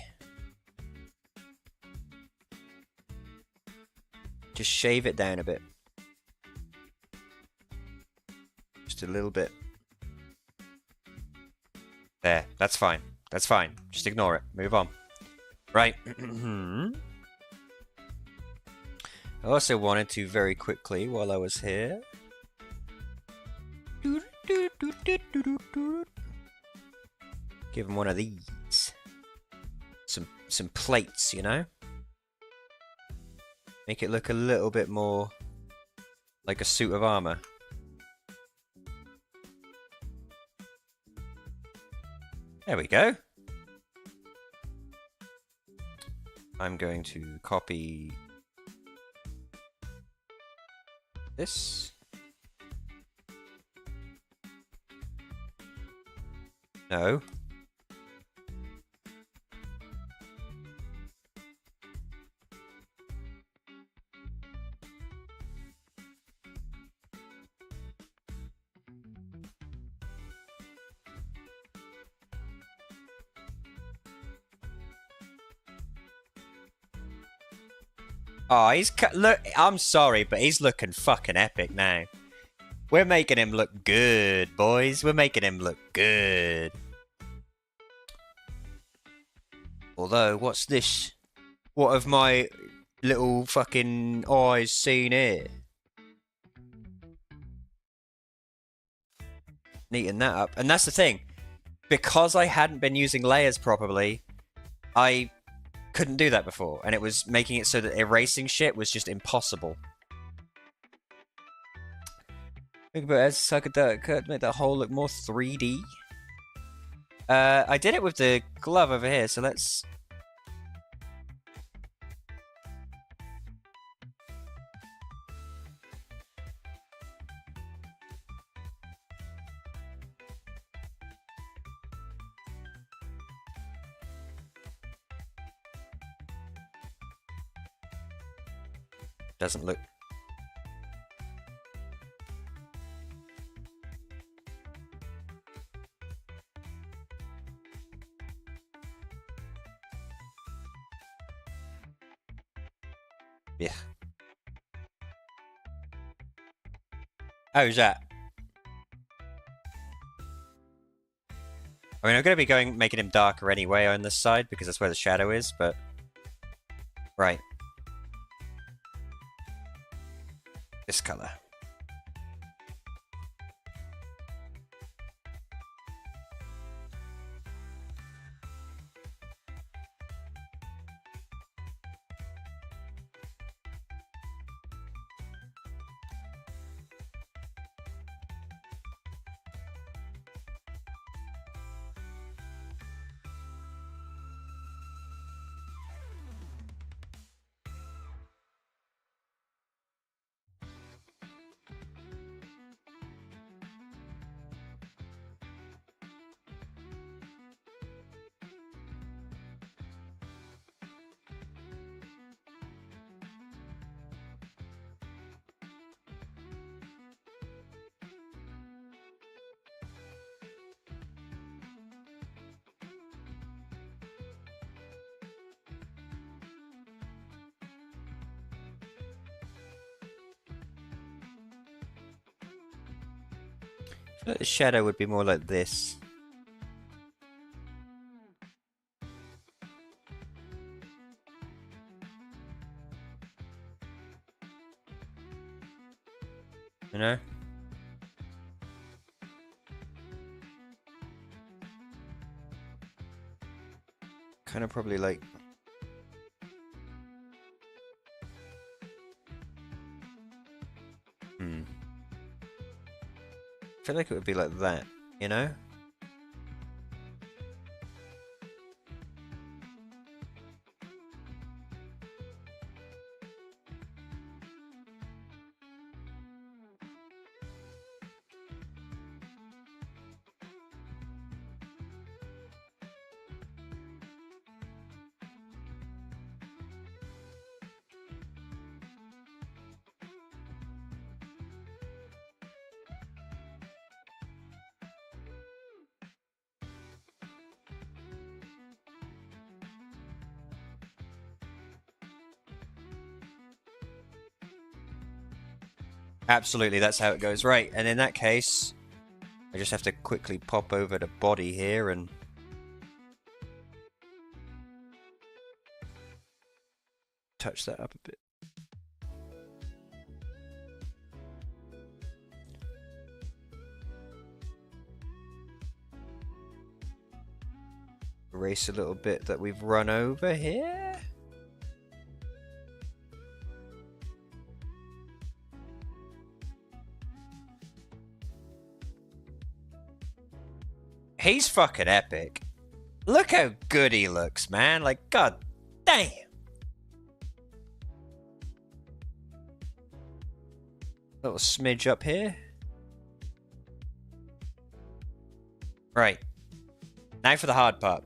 Speaker 3: Just shave it down a bit. Just a little bit. There, that's fine. That's fine. Just ignore it. Move on. Right. I also wanted to very quickly, while I was here, give him one of these. Some plates, you know? Make it look a little bit more like a suit of armor. There we go. I'm going to copy this. No. Oh, look. I'm sorry, but he's looking fucking epic now. We're making him look good, boys. We're making him look good. Although, what's this? What have my little fucking eyes seen here? Neaten that up. And that's the thing. Because I hadn't been using layers properly, I couldn't do that before. And it was making it so that erasing shit was just impossible. Think about it as psychedelic, make that hole look more 3D. I did it with the glove over here, so let's... Doesn't look... Yeah. How's that? I mean, I'm going to be making him darker anyway on this side, because that's where the shadow is, but... Right. This color. The shadow would be more like this. You know? Kind of probably like... I feel like it would be like that, you know? Absolutely, that's how it goes. Right, and in that case, I just have to quickly pop over the body here and... touch that up a bit. Erase a little bit that we've run over here. He's fucking epic. Look how good he looks, man. Like, god damn. Little smidge up here. Right. Now for the hard part.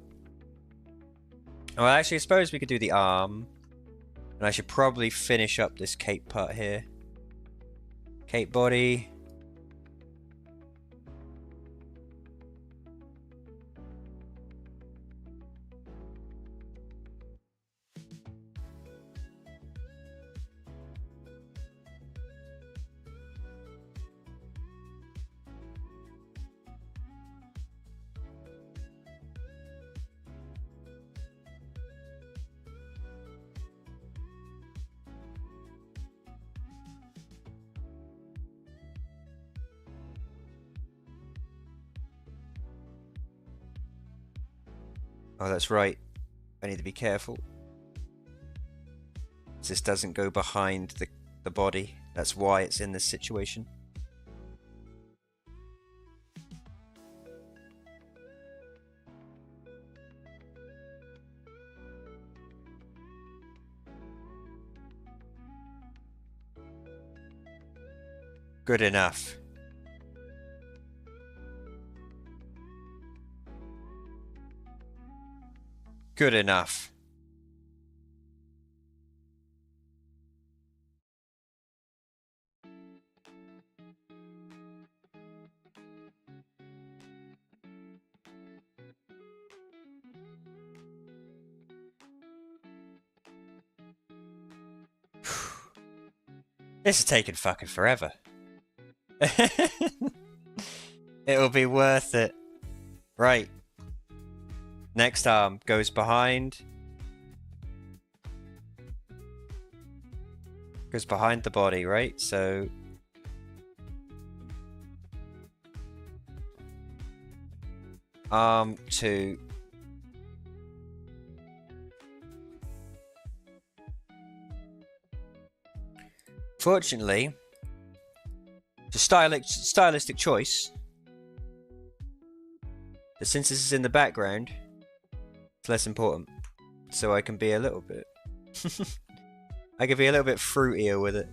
Speaker 3: Well, actually, I suppose we could do the arm. And I should probably finish up this cape part here. Cape body. Oh, that's right. I need to be careful. This doesn't go behind the body. That's why it's in this situation. Good enough. Good enough. This is taking fucking forever. It'll be worth it. Right. Next arm goes behind. Goes behind the body, right? So... arm 2. Fortunately, it's a stylistic choice. But since this is in the background, it's less important. So I can be a little bit... I can be a little bit fruitier with it.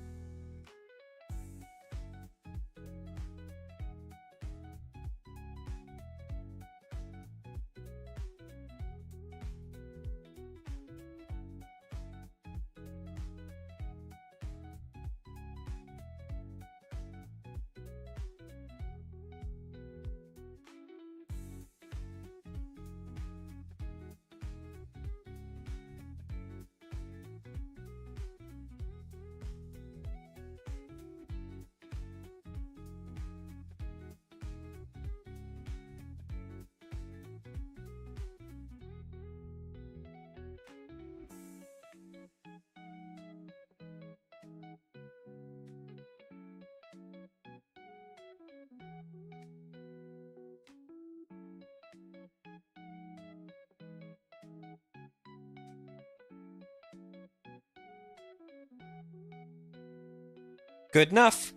Speaker 3: Good enough.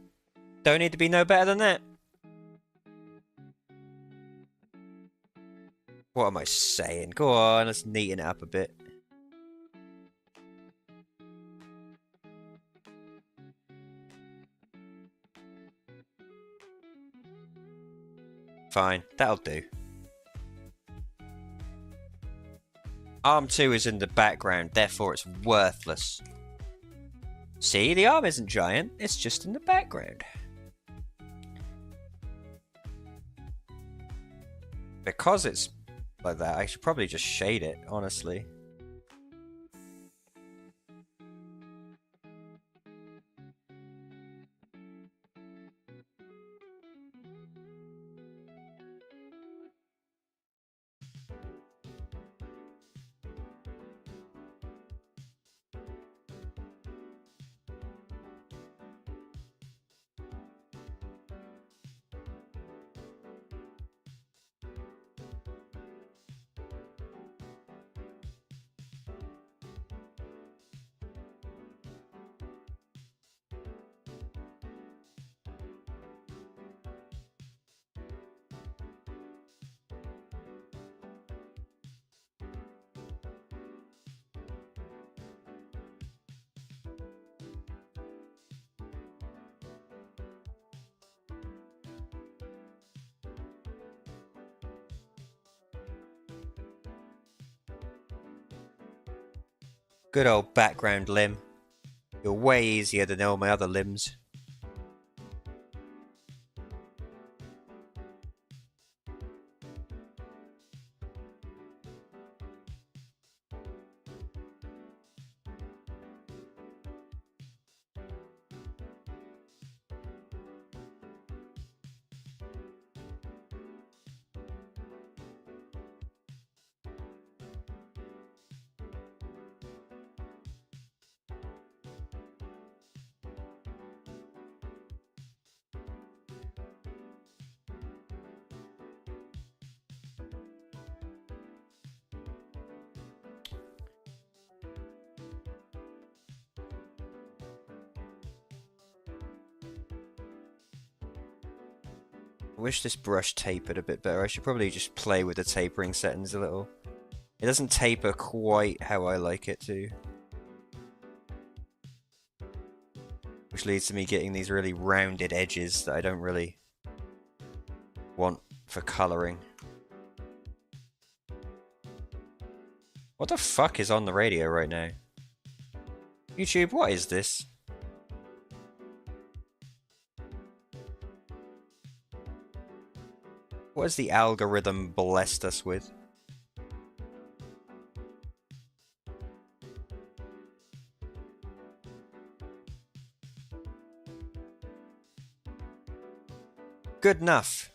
Speaker 3: Don't need to be no better than that. What am I saying? Go on, let's neaten it up a bit. Fine, that'll do. Arm 2 is in the background, therefore it's worthless. See, the arm isn't giant, it's just in the background. Because it's like that, I should probably just shade it, honestly. Good old background limb. You're way easier than all my other limbs. I wish this brush tapered a bit better. I should probably just play with the tapering settings a little. It doesn't taper quite how I like it to. Which leads to me getting these really rounded edges that I don't really want for colouring. What the fuck is on the radio right now? YouTube, what is this? What has the algorithm blessed us with? Good enough.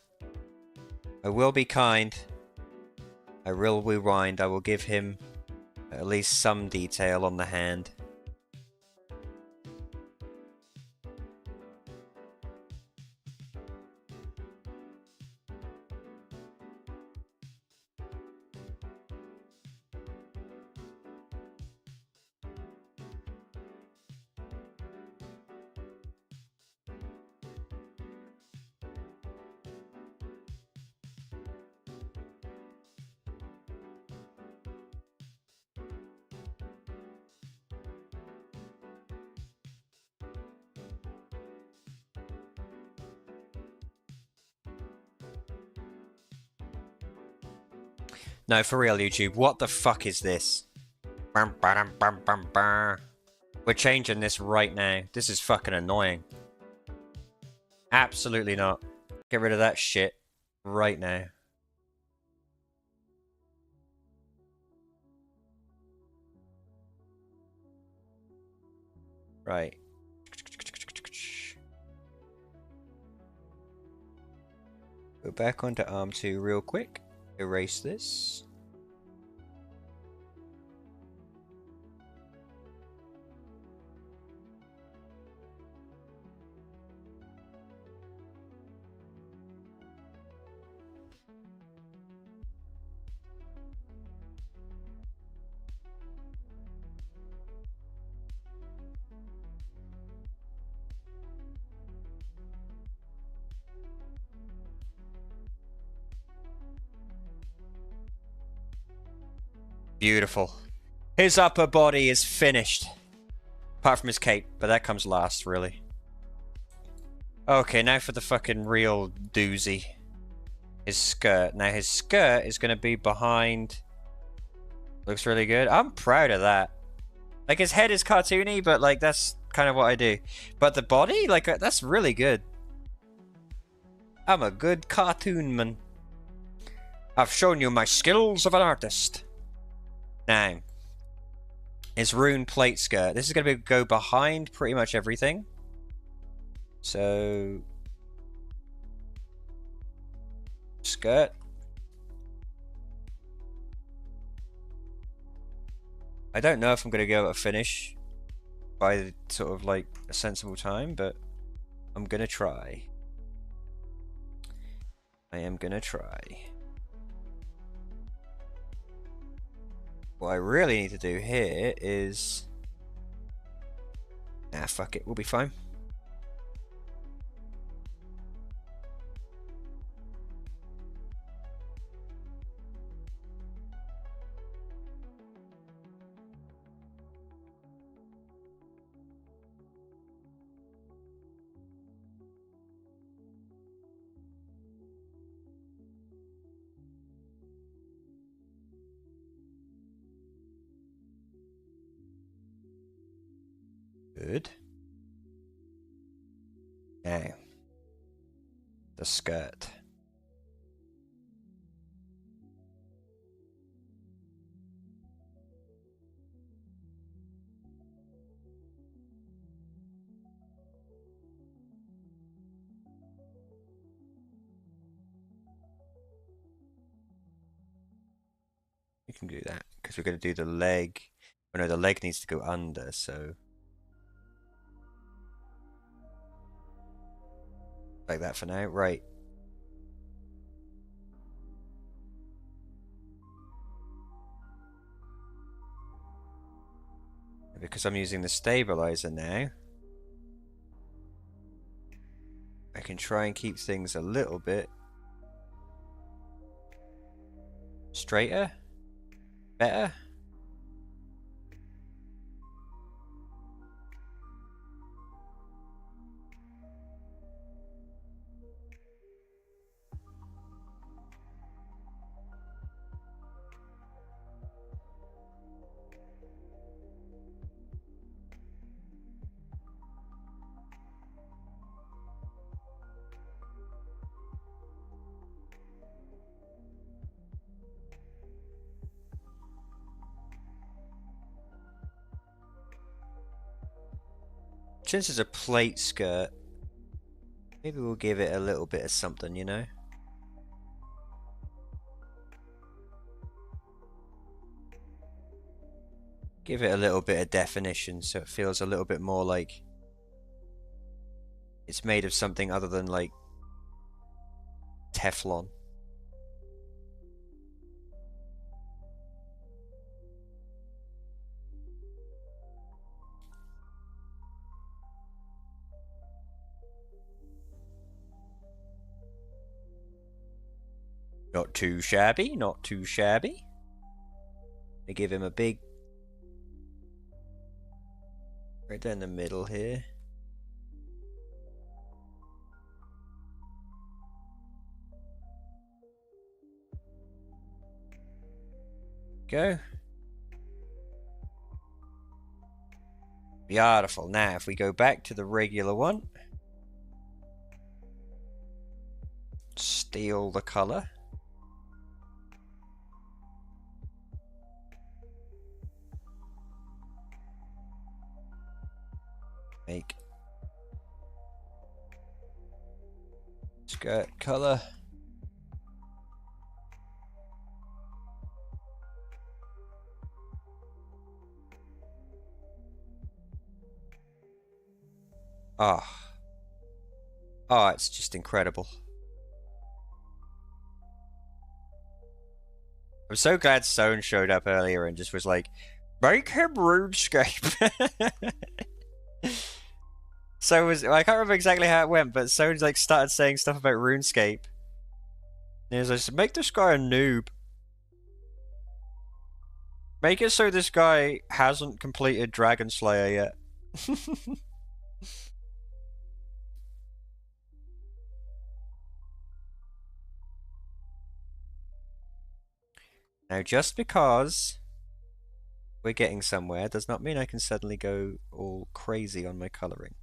Speaker 3: I will be kind. I will rewind. I will give him at least some detail on the hand. No, for real, YouTube, what the fuck is this? We're changing this right now. This is fucking annoying. Absolutely not. Get rid of that shit right now. Right. Go back onto arm 2 real quick. Erase this. Beautiful. His upper body is finished. Apart from his cape, but that comes last, really. Okay, now for the fucking real doozy. His skirt. Now his skirt is going to be behind. Looks really good. I'm proud of that. Like, his head is cartoony, but like that's kind of what I do. But the body, like, that's really good. I'm a good cartoon man. I've shown you my skills of an artist. Now, his rune plate skirt. This is going to go behind pretty much everything. So, skirt. I don't know if I'm going to go able to finish by sort of like a sensible time, but I'm going to try. I am going to try. What I really need to do here is... Nah, fuck it. We'll be fine. Good. Now, the skirt. We can do that because we're going to do the leg. Oh no, the leg needs to go under, so. Like that for now, right. Because I'm using the stabilizer now, I can try and keep things a little bit straighter, better. Since it's a plate skirt, maybe we'll give it a little bit of something, you know? Give it a little bit of definition so it feels a little bit more like it's made of something other than like Teflon. Not too shabby, not too shabby. I give him a big... right down the middle here. Go. Beautiful. Now, if we go back to the regular one, steal the color. Make skirt color. Ah. Oh, it's just incredible. I'm so glad Stone showed up earlier and just was like, make him RuneScape. So I can't remember exactly how it went, but Stone like started saying stuff about RuneScape. And he was like, make this guy a noob. Make it so this guy hasn't completed Dragon Slayer yet. Now, just because we're getting somewhere does not mean I can suddenly go all crazy on my colouring.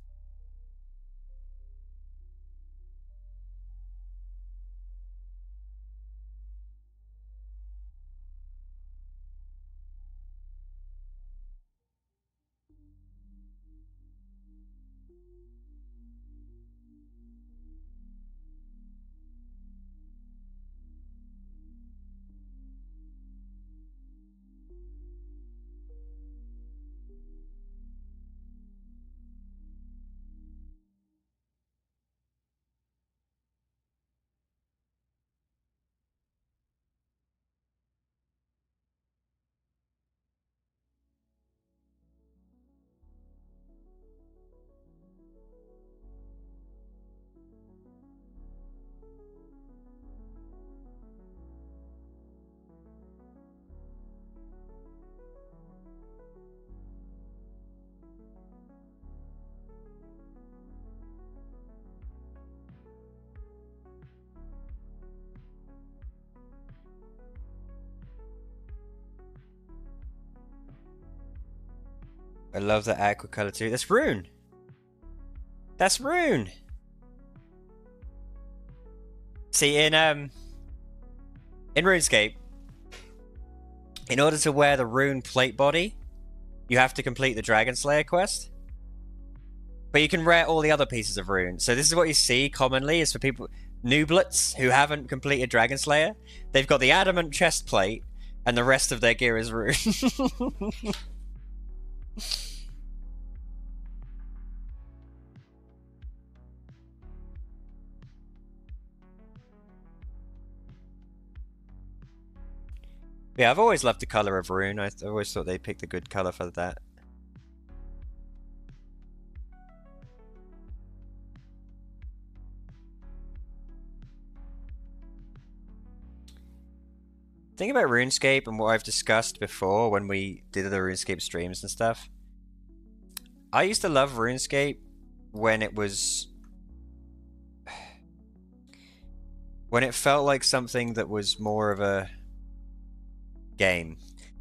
Speaker 3: I love that aqua colour too. That's Rune! That's Rune! See, in RuneScape, in order to wear the Rune plate body, you have to complete the Dragon Slayer quest. But you can wear all the other pieces of Rune. So this is what you see commonly is for people, nooblets who haven't completed Dragon Slayer. They've got the adamant chest plate, and the rest of their gear is Rune. Yeah, I've always loved the colour of Rune. I always thought they picked a good colour for that. The thing about RuneScape and what I've discussed before when we did the RuneScape streams and stuff, I used to love RuneScape when it was... when it felt like something that was more of a game.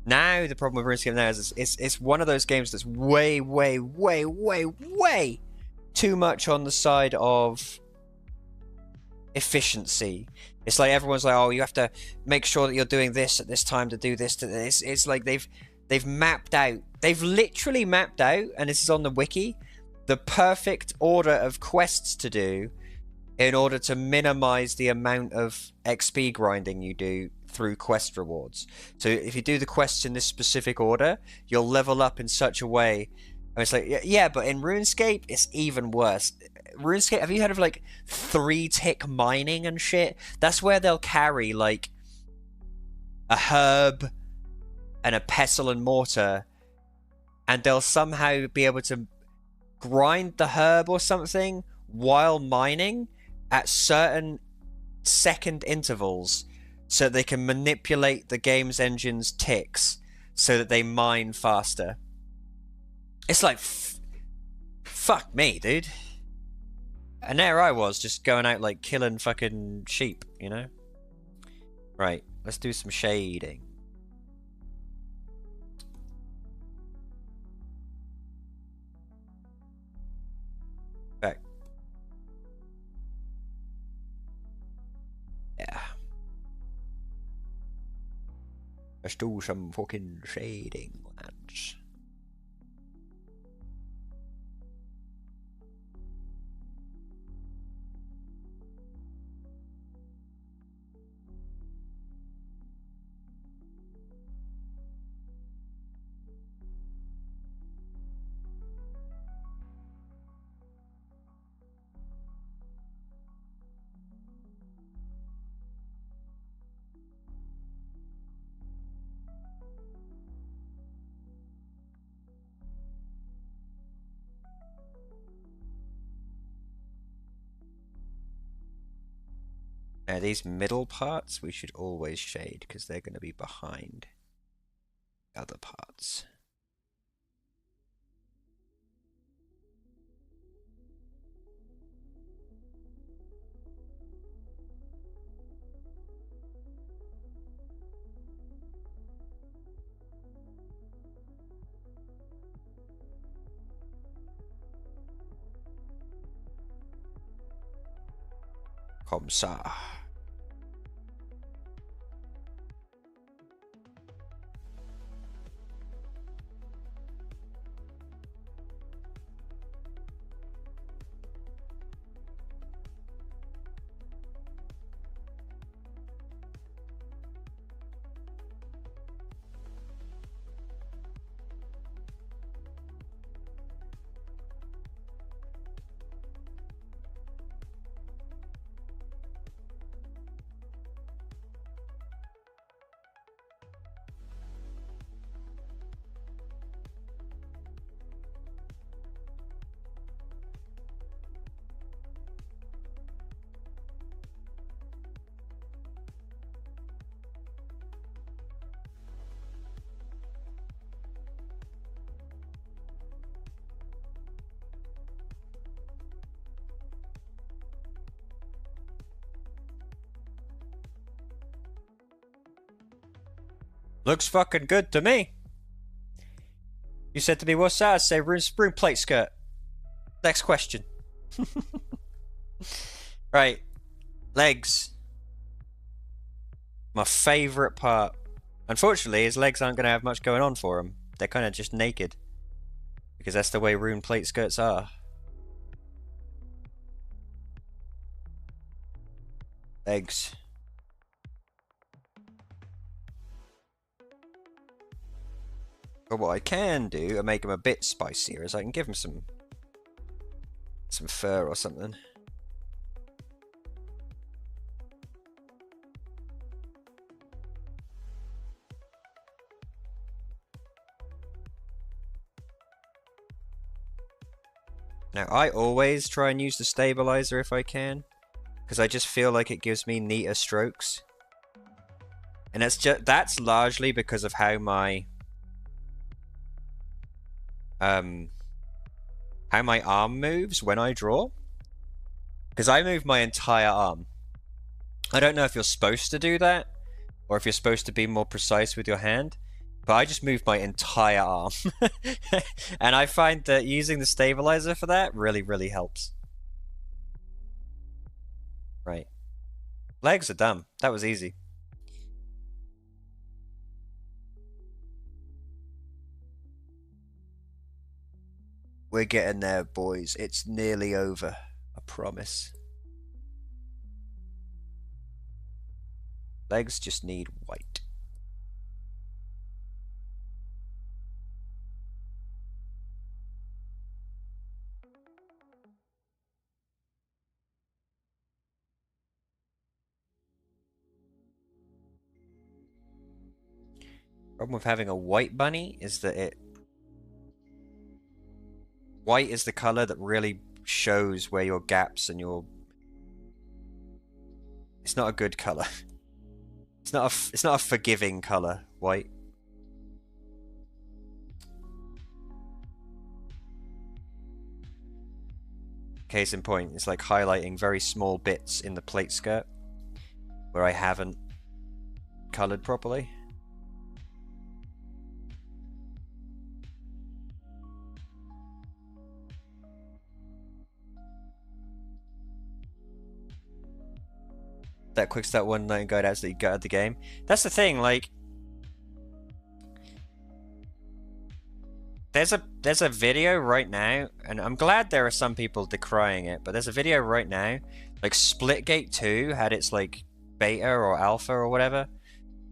Speaker 3: Now, the problem with RuneScape now is it's one of those games that's way too much on the side of efficiency. It's like everyone's like, oh, you have to make sure that you're doing this at this time to do this to this. It's like they've mapped out, they've literally mapped out, and this is on the wiki, the perfect order of quests to do in order to minimize the amount of XP grinding you do through quest rewards. So if you do the quests in this specific order, you'll level up in such a way. And it's like, yeah, but in RuneScape, it's even worse. RuneScape, have you heard of like 3-tick mining and shit? That's where they'll carry like a herb and a pestle and mortar, and they'll somehow be able to grind the herb or something while mining at certain second intervals so that they can manipulate the game's engine's ticks so that they mine faster. It's like, fuck me, dude. And there I was, just going out like killing fucking sheep, you know? Right, let's do some shading. Back. Yeah. Let's do some fucking shading, lads. Now these middle parts we should always shade because they're going to be behind. other parts. Comme ça. Looks fucking good to me. You said to me, what size? Say room plate skirt. Next question. Right. Legs. My favourite part. Unfortunately, his legs aren't going to have much going on for him. They're kind of just naked. Because that's the way rune plate skirts are. Legs. But what I can do, and make him a bit spicier, is I can give him some fur or something. Now, I always try and use the stabilizer if I can, because I just feel like it gives me neater strokes. And that's largely because of how my arm moves when I draw. Because I move my entire arm. I don't know if you're supposed to do that, or if you're supposed to be more precise with your hand, but I just move my entire arm. And I find that using the stabilizer for that really, really helps. Right. Legs are dumb. That was easy. We're getting there, boys. It's nearly over. I promise. Legs just need white. Problem with having a white bunny is that white is the color that really shows where your gaps and your... It's not a good color. It's not a forgiving color, white. Case in point, it's like highlighting very small bits in the plate skirt where I haven't colored properly. That quick start one night guide absolutely gutted the game. That's the thing, like there's a video right now, and I'm glad there are some people decrying it, but there's a video right now, like Splitgate 2 had its like beta or alpha or whatever,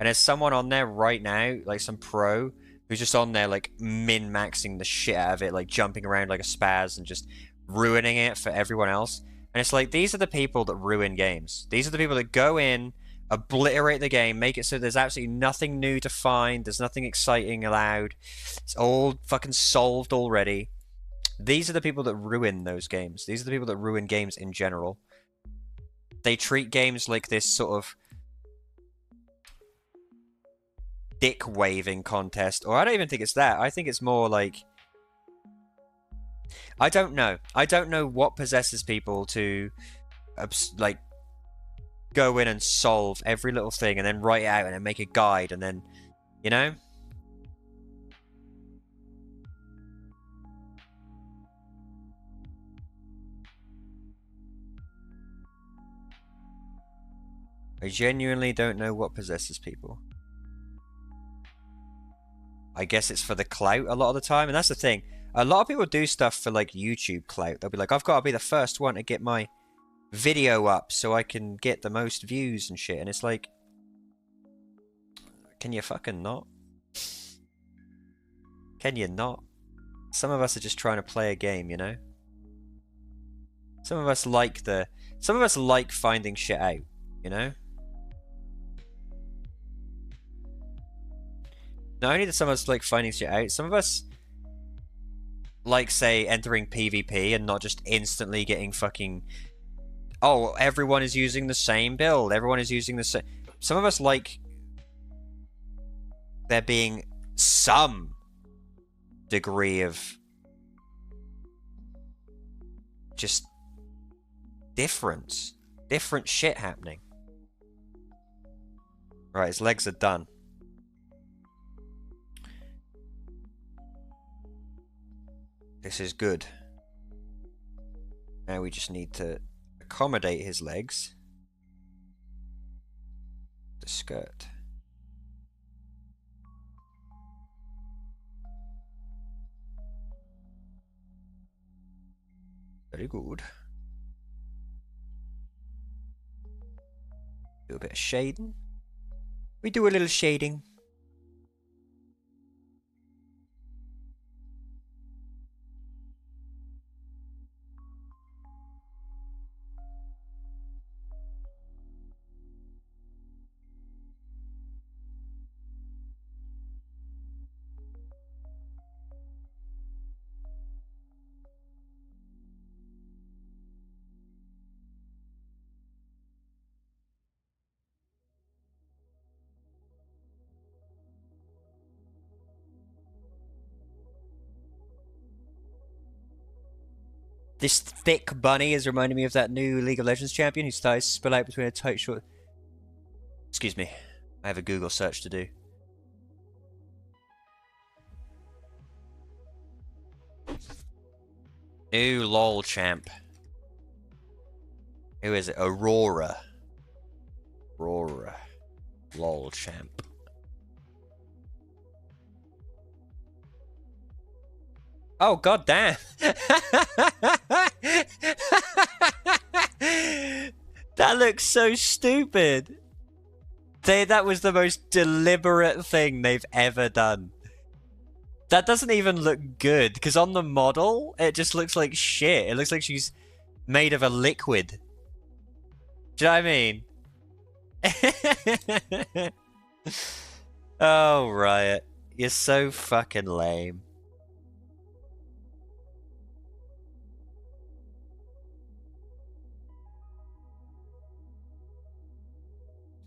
Speaker 3: and there's someone on there right now, like some pro, who's just on there like min-maxing the shit out of it, like jumping around like a spaz and just ruining it for everyone else. And it's like, these are the people that ruin games. These are the people that go in, obliterate the game, make it so there's absolutely nothing new to find, there's nothing exciting allowed, it's all fucking solved already. These are the people that ruin those games. These are the people that ruin games in general. They treat games like this sort of dick waving contest, or I don't even think it's that. I think it's more like, I don't know. I don't know what possesses people to like go in and solve every little thing and then write it out and then make a guide and then, you know? I genuinely don't know what possesses people. I guess it's for the clout a lot of the time, and that's the thing. A lot of people do stuff for like YouTube clout. They'll be like, I've got to be the first one to get my video up so I can get the most views and shit. And it's like, can you fucking not? Can you not? Some of us are just trying to play a game, you know? Some of us like finding shit out, you know? Not only does some of us like finding shit out, some of us like, say, entering PvP and not just instantly getting fucking, oh, everyone is using the same build, everyone is using the same. Some of us like there being some degree of just different shit happening. Right, his legs are done. This is good. Now we just need to accommodate his legs. The skirt. Very good. Do a bit of shading. We do a little shading. This thick bunny is reminding me of that new League of Legends champion whose thighs spill out between a tight short... Excuse me. I have a Google search to do. New LOL champ. Who is it? Aurora. Aurora. LOL champ. Oh, god damn. That looks so stupid. That was the most deliberate thing they've ever done. That doesn't even look good, because on the model, it just looks like shit. It looks like she's made of a liquid. Do you know what I mean? Oh, Riot. You're so fucking lame.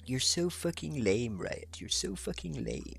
Speaker 3: You're so fucking lame, Riot. You're so fucking lame.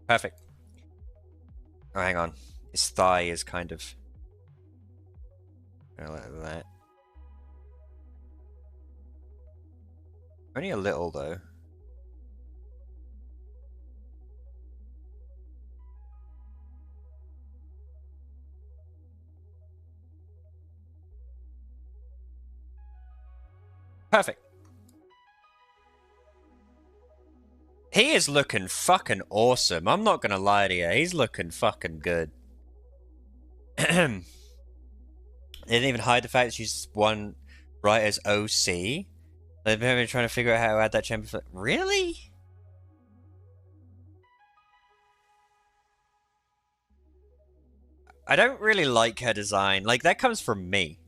Speaker 3: Perfect. Oh, hang on. His thigh is kind of... like that. Only a little, though. Perfect. He is looking fucking awesome. I'm not gonna lie to you. He's looking fucking good. They didn't even hide the fact that she's one right as OC. They've been trying to figure out how to add that champion. Really? I don't really like her design. Like, that comes from me.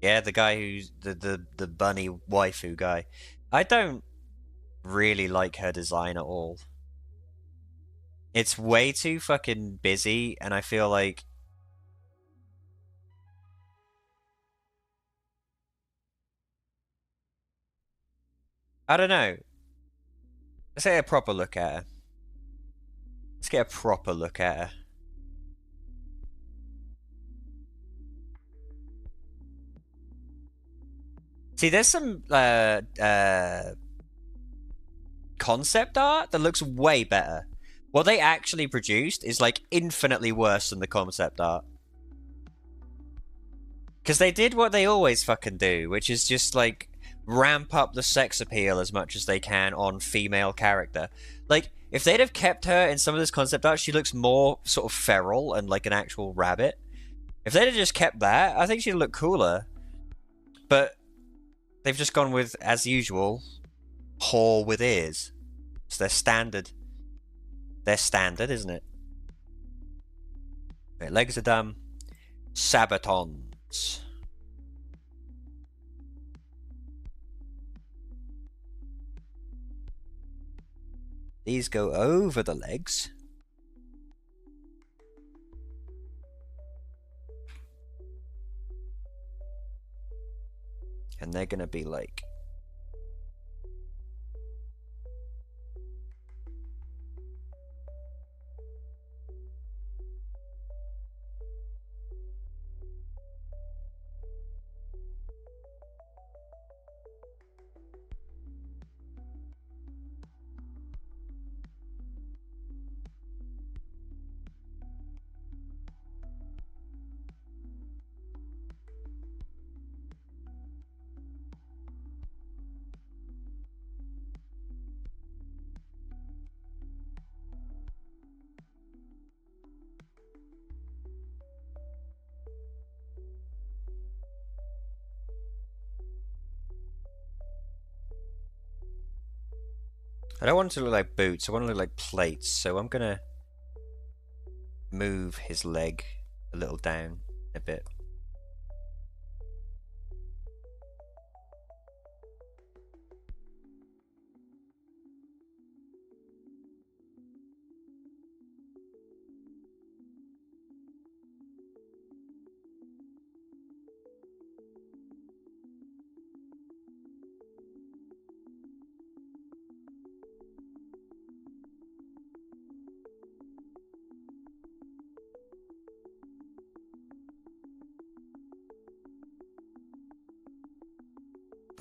Speaker 3: Yeah, the guy who's the bunny waifu guy. I don't really like her design at all. It's way too fucking busy, and I feel like I don't know. Let's get a proper look at her. Let's get a proper look at her. See, there's some concept art that looks way better. What they actually produced is like infinitely worse than the concept art. Because they did what they always fucking do, which is just like ramp up the sex appeal as much as they can on female character. Like, if they'd have kept her in some of this concept art, she looks more sort of feral and like an actual rabbit. If they'd have just kept that, I think she'd look cooler. But they've just gone with, as usual, whore with ears. It's their standard. Their standard, isn't it? Okay, legs are done. Sabatons. These go over the legs. And they're gonna be like... I don't want it to look like boots, I want it to look like plates, so I'm gonna move his leg a little down a bit.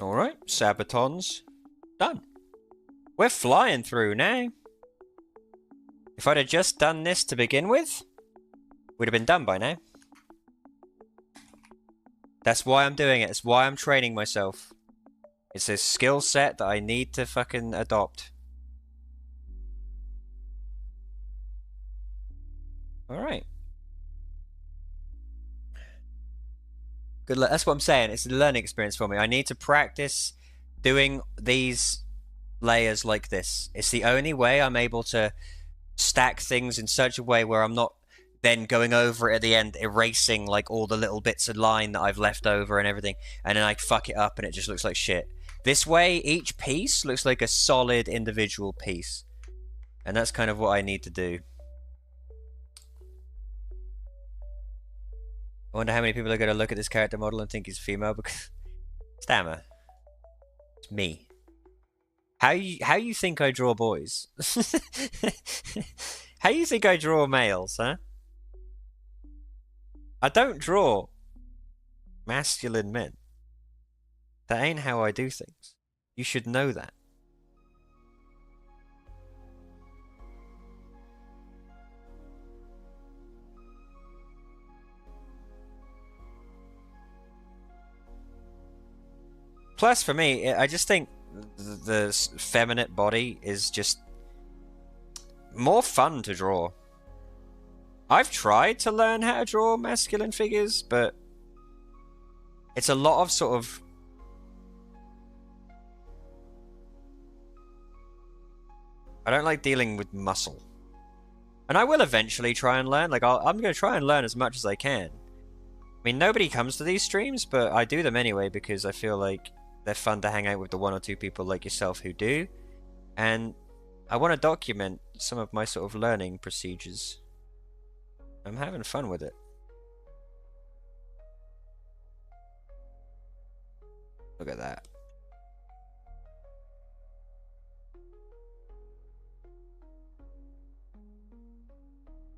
Speaker 3: Alright, Sabatons. Done. We're flying through now. If I'd have just done this to begin with, we'd have been done by now. That's why I'm doing it. It's why I'm training myself. It's a skill set that I need to fucking adopt. Alright. Good luck. That's what I'm saying. It's a learning experience for me. I need to practice doing these layers like this. It's the only way I'm able to stack things in such a way where I'm not then going over it at the end, erasing like all the little bits of line that I've left over and everything, and then I fuck it up and it just looks like shit. This way, each piece looks like a solid individual piece. And that's kind of what I need to do. I wonder how many people are going to look at this character model and think he's female because... Stammer. It's me. How you think I draw boys? How you think I draw males, huh? I don't draw masculine men. That ain't how I do things. You should know that. Plus, for me, I just think the feminine body is just more fun to draw. I've tried to learn how to draw masculine figures, but It's a lot of sort of... I don't like dealing with muscle. And I will eventually try and learn. Like, I'm going to try and learn as much as I can. I mean, nobody comes to these streams, but I do them anyway because I feel like they're fun to hang out with the one or two people like yourself who do. And I want to document some of my sort of learning procedures. I'm having fun with it. Look at that.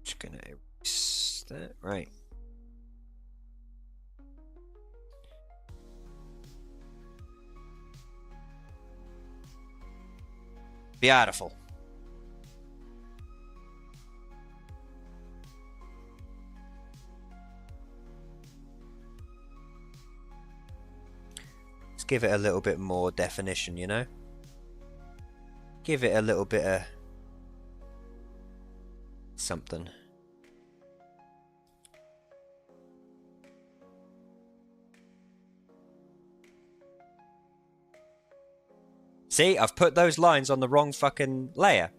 Speaker 3: Just gonna erase that. Right. Beautiful. Let's give it a little bit more definition, you know? Give it a little bit of something. See, I've put those lines on the wrong fucking layer.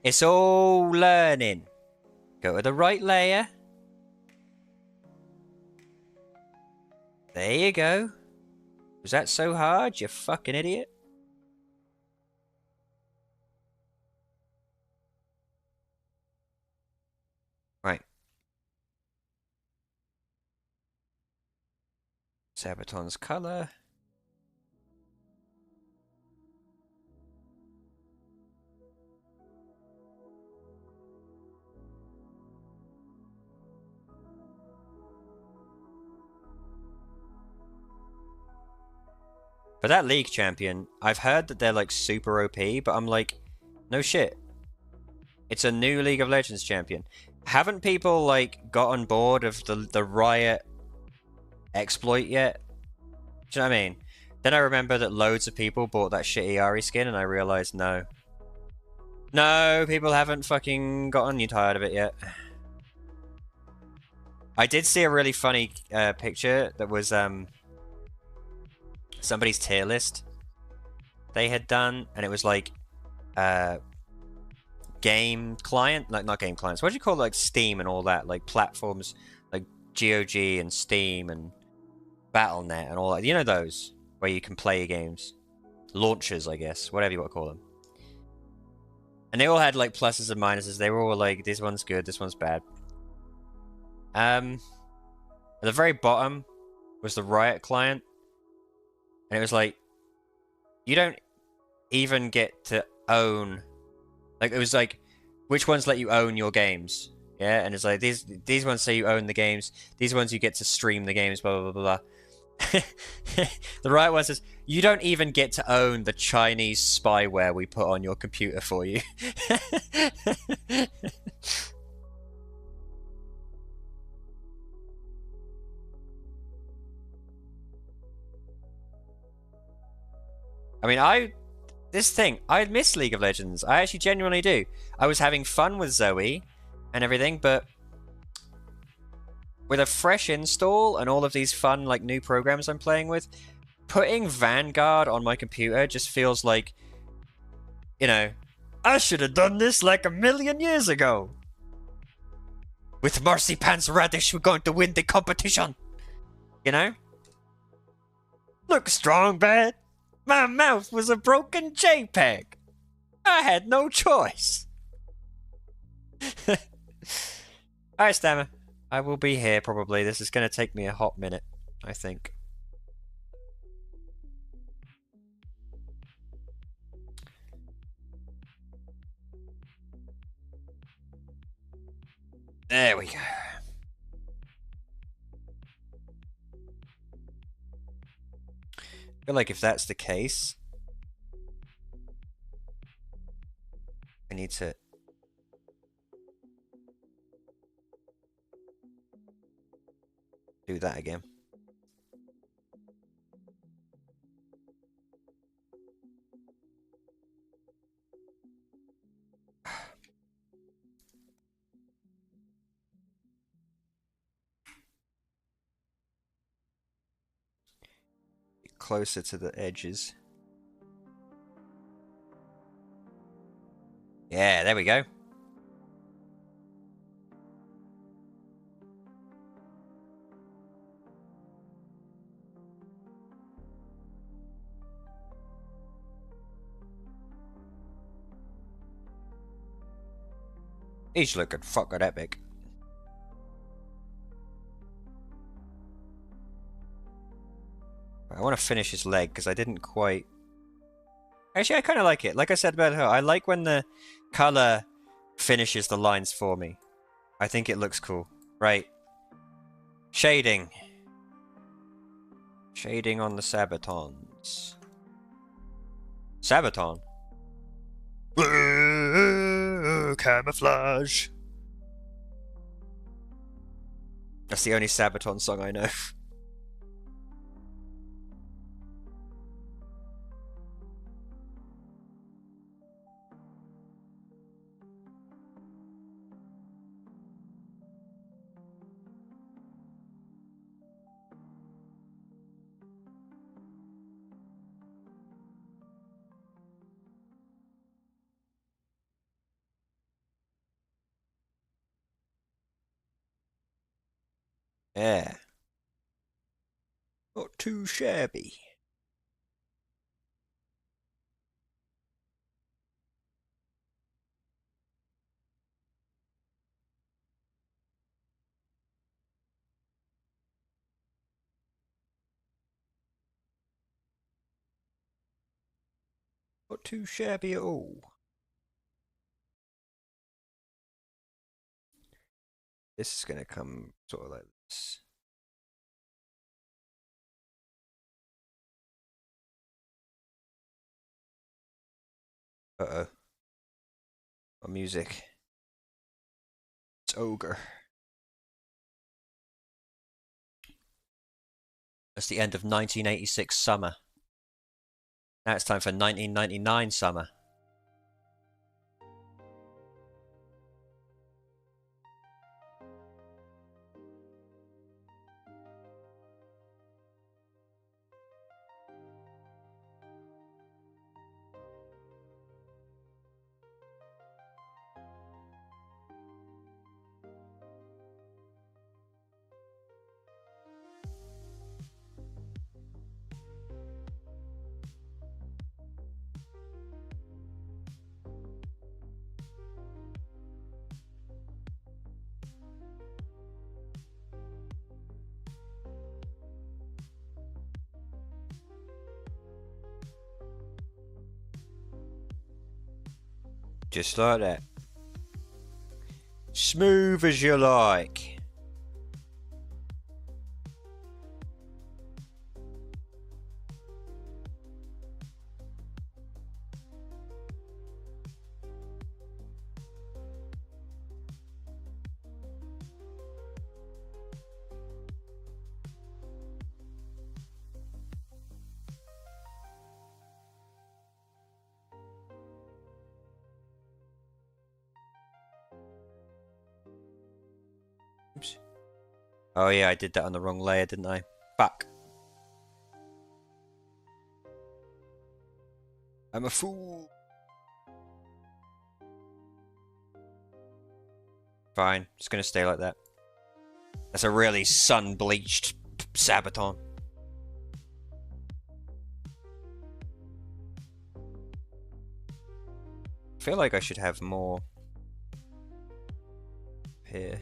Speaker 3: It's all learning. Go to the right layer. There you go. Was that so hard, you fucking idiot? Right. Sabaton's color. For that League champion, I've heard that they're like super OP, but I'm like, no shit. It's a new League of Legends champion. Haven't people like gotten bored of the Riot exploit yet? Do you know what I mean? Then I remember that loads of people bought that shitty Ari skin, and I realized no. No, people haven't fucking gotten you tired of it yet. I did see a really funny picture that was somebody's tier list they had done, and it was like game client, like not game clients. What do you call it? Like Steam and all that, like platforms like GOG and Steam and Battle.net and all that. You know those where you can play games, launchers, I guess, whatever you want to call them. And they all had like pluses and minuses. They were all like, this one's good, this one's bad. At the very bottom was the Riot client, and it was like, you don't even get to own. Like, it was like, which ones let you own your games? Yeah, and it's like, these ones say you own the games. These ones you get to stream the games, blah, blah, blah, blah. The right one says, you don't even get to own the Chinese spyware we put on your computer for you. I mean, I miss League of Legends. I actually genuinely do. I was having fun with Zoe and everything, but with a fresh install and all of these fun, like, new programs I'm playing with, putting Vanguard on my computer just feels like, you know, I should have done this like 1,000,000 years ago. With Marzipan's Radish, we're going to win the competition. You know? Look strong, bad. My mouth was a broken JPEG. I had no choice. Alright, Stammer. I will be here probably. This is going to take me a hot minute, I think. There we go. I feel like if that's the case, I need to do that again. closer to the edges. Yeah, there we go. He's looking fucking epic. I want to finish his leg because I didn't quite... Actually, I kind of like it. Like I said about her, I like when the color finishes the lines for me. I think it looks cool. Right. Shading. Shading on the Sabatons. Sabaton. Camouflage. That's the only Sabaton song I know. Yeah. Not too shabby. Not too shabby at all. This is going to come sort of like this. Uh-oh. Oh, music. It's Ogre. That's the end of 1986 summer. Now it's time for 1999 summer. Just like that. Smooth as you like. Oops. Oh yeah, I did that on the wrong layer, didn't I? Fuck. I'm a fool. Fine, just gonna stay like that. That's a really sun-bleached Sabaton. I feel like I should have more here.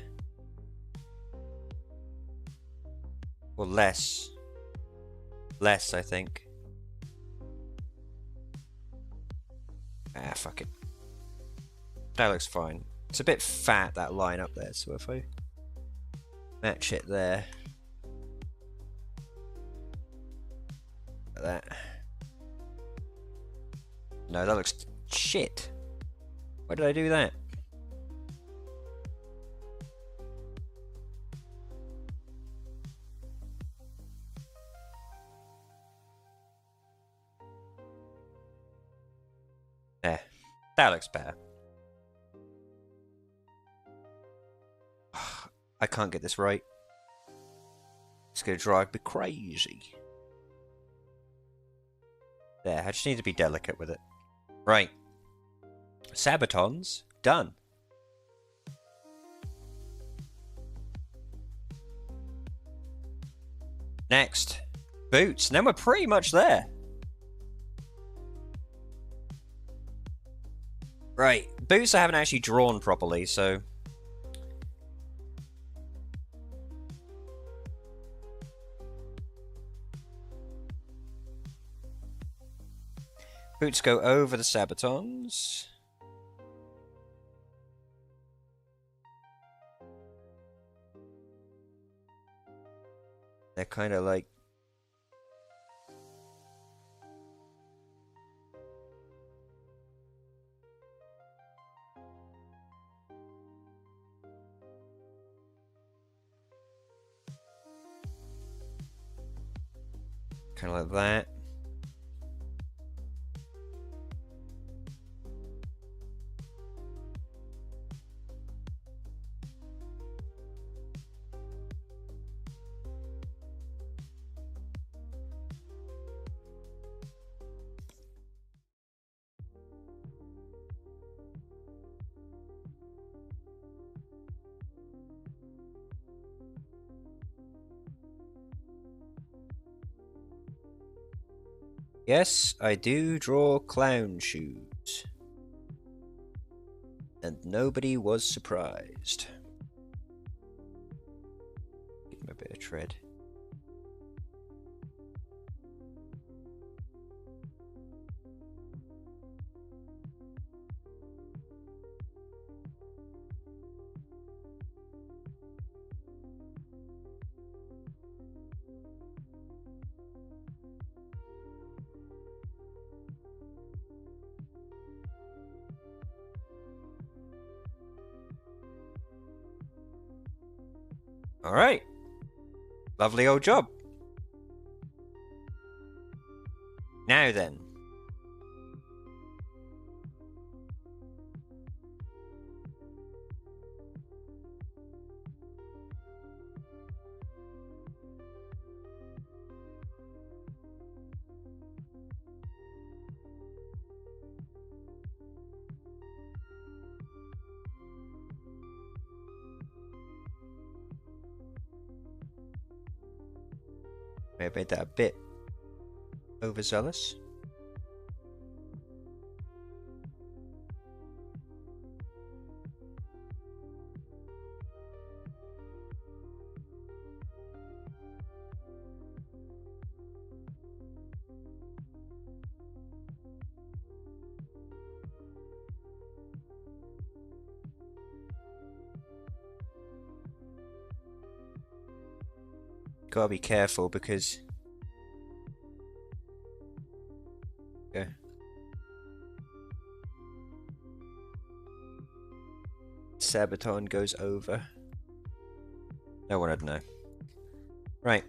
Speaker 3: Or less. Less, I think. Ah, fuck it. That looks fine. It's a bit fat, that line up there, so if I match it there. Like that. No, that looks shit. Why did I do that? There. That looks better. I can't get this right. It's gonna drive me crazy. There, I just need to be delicate with it. Right. Sabatons, done. Next, boots. And then we're pretty much there. Right, boots I haven't actually drawn properly, so... Boots go over the Sabatons. They're kind of like... kind of like that. Yes, I do draw clown shoes. And nobody was surprised. Give him a bit of tread. Alright. Lovely old job. Now then. May have made that a bit overzealous. Gotta be careful because... Okay. Sabaton goes over. No one would know. Right.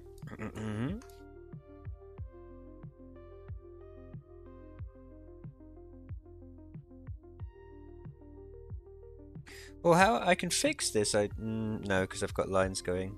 Speaker 3: Well, how I can fix this? No, because I've got lines going.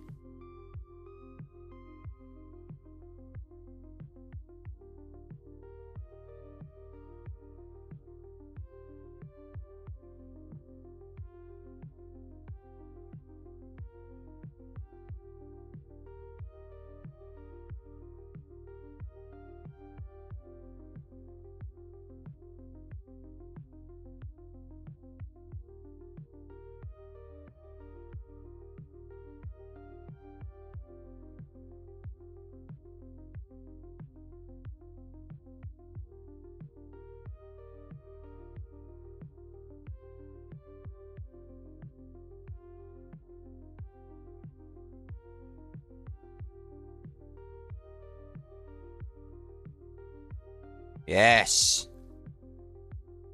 Speaker 3: Yes!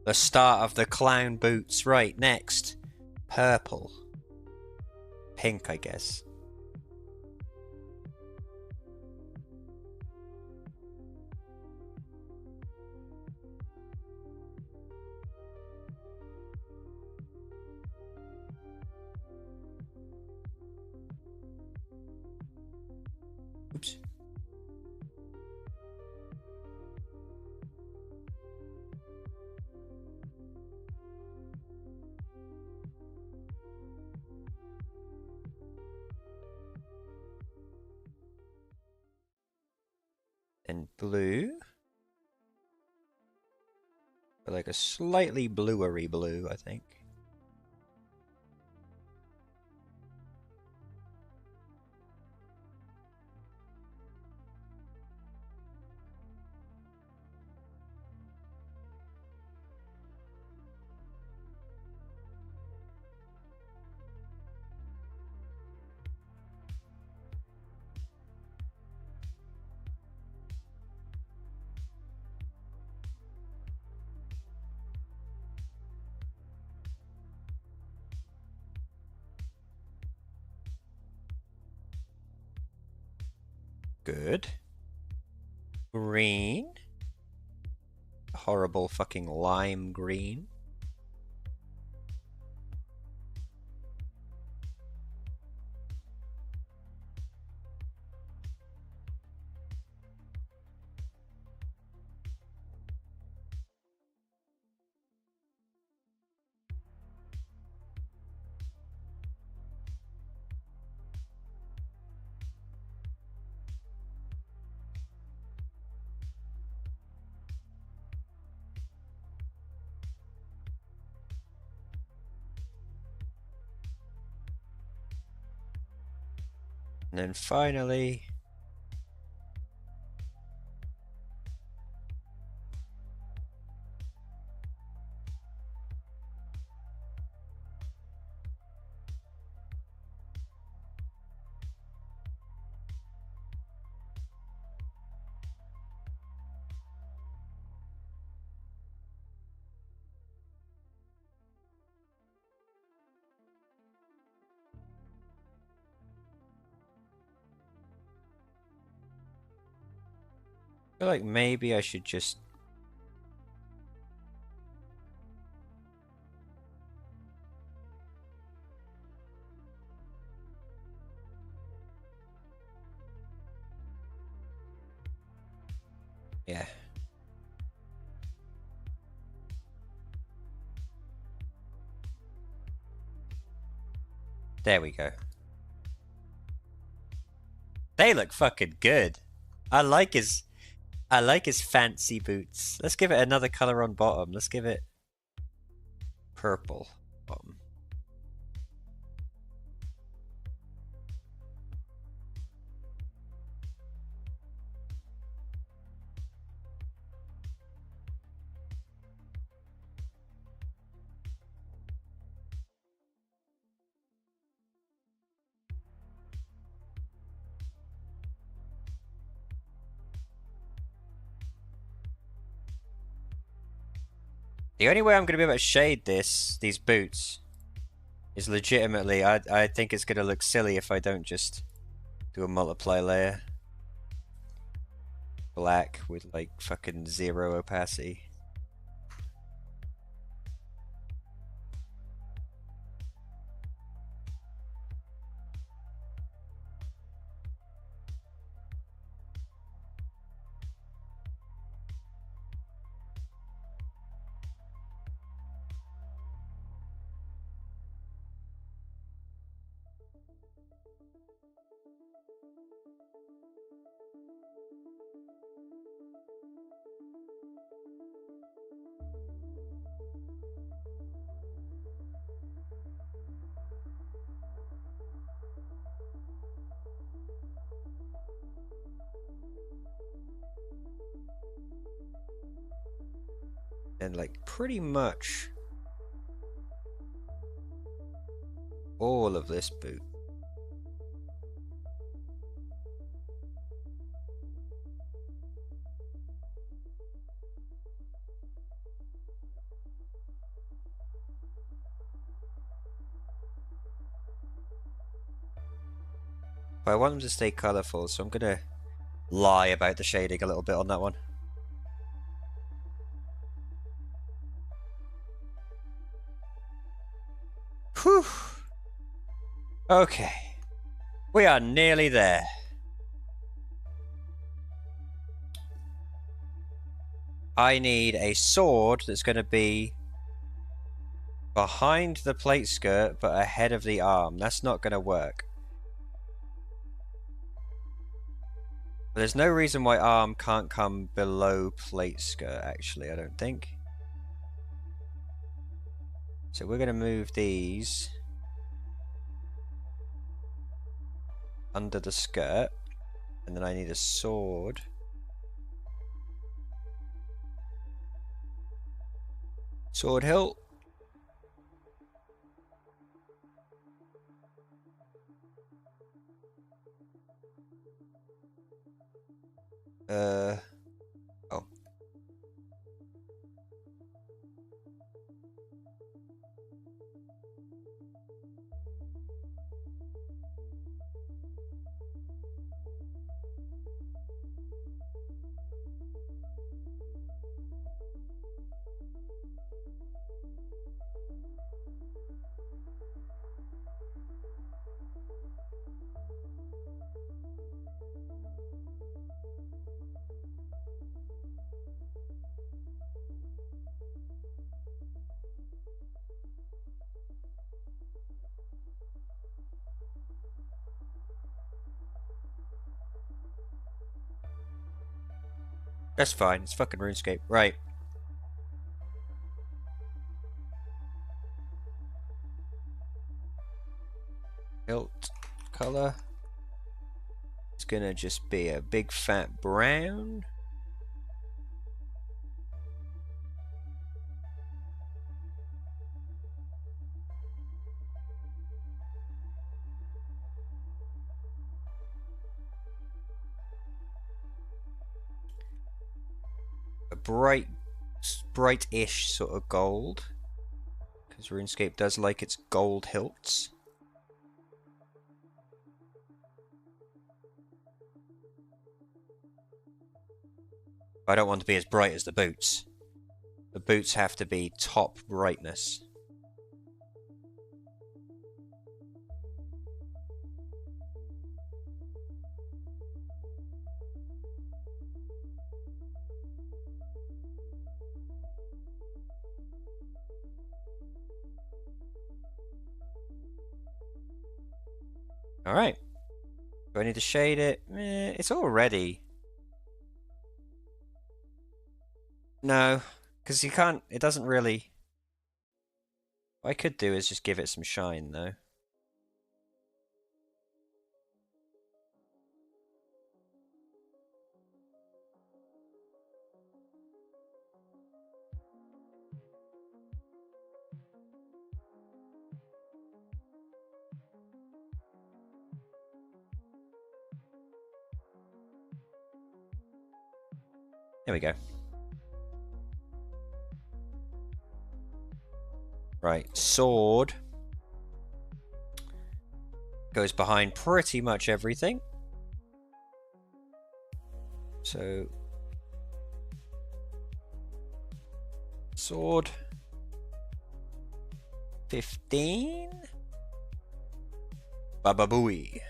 Speaker 3: The start of the clown boots. Right, next. Purple. Pink, I guess. Oops. And blue. Like a slightly bluery blue, I think. Good. Green. Horrible fucking lime green. And then finally, I feel like maybe I should just... Yeah. There we go. They look fucking good. I like his fancy boots. Let's give it another color on bottom. Let's give it purple bottom. The only way I'm going to be able to shade these boots is legitimately, I think it's going to look silly if I don't just do a multiply layer. Black with like fucking 0 opacity. And like pretty much all of this boot. But I want them to stay colourful, so I'm gonna lie about the shading a little bit on that one. Whew. Okay. We are nearly there. I need a sword that's going to be behind the plate skirt but ahead of the arm. That's not going to work. There's no reason why arm can't come below plate skirt, actually, I don't think. So we're going to move these under the skirt, and then I need a sword. Sword hilt. Oh. That's fine, it's fucking RuneScape. Right. Hilt color. It's gonna just be a big fat brown. A bright-ish sort of gold. Because RuneScape does like its gold hilts. I don't want to be as bright as the boots. The boots have to be top brightness. Alright. Do I need to shade it? It's all ready. No, because you can't, it doesn't really... What I could do is just give it some shine, though. There we go. Right, sword goes behind pretty much everything. So, sword 15. Baba Booey.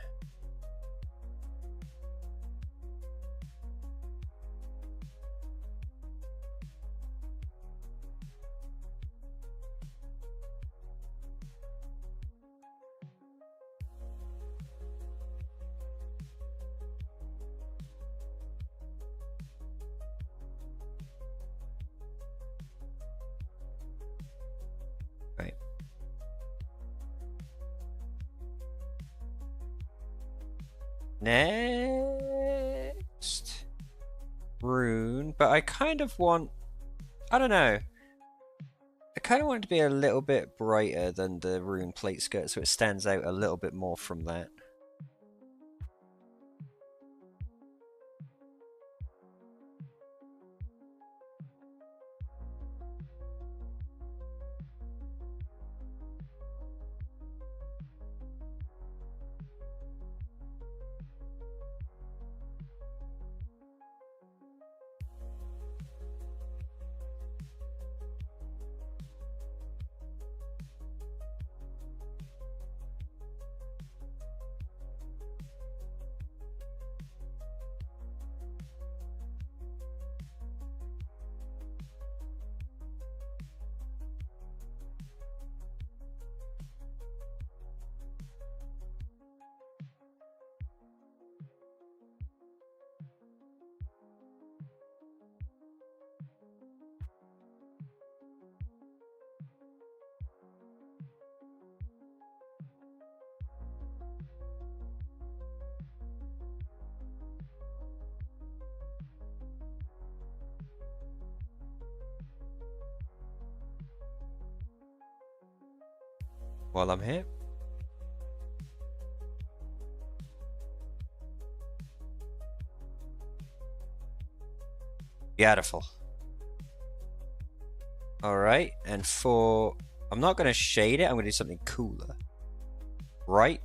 Speaker 3: Right. Next rune, but I kind of want, I don't know. I kind of want it to be a little bit brighter than the rune plate skirt, so it stands out a little bit more from that. while I'm here. Beautiful. Alright, and for... I'm not going to shade it, I'm going to do something cooler. Right?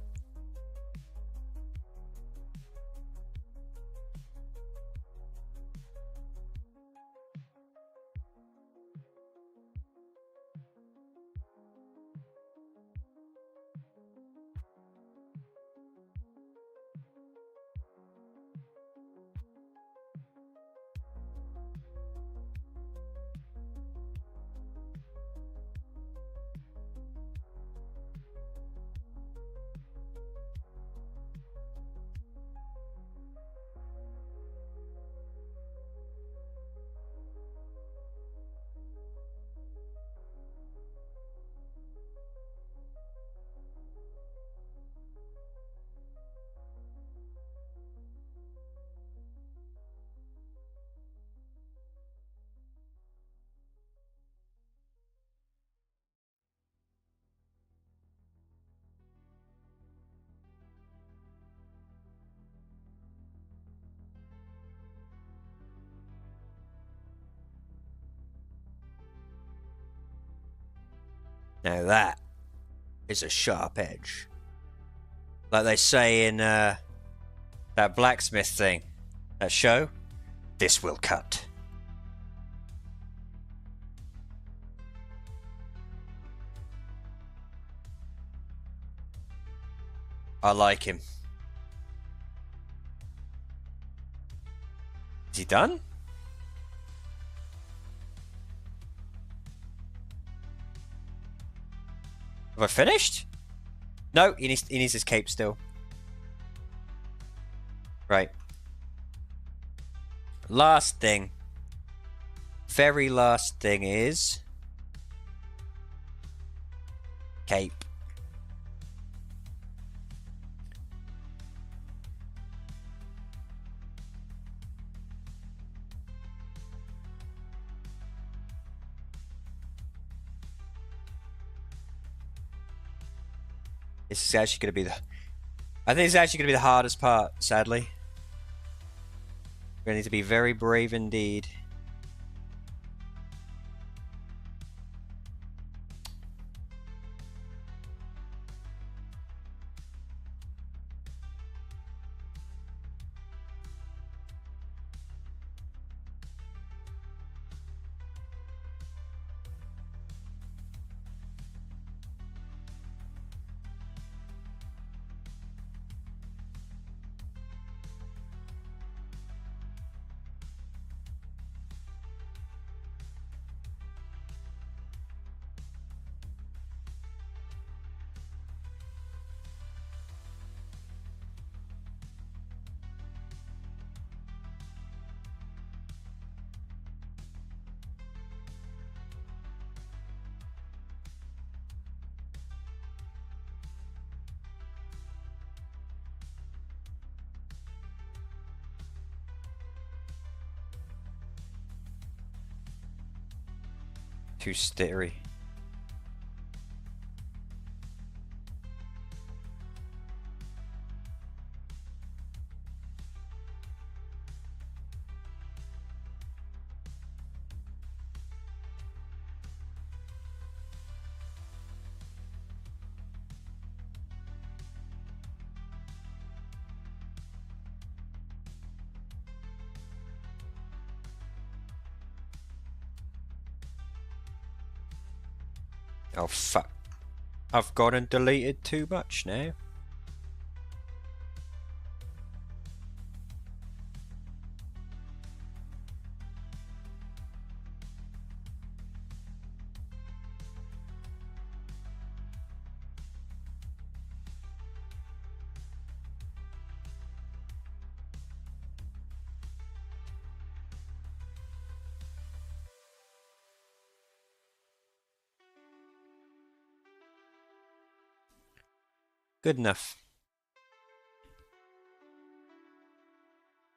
Speaker 3: Now that is a sharp edge. Like they say in that blacksmith thing, that show, this will cut. I like him. Is he done? Have I finished? No, he needs his cape still. Right. Last thing. Very last thing is... cape. This is actually going to be the... I think it's actually going to be the hardest part, sadly. We're going to need to be very brave indeed. Too stittery. Oh fuck. I've gone and deleted too much now. Good enough.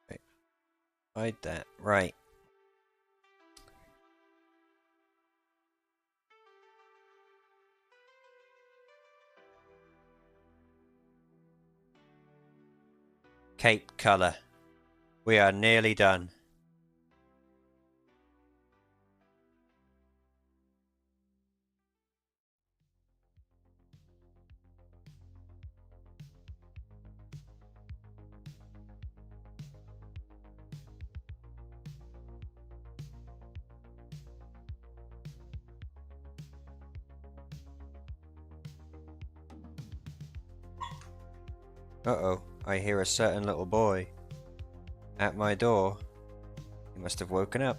Speaker 3: Right. Hide that. Right. Cape color. We are nearly done. Uh-oh, I hear a certain little boy at my door. He must have woken up.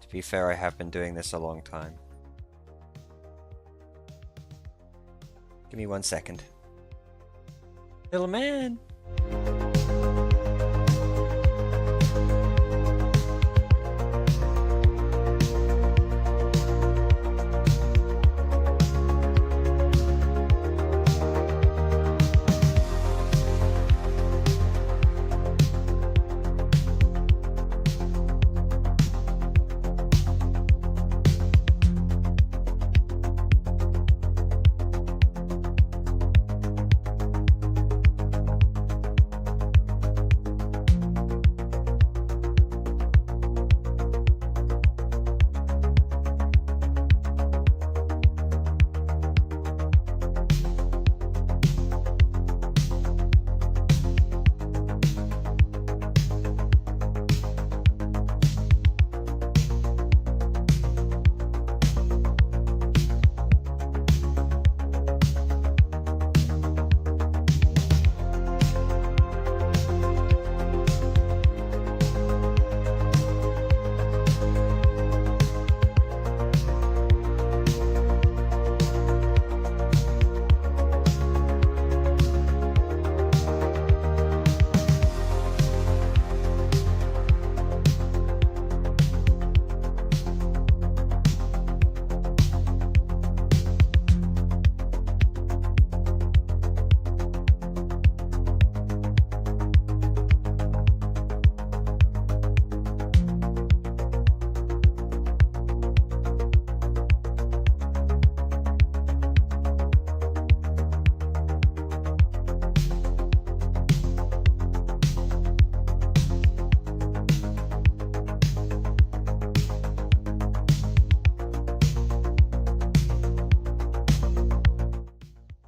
Speaker 3: To be fair, I have been doing this a long time. Give me 1 second. Little man!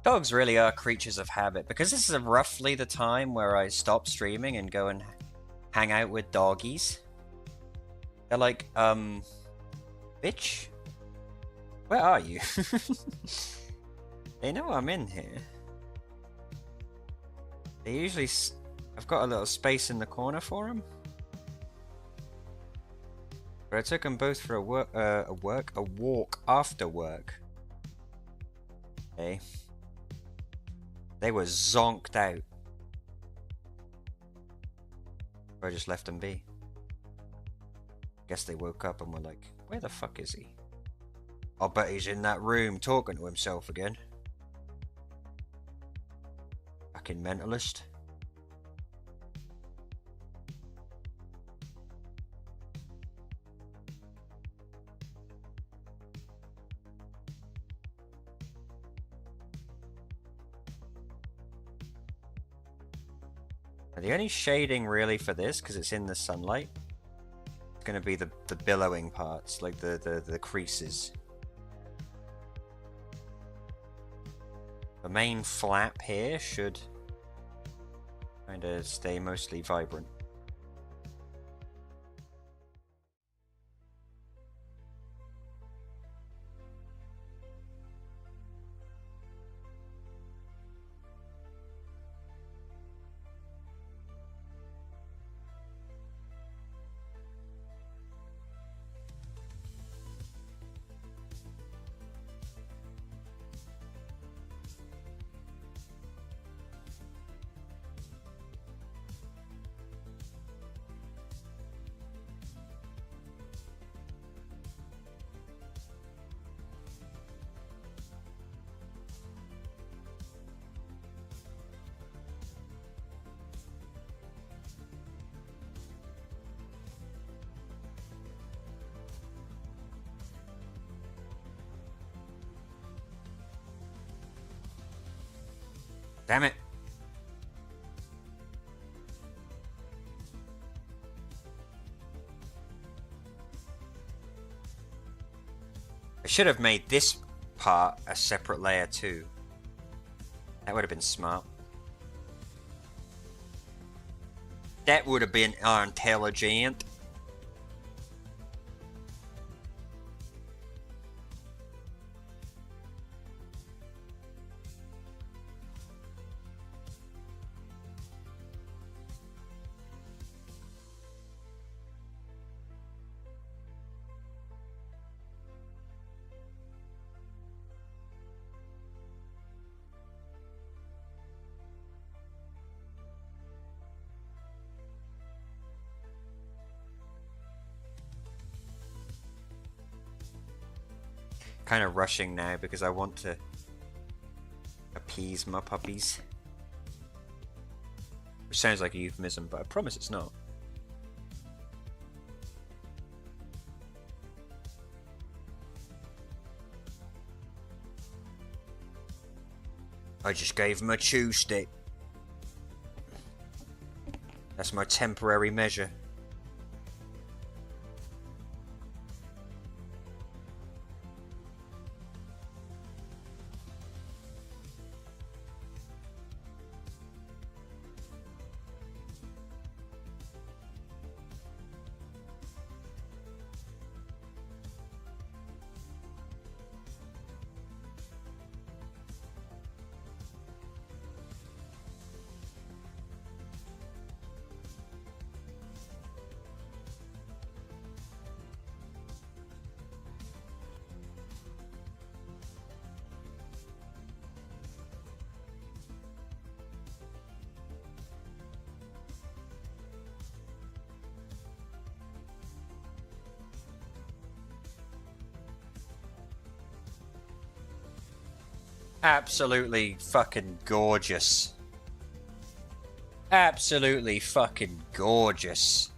Speaker 3: Dogs really are creatures of habit, because this is roughly the time where I stop streaming and go and hang out with doggies. They're like, bitch? Where are you? They know I'm in here. They usually... I've got a little space in the corner for them. But I took them both for a walk after work. Okay. They were zonked out. Or I just left them be. Guess they woke up and were like, where the fuck is he? I'll bet he's in that room talking to himself again. Fucking mentalist. The only shading really for this, because it's in the sunlight, it's going to be the billowing parts, like the creases. The main flap here should kind of stay mostly vibrant. Damn it. I should have made this part a separate layer too. That would have been smart. That would have been intelligent. Kind of rushing now because I want to appease my puppies. Which sounds like a euphemism, but I promise it's not. I just gave him a chew stick. That's my temporary measure. Absolutely fucking gorgeous. Absolutely fucking gorgeous.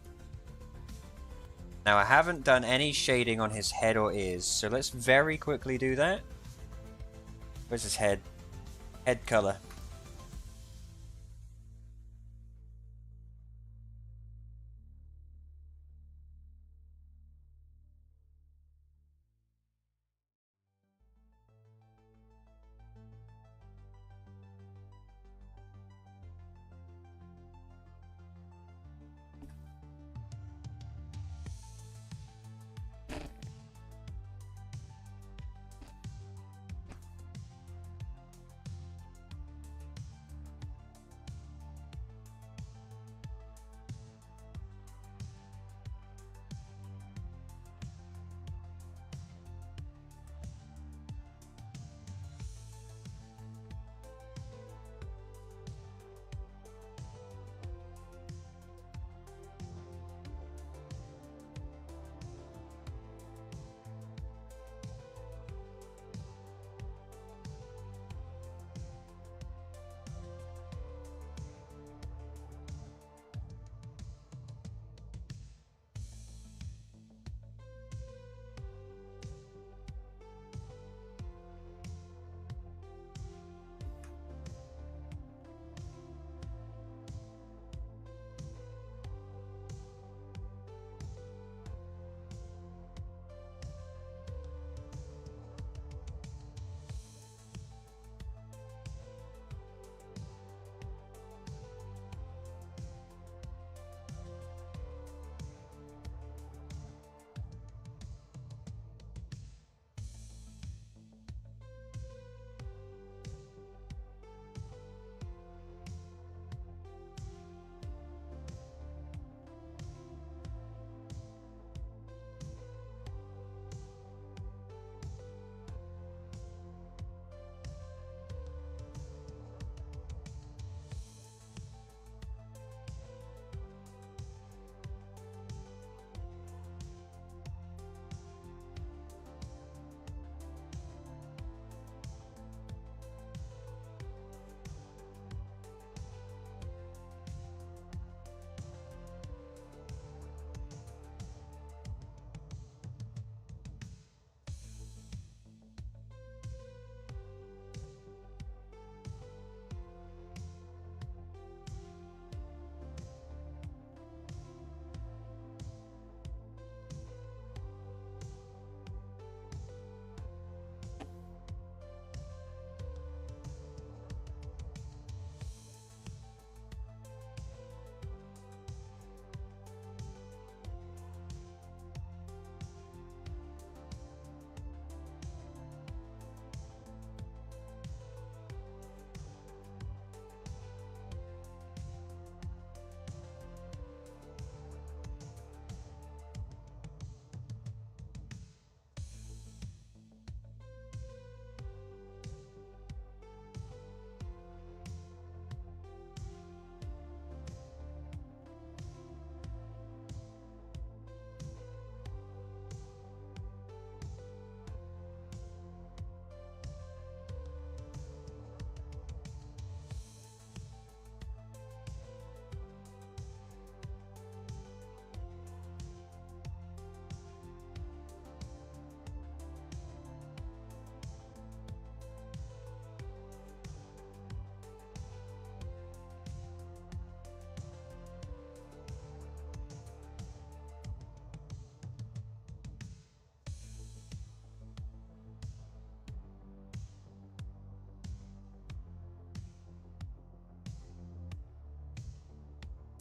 Speaker 3: Now I haven't done any shading on his head or ears, so let's very quickly do that. Where's his head? Head color.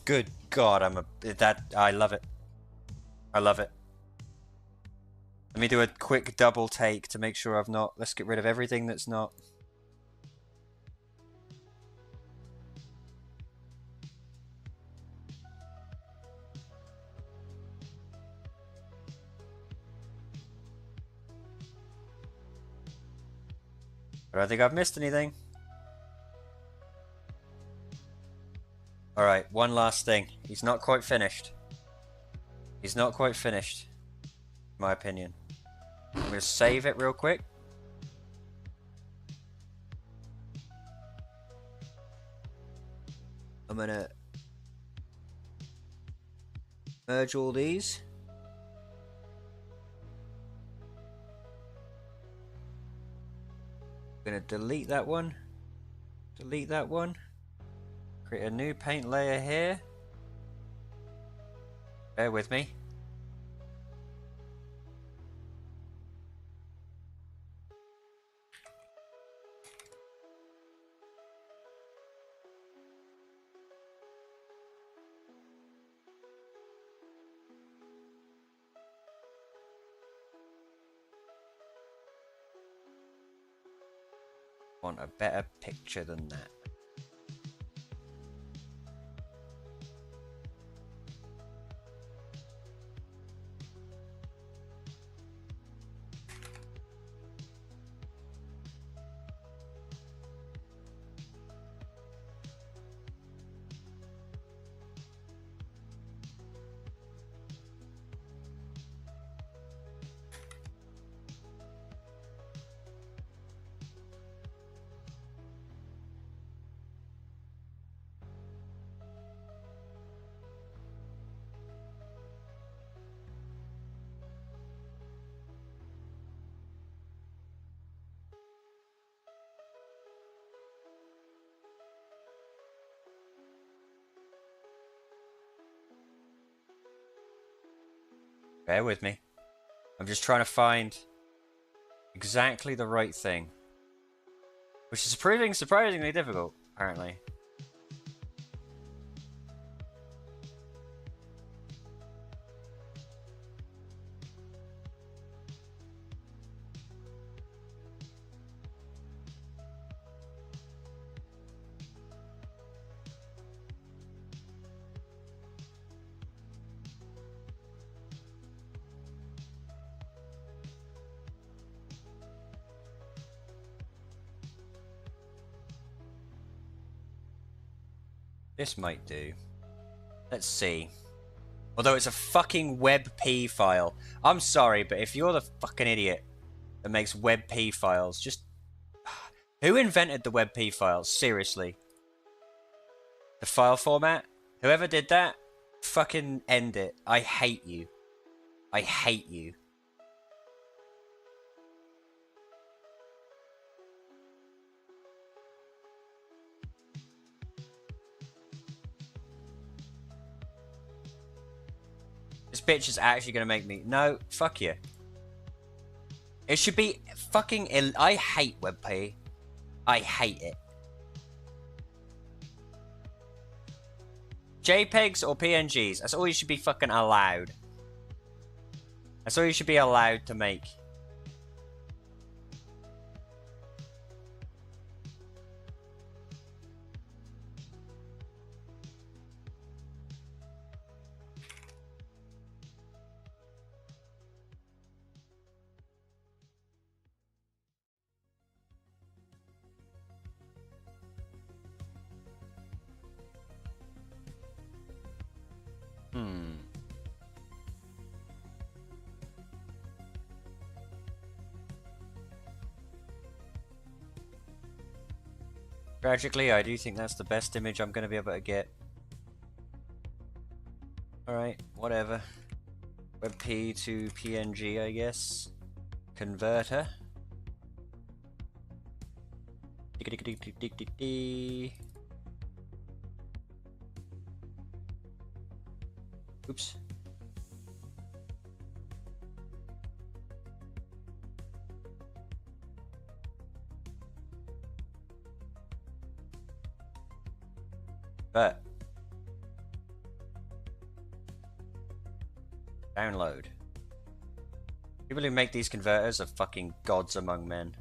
Speaker 3: Good God, I love it. I love it. Let me do a quick double take to make sure I've not... Let's get rid of everything that's not... I don't think I've missed anything. Alright, one last thing. He's not quite finished. He's not quite finished. In my opinion. I'm going to save it real quick. I'm going to merge all these. I'm going to delete that one. Delete that one. Create a new paint layer here. Bear with me. Want a better picture than that. Bear with me. I'm just trying to find exactly the right thing. Which is proving surprisingly difficult, apparently. This might do. Let's see. Although it's a fucking WebP file. I'm sorry, but if you're the fucking idiot that makes WebP files, just... Who invented the WebP files? Seriously. The file format? Whoever did that, fucking end it. I hate you. I hate you. This bitch is actually gonna make me... No, fuck you. It should be fucking... I hate WebP. I hate it. JPEGs or PNGs, that's all you should be fucking allowed. That's all you should be allowed to make. Tragically, I do think that's the best image I'm going to be able to get. Alright, whatever. WebP to PNG, I guess. Converter. Oops. But Download. People who make these converters are fucking gods among men.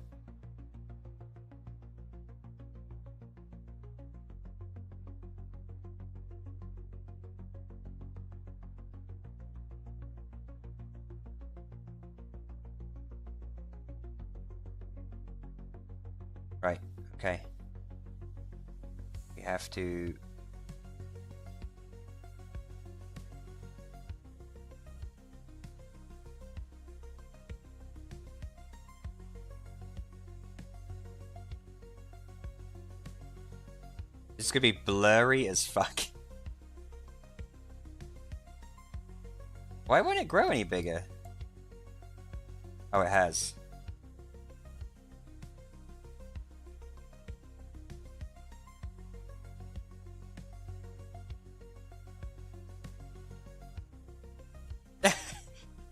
Speaker 3: Right, okay. We have to... It's gonna be blurry as fuck. Why won't it grow any bigger? Oh, it has.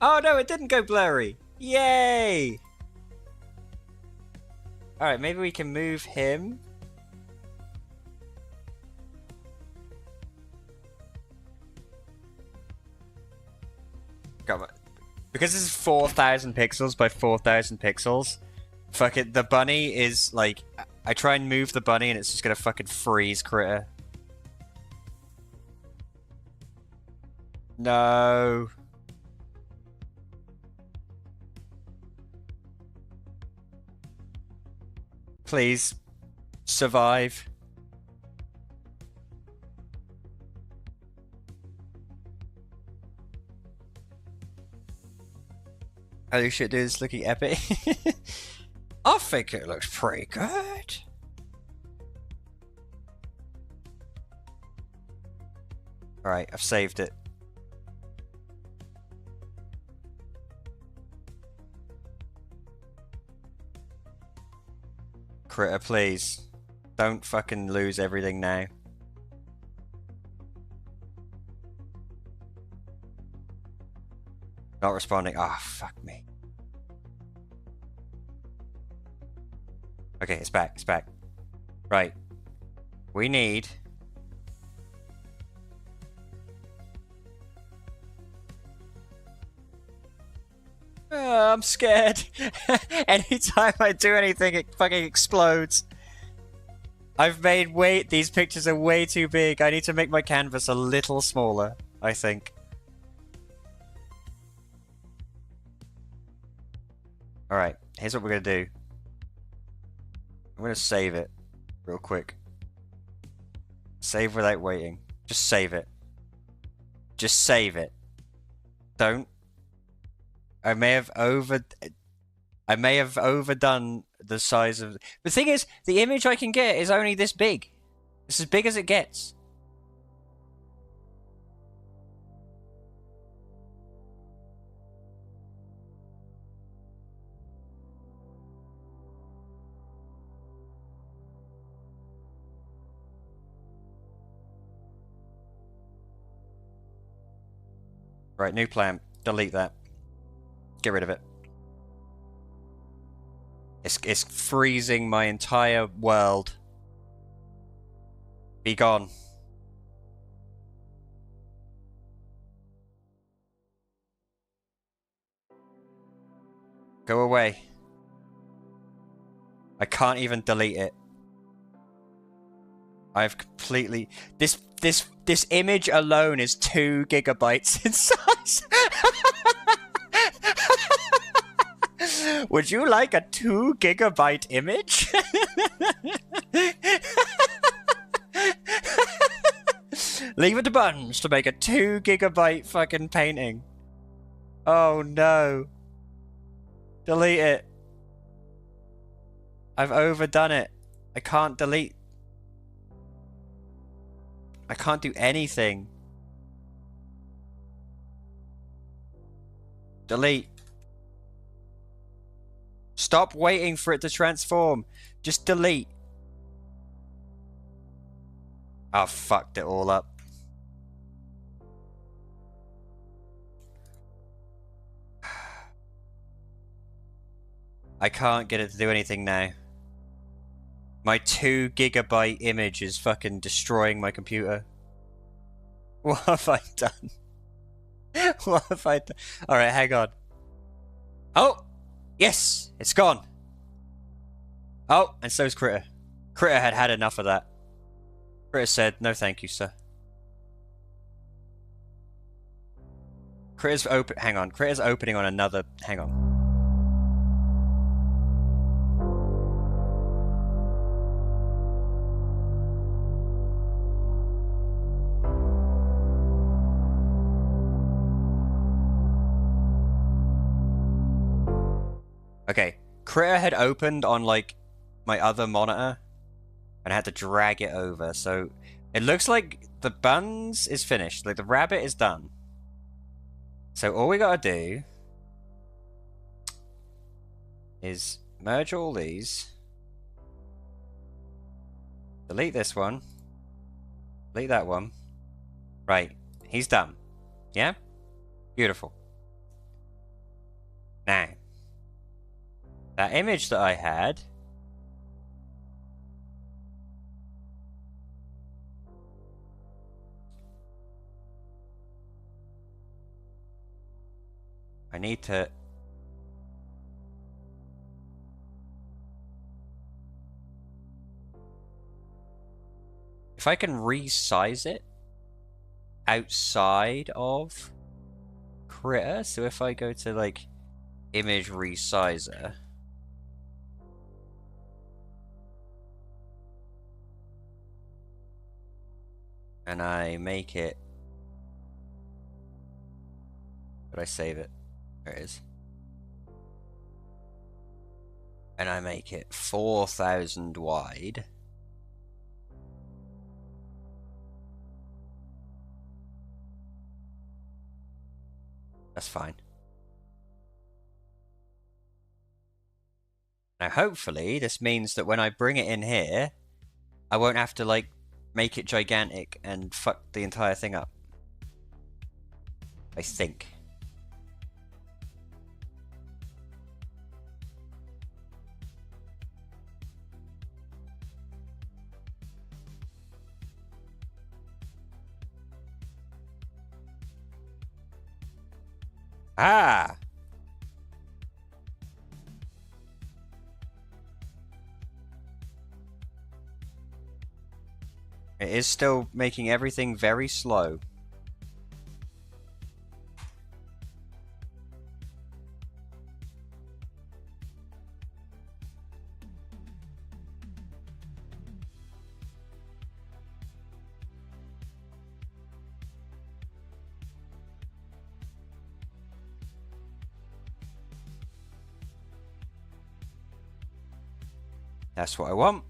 Speaker 3: Oh no, it didn't go blurry! Yay! Alright, maybe we can move him. Come on. Because this is 4,000 pixels by 4,000 pixels, fuck it, the bunny is like... I try and move the bunny and it's just gonna fucking freeze critter. No. Please. Survive. Holy shit, dude, it's looking epic. I think it looks pretty good. Alright, I've saved it. Critter, please. Don't fucking lose everything now. Not responding. Ah, oh, fuck me. Okay, it's back. It's back. Right. We need... Oh, I'm scared. Anytime I do anything, it fucking explodes. I've made these pictures are way too big. I need to make my canvas a little smaller, I think. Alright, here's what we're gonna do. I'm gonna save it real quick. Save without waiting. Just save it. Just save it. Don't. I may have overdone the size of... The thing is, the image I can get is only this big. It's as big as it gets. Right, new plan. Delete that. Get rid of it. It's freezing my entire world. Be gone. Go away. I can't even delete it. I've completely... This image alone is 2 gigabytes in size. Would you like a 2 gigabyte image? Leave it to Buns to make a 2 gigabyte fucking painting. Oh no. Delete it. I've overdone it. I can't delete. I can't do anything. Delete. Stop waiting for it to transform. Just delete. I've fucked it all up. I can't get it to do anything now. My 2 gigabyte image is fucking destroying my computer. What have I done? What have I done? Alright, hang on. Oh! Yes! It's gone! Oh, and so's Critter. Critter had had enough of that. Critter said, no thank you, sir. Critter's open. Hang on. Critter's opening on another. Hang on. Okay. Critter had opened on, like, my other monitor, and I had to drag it over, so it looks like the buns is finished. Like, the rabbit is done. So all we gotta do is merge all these, delete this one, delete that one. Right, he's done. Yeah? Beautiful. Now, that image that I had, I need to... If I can resize it outside of Critter, so if I go to, like, image resizer, and I make it... Did I save it? There it is. And I make it 4,000 wide. That's fine. Now hopefully this means that when I bring it in here, I won't have to, like, make it gigantic and fuck the entire thing up. I think. Ah! It is still making everything very slow. That's what I want.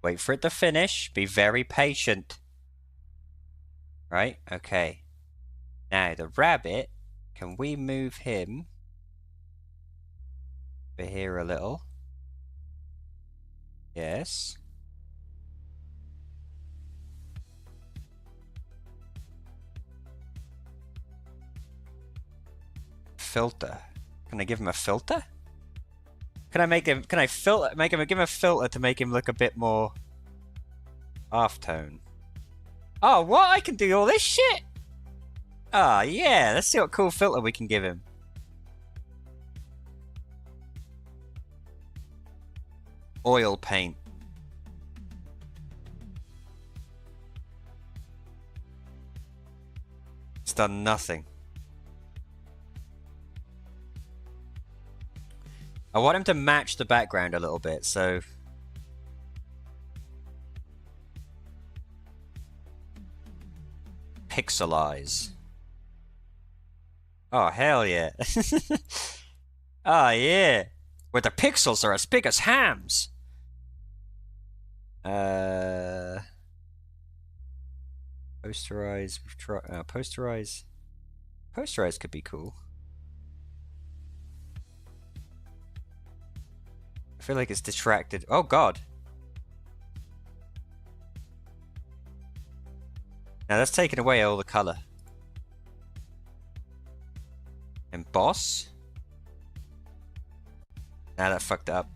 Speaker 3: Wait for it to finish. Be very patient. Right? Okay. Now, the rabbit, can we move him over here a little? Yes. Filter. Can I give him a filter? Can I make him, can I filter, give him a filter to make him look a bit more half-tone? Oh, what? I can do all this shit? Ah, yeah. Let's see what cool filter we can give him. Oil paint. It's done nothing. I want him to match the background a little bit, so... Pixelize. Oh, hell yeah. Oh, yeah. Where the pixels are as big as hams. Posterize. Posterize. Posterize could be cool. I feel like it's distracted. Oh, God. Now that's taken away all the color. Emboss. Now that fucked up.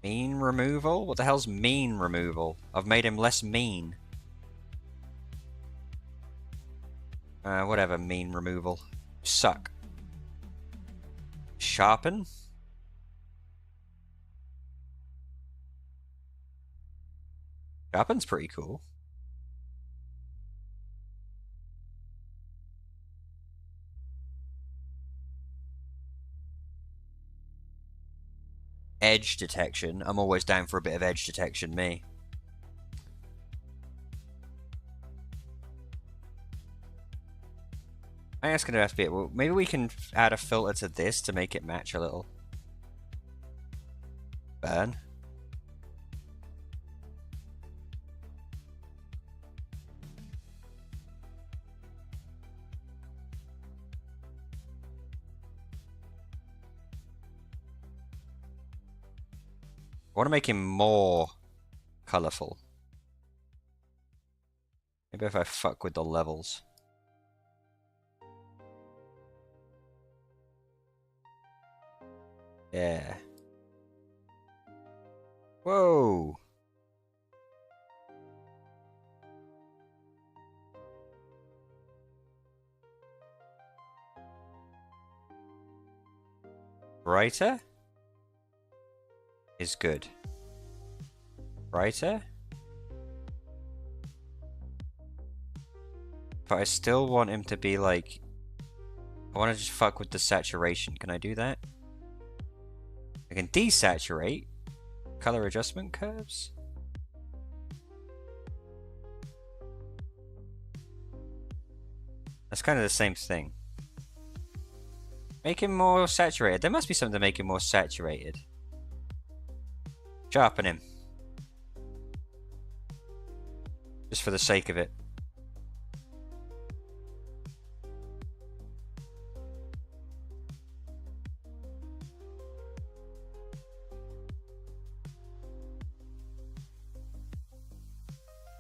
Speaker 3: Mean removal? What the hell's mean removal? I've made him less mean. Whatever, mean removal. Suck. Sharpen? Sharpen's pretty cool. Edge detection. I'm always down for a bit of edge detection, me. I think that's going to have to be it. Well, maybe we can add a filter to this to make it match a little. Burn. I want to make him more colorful. Maybe if I fuck with the levels. Yeah. Whoa. Brighter is good. Brighter? But I still want him to be like... I want to just fuck with the saturation. Can I do that? I can desaturate. Color adjustment curves. That's kind of the same thing. Make him more saturated. There must be something to make him more saturated. Sharpen him. Just for the sake of it.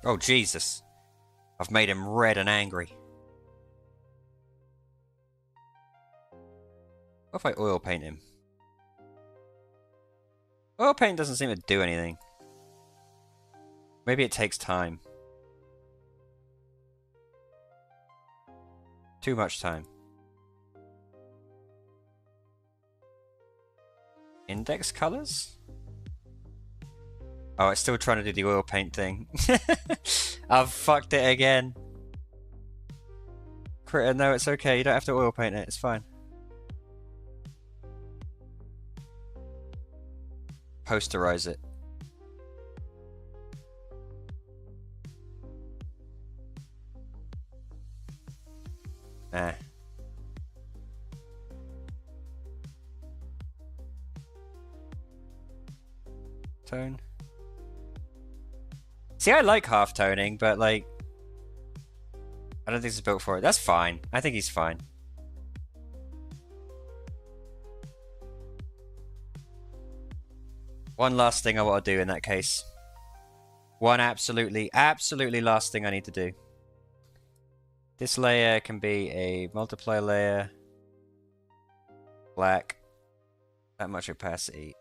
Speaker 3: Oh, Jesus. I've made him red and angry. What if I oil paint him? Oil paint doesn't seem to do anything. Maybe it takes time. Too much time. Index colors? Oh, it's still trying to do the oil paint thing. I've fucked it again. Critter, no, it's okay. You don't have to oil paint it. It's fine. Posterize it. Nah. Tone. See, I like half toning, but like, I don't think it's built for it. That's fine. I think he's fine. One last thing I want to do in that case. One absolutely last thing I need to do. This layer can be a multiply layer. Black. That much opacity.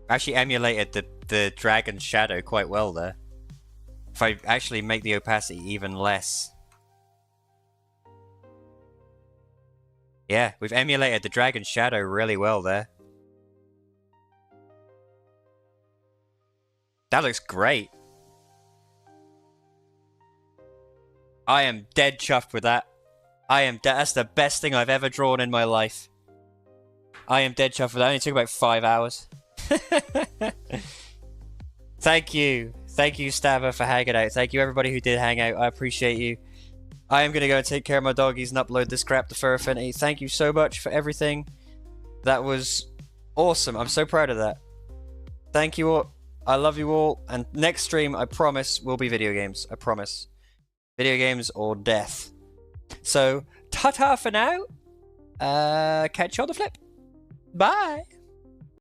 Speaker 3: Actually emulated the dragon shadow quite well there. If I actually make the opacity even less. Yeah, we've emulated the dragon shadow really well there. That looks great. I am dead chuffed with that. That's the best thing I've ever drawn in my life. I am dead chuffed with that. It only took about 5 hours. Thank you. Thank you, Stava, for hanging out. Thank you, everybody who did hang out. I appreciate you. I am going to go and take care of my doggies and upload this crap to Fur Affinity. Thank you so much for everything. That was awesome. I'm so proud of that. Thank you all. I love you all. And next stream, I promise, will be video games. I promise. Video games or death. So, ta-ta for now. Catch you on the flip. Bye.